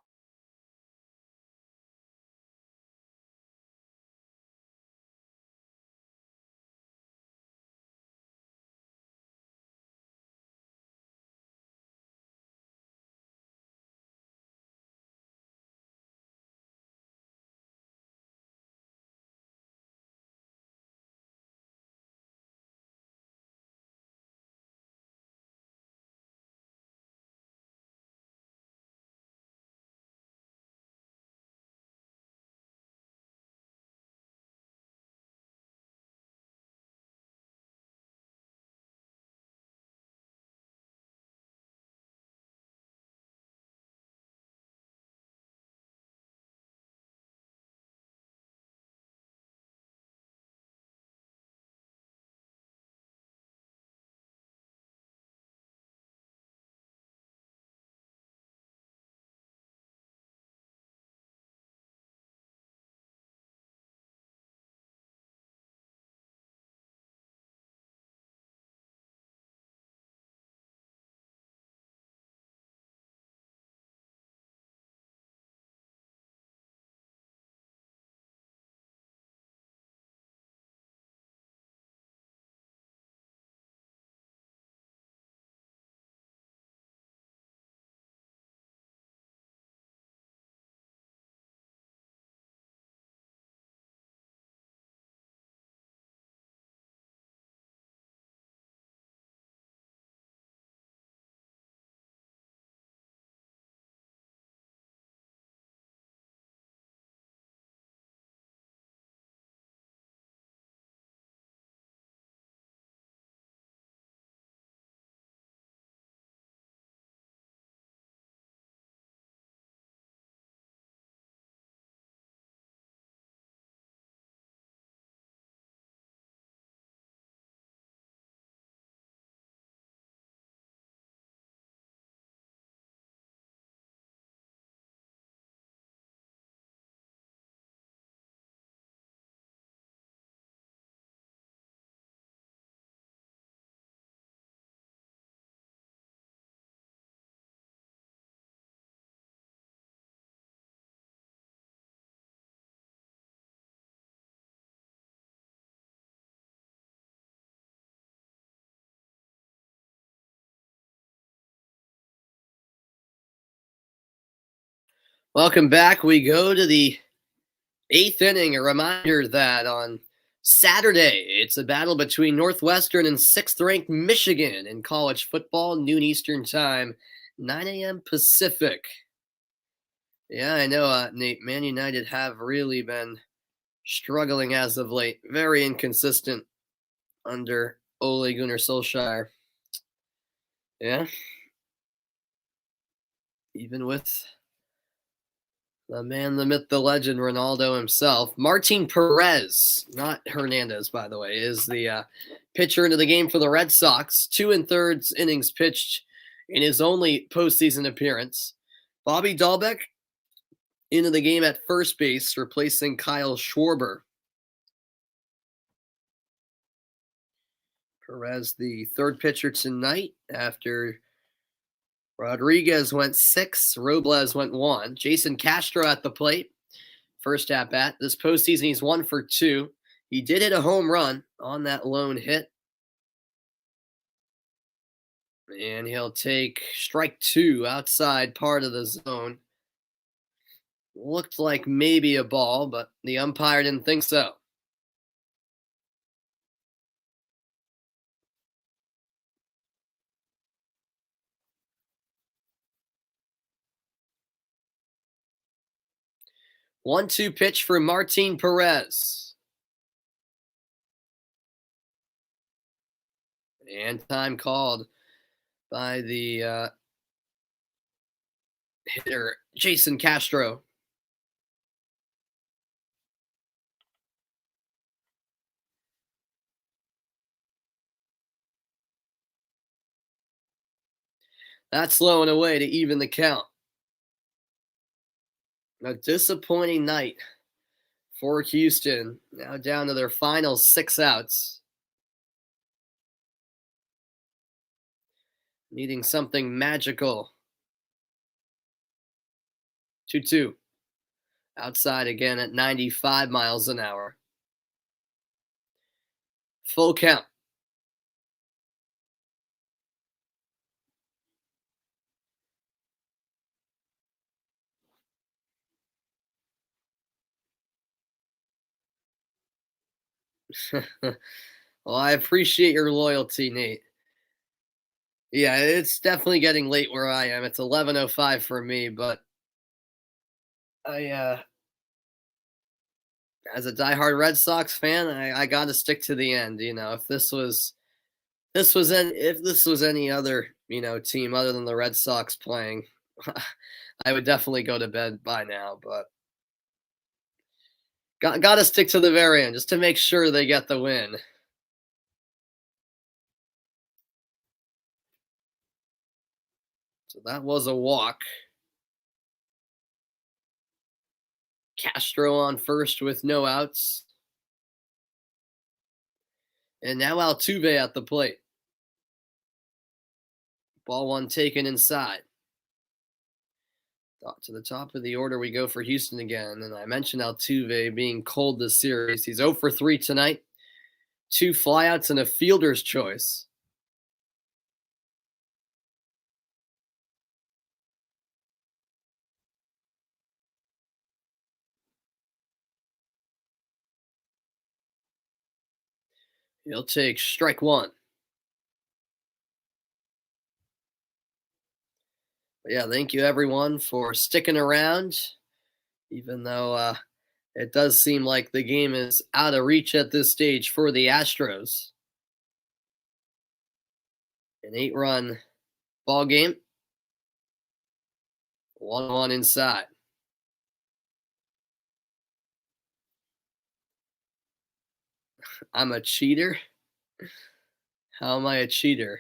Welcome back. We go to the eighth inning. A reminder that on Saturday, it's a battle between Northwestern and sixth-ranked Michigan in college football, noon Eastern time, 9 a.m. Pacific. Yeah, I know, Nate. Man United have really been struggling as of late. Very inconsistent under Ole Gunnar Solskjaer. Yeah, even with the man, the myth, the legend, Ronaldo himself. Martin Perez, not Hernandez, by the way, is the pitcher into the game for the Red Sox. 2 3/3 innings pitched in his only postseason appearance. Bobby Dahlbeck into the game at first base, replacing Kyle Schwarber. Perez, the third pitcher tonight, after Rodriguez went 6, Robles went 1. Jason Castro at the plate. First at bat. This postseason, he's 1 for 2. He did hit a home run on that lone hit. And he'll take strike 2 outside part of the zone. Looked like maybe a ball, but the umpire didn't think so. One-two pitch for Martin Perez. And time called by the hitter, Jason Castro. That's low and away to even the count. A disappointing night for Houston. Now down to their final 6 outs. Needing something magical. 2-2. Outside again at 95 miles an hour. Full count. Well, I appreciate your loyalty, Nate. Yeah, it's definitely getting late where I am. It's 11:05 for me, but I as a diehard Red Sox fan, I got to stick to the end, If this was any other, team other than the Red Sox playing, I would definitely go to bed by now, but got to stick to the very end just to make sure they get the win. So that was a walk. Castro on first with no outs. And now Altuve at the plate. Ball one taken inside. To the top of the order we go for Houston again. And I mentioned Altuve being cold this series. He's 0 for 3 tonight. 2 flyouts and a fielder's choice. He'll take strike 1. But yeah, thank you everyone for sticking around, even though it does seem like the game is out of reach at this stage for the Astros. An 8-run ball game. 1-1 inside. I'm a cheater? How am I a cheater?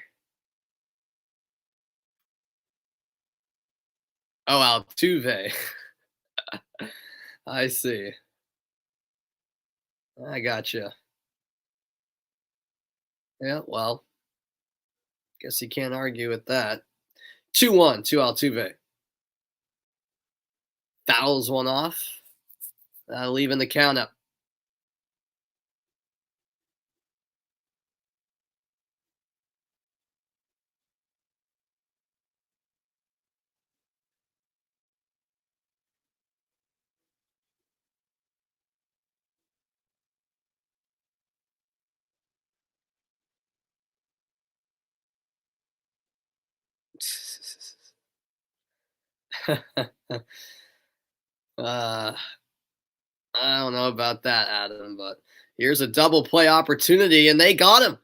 Oh, Altuve. I see. I gotcha. Yeah, well, guess you can't argue with that. 2-1 to Altuve. Fouls one off, leaving the count up. uh, I don't know about that, Adam, but here's a double play opportunity, and they got him.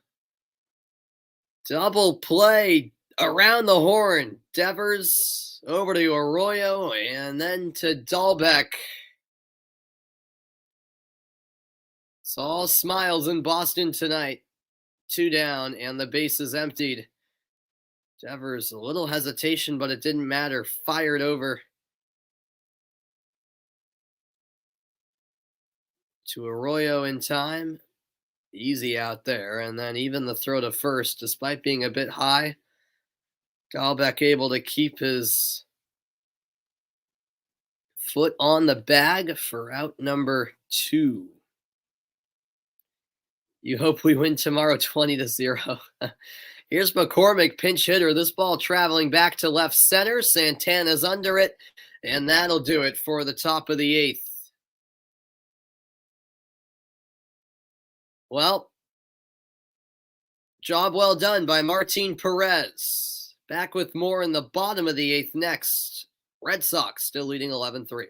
Double play around the horn. Devers over to Arroyo, and then to Dahlbeck. It's all smiles in Boston tonight. 2 down, and the base is emptied. Devers, a little hesitation, but it didn't matter. Fired over to Arroyo in time. Easy out there, and then even the throw to first, despite being a bit high, Dahlbeck able to keep his foot on the bag for out number 2. You hope we win tomorrow 20-0. Here's McCormick, pinch hitter. This ball traveling back to left center. Santana's under it, and that'll do it for the top of the 8th. Well, job well done by Martin Perez. Back with more in the bottom of the 8th next. Red Sox still leading 11-3.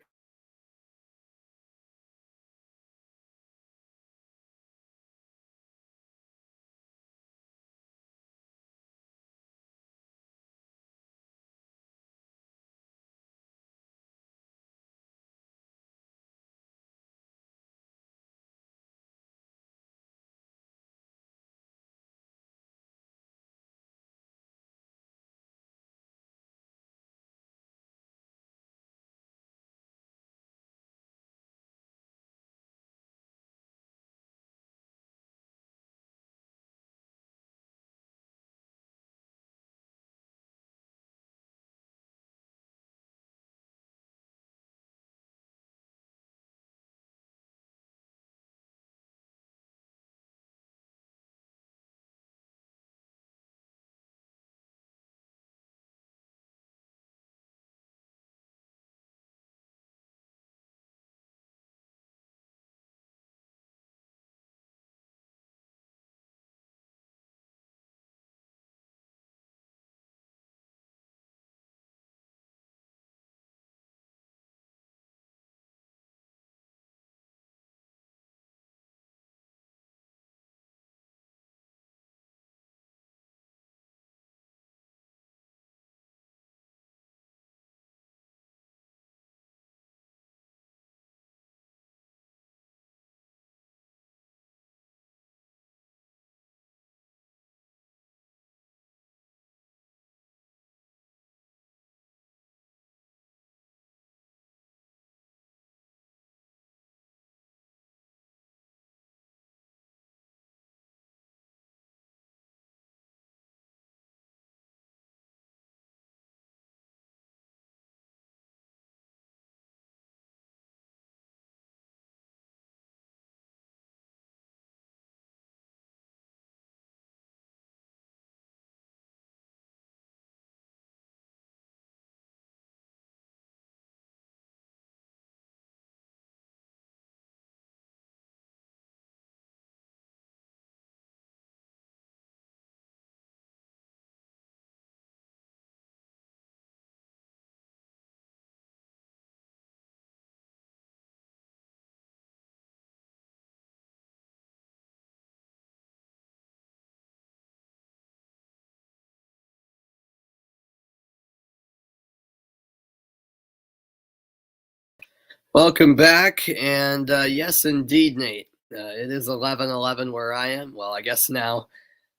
Welcome back, and yes, indeed, Nate. It is 11-11 where I am. Well, I guess now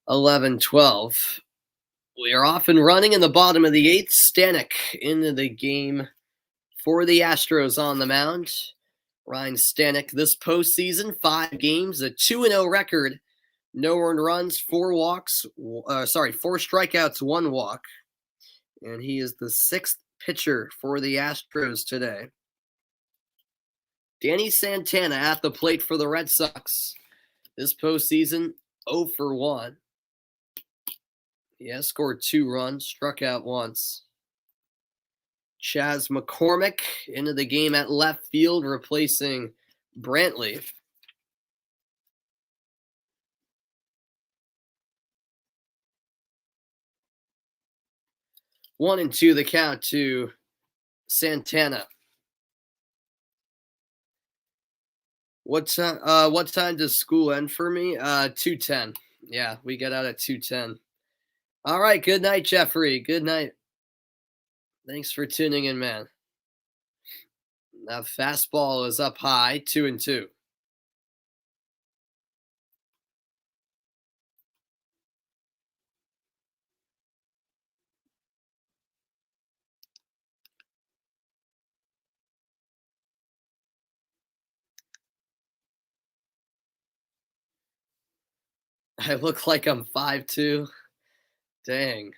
11-12. We are off and running in the bottom of the 8th. Stanek into the game for the Astros on the mound. Ryan Stanek this postseason, 5 games, a 2-0 record, no earned runs, 4 strikeouts, 1 walk. And he is the 6th pitcher for the Astros today. Danny Santana at the plate for the Red Sox. This postseason, 0 for 1. He has scored 2 runs, struck out once. Chas McCormick into the game at left field, replacing Brantley. One and two the count to Santana. What time? What time does school end for me? 2:10. Yeah, we get out at 2:10. All right. Good night, Jeffrey. Good night. Thanks for tuning in, man. Now fastball is up high, 2-2. I look like I'm 5'2". Dang.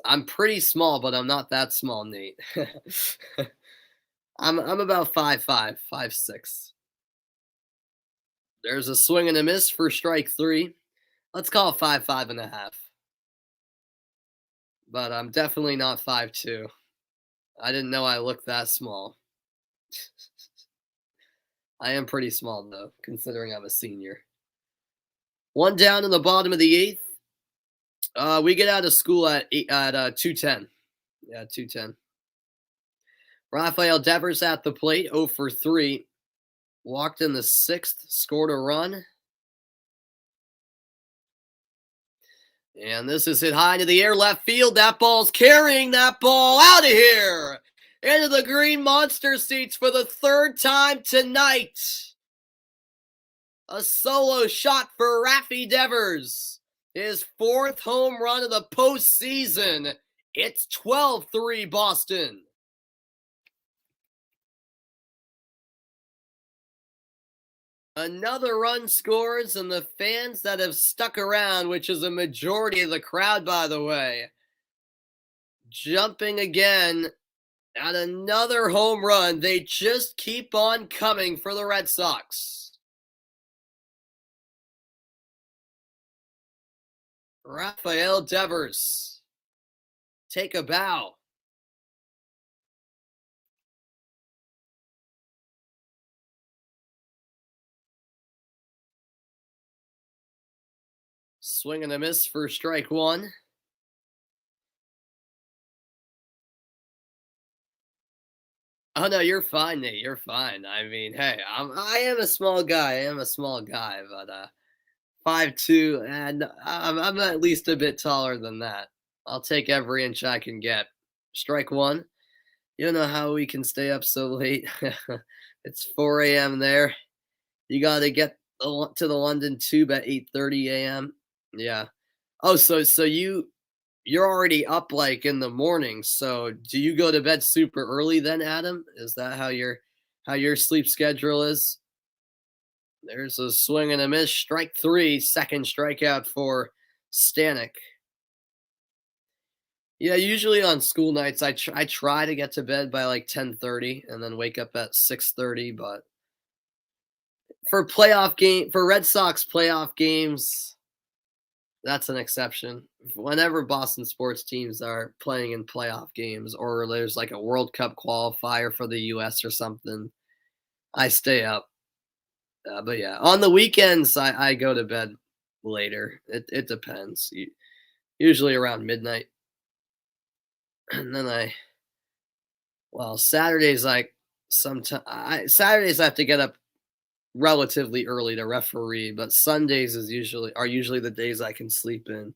I'm pretty small, but I'm not that small, Nate. I'm about 5'5", 5'6". There's a swing and a miss for strike 3. Let's call it 5'5.5". But I'm definitely not 5'2". I didn't know I looked that small. I am pretty small though, considering I'm a senior. One down in the bottom of the 8th. We get out of school at 2:10. Yeah, 2:10. Rafael Devers at the plate, 0 for 3. Walked in the 6th, scored a run. And this is hit high into the air, left field. That ball's carrying that ball out of here. Into the green monster seats for the 3rd time tonight. A solo shot for Raffy Devers. His 4th home run of the postseason. It's 12-3 Boston. Another run scores, and the fans that have stuck around, which is a majority of the crowd, by the way, jumping again at another home run. They just keep on coming for the Red Sox. Rafael Devers, take a bow. Swing and a miss for strike 1. Oh no, you're fine, Nate. You're fine. I mean, hey, I am a small guy. I am a small guy, but 5'2", and I'm at least a bit taller than that. I'll take every inch I can get. Strike 1. You don't know how we can stay up so late. It's 4 a.m. there. You got to get to the London Tube at 8:30 a.m. Yeah. Oh, so you're already up like in the morning. So do you go to bed super early then, Adam? Is that how your sleep schedule is? There's a swing and a miss. Strike 3, second strikeout for Stanek. Yeah, usually on school nights I try to get to bed by like 10:30 and then wake up at 6:30, but for Red Sox playoff games, that's an exception. Whenever Boston sports teams are playing in playoff games or there's like a World Cup qualifier for the US or something, I stay up. But yeah, on the weekends I go to bed later. It depends. Usually around midnight. And then Saturdays Saturdays I have to get up relatively early to referee, but Sundays are usually the days I can sleep in.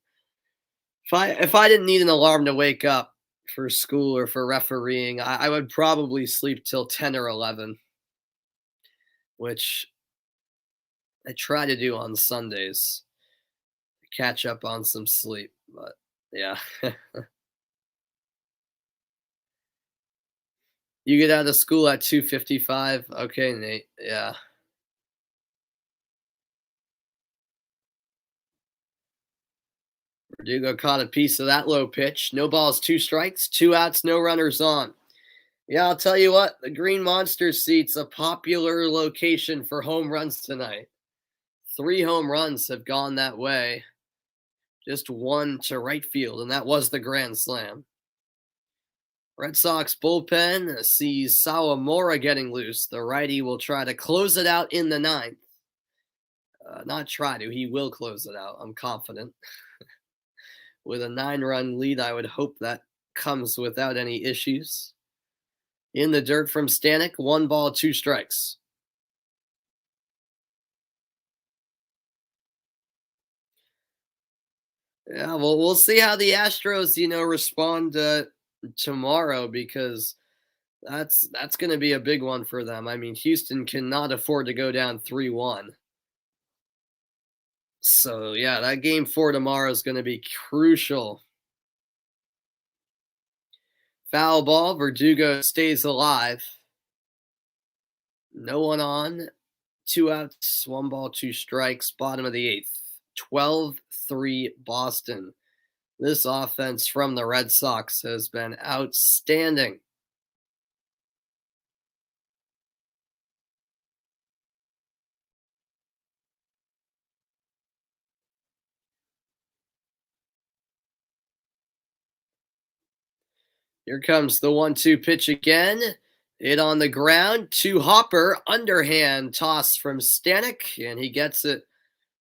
If I didn't need an alarm to wake up for school or for refereeing, I would probably sleep till 10 or 11, which I try to do on Sundays. Catch up on some sleep, but yeah. You get out of school at 2:55. Okay, Nate. Yeah. Verdugo caught a piece of that low pitch. No balls, 2 strikes, 2 outs, no runners on. Yeah, I'll tell you what, the Green Monster seat's a popular location for home runs tonight. 3 home runs have gone that way. Just 1 to right field, and that was the grand slam. Red Sox bullpen sees Sawamura getting loose. The righty will try to close it out in the 9th. Not try to, he will close it out. I'm confident. With a 9-run lead, I would hope that comes without any issues. In the dirt from Stanek, 1 ball, 2 strikes. Yeah, well, we'll see how the Astros, respond tomorrow because that's going to be a big one for them. I mean, Houston cannot afford to go down 3-1. So, yeah, that game 4 tomorrow is going to be crucial. Foul ball, Verdugo stays alive. No one on. 2 outs, 1 ball, 2 strikes, bottom of the 8th. 12-3 Boston. This offense from the Red Sox has been outstanding. Here comes the 1-2 pitch again. It on the ground to Hopper. Underhand toss from Stanek, and he gets it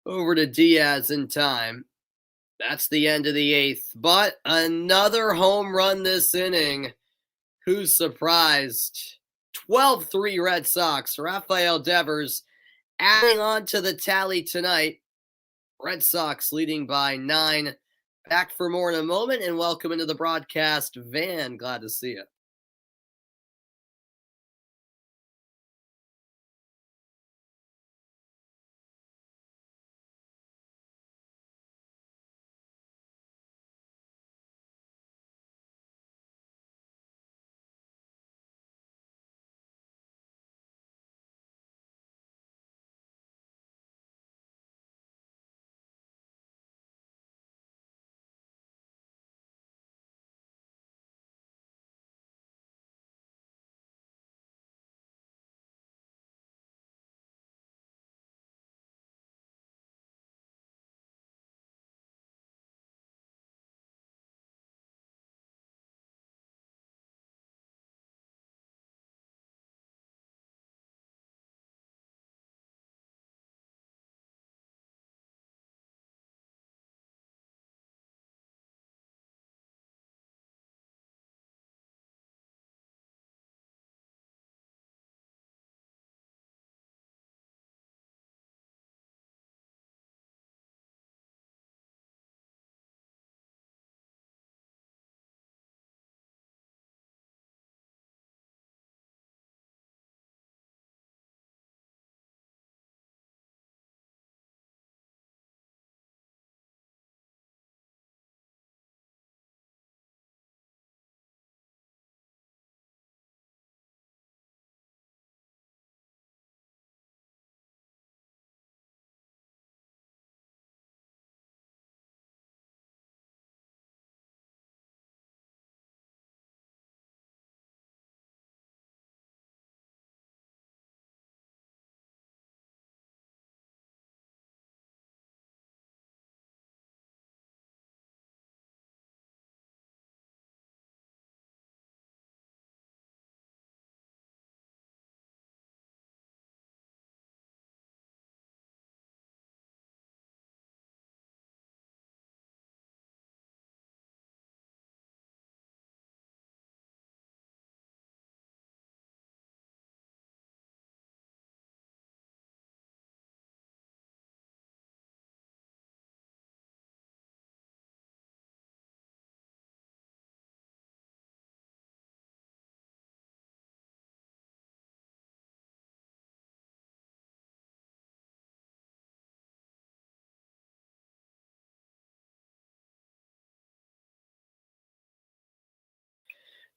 over to Diaz in time. That's the end of the 8th. But another home run this inning. Who's surprised? 12-3 Red Sox. Rafael Devers adding on to the tally tonight. Red Sox leading by 9. Back for more in a moment, and welcome into the broadcast, Van. Glad to see you.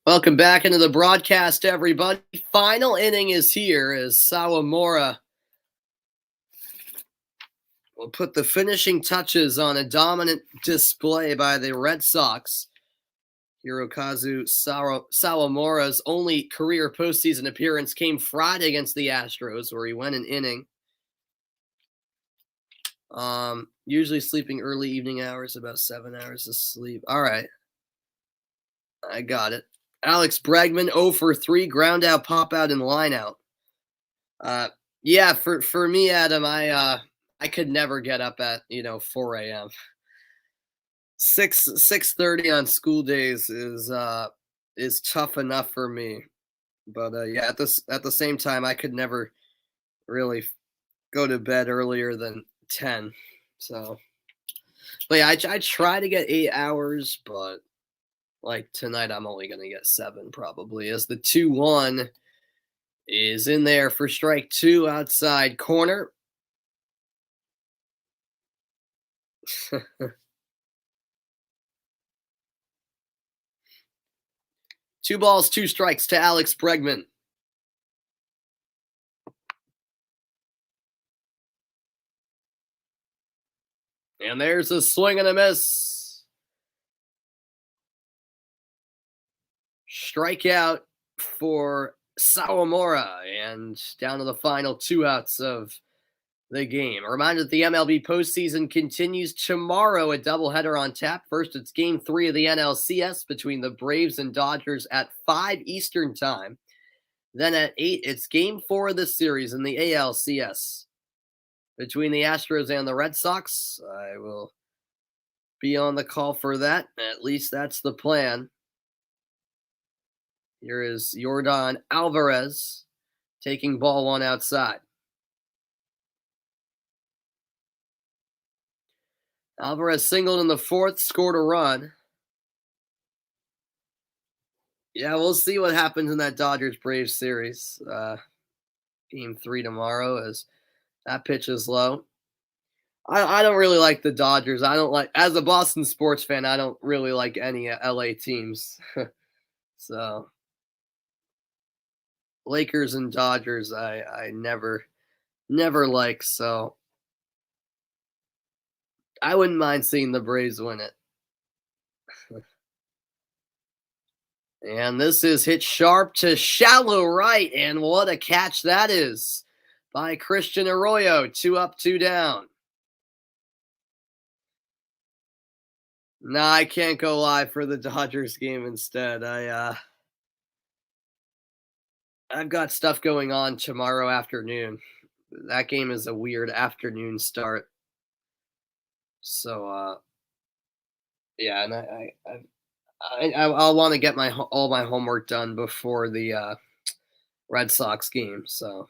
Welcome back into the broadcast, everybody. Final inning is here as Sawamura will put the finishing touches on a dominant display by the Red Sox. Hirokazu Sawamura's only career postseason appearance came Friday against the Astros, where he went an inning. Usually sleeping early evening hours, about 7 hours of sleep. All right. I got it. Alex Bregman, 0 for 3, ground out, pop out, and line out. Yeah, for me, Adam, I could never get up at 4 a.m. 6:30 on school days is tough enough for me. But yeah, at the same time, I could never really go to bed earlier than 10. So, but yeah, I try to get 8 hours, but like tonight, I'm only gonna get seven probably. As the 2-1 is in there for strike two outside corner. Two balls, two strikes to Alex Bregman. And there's a swing and a miss. Strikeout for Sawamura, and down to the final two outs of the game. A reminder that the MLB postseason continues tomorrow, a doubleheader on tap. First, it's game 3 of the NLCS between the Braves and Dodgers at 5 Eastern time. Then at 8, it's game 4 of the series in the ALCS between the Astros and the Red Sox. I will be on the call for that. At least that's the plan. Here is Yordan Alvarez taking ball one outside. Alvarez singled in the fourth, scored a run. Yeah, we'll see what happens in that Dodgers-Braves series. Game 3 tomorrow, as that pitch is low. I don't really like the Dodgers. I don't like, as a Boston sports fan, I don't really like any LA teams. So Lakers and Dodgers, I never like. So I wouldn't mind seeing the Braves win it. And this is hit sharp to shallow right, and what a catch that is by Christian Arroyo. 2 up, 2 down. Nah, I can't go live for the Dodgers game instead. I've got stuff going on tomorrow afternoon. That game is a weird afternoon start. So yeah, and I'll want to get all my homework done before the Red Sox game. So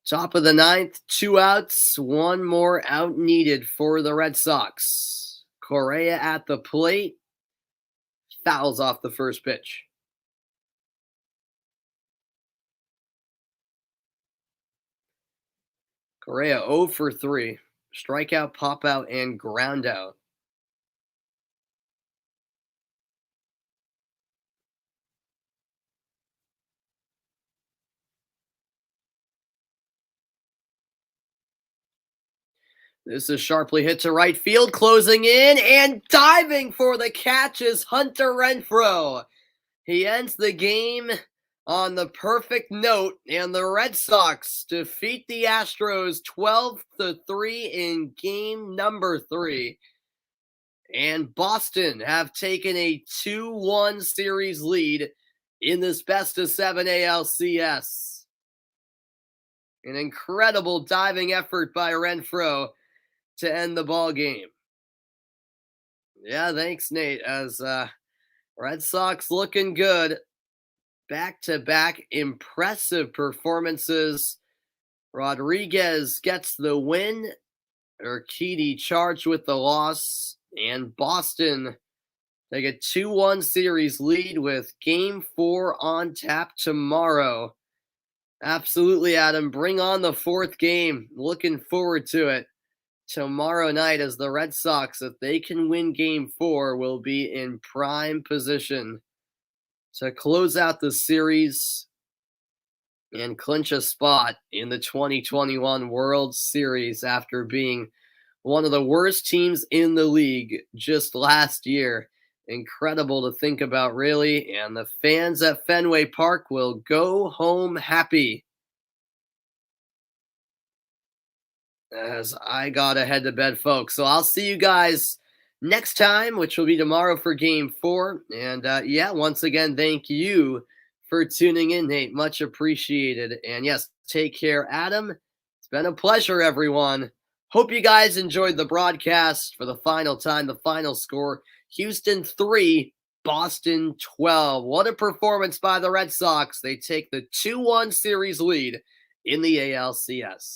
top of the ninth, 2 outs, 1 more out needed for the Red Sox. Correa at the plate, fouls off the first pitch. Correa 0 for 3. Strikeout, pop out, and ground out. This is sharply hit to right field, closing in and diving for the catch is Hunter Renfroe. He ends the game on the perfect note, and the Red Sox defeat the Astros 12-3 in game number 3. And Boston have taken a 2-1 series lead in this best of 7 ALCS. An incredible diving effort by Renfroe to end the ball game. Yeah, thanks, Nate. As Red Sox looking good. Back-to-back impressive performances. Rodriguez gets the win. Urquidy charged with the loss. And Boston take a 2-1 series lead with Game 4 on tap tomorrow. Absolutely, Adam. Bring on the 4th game. Looking forward to it. Tomorrow night, as the Red Sox, if they can win Game 4, will be in prime position to close out the series and clinch a spot in the 2021 World Series after being one of the worst teams in the league just last year. Incredible to think about, really, and the fans at Fenway Park will go home happy. As I gotta head to bed, folks. So I'll see you guys next time, which will be tomorrow for Game 4. And yeah, once again, thank you for tuning in, Nate. Much appreciated. And yes, take care, Adam. It's been a pleasure, everyone. Hope you guys enjoyed the broadcast. For the final time, the final score, Houston 3, Boston 12. What a performance by the Red Sox. They take the 2-1 series lead in the ALCS.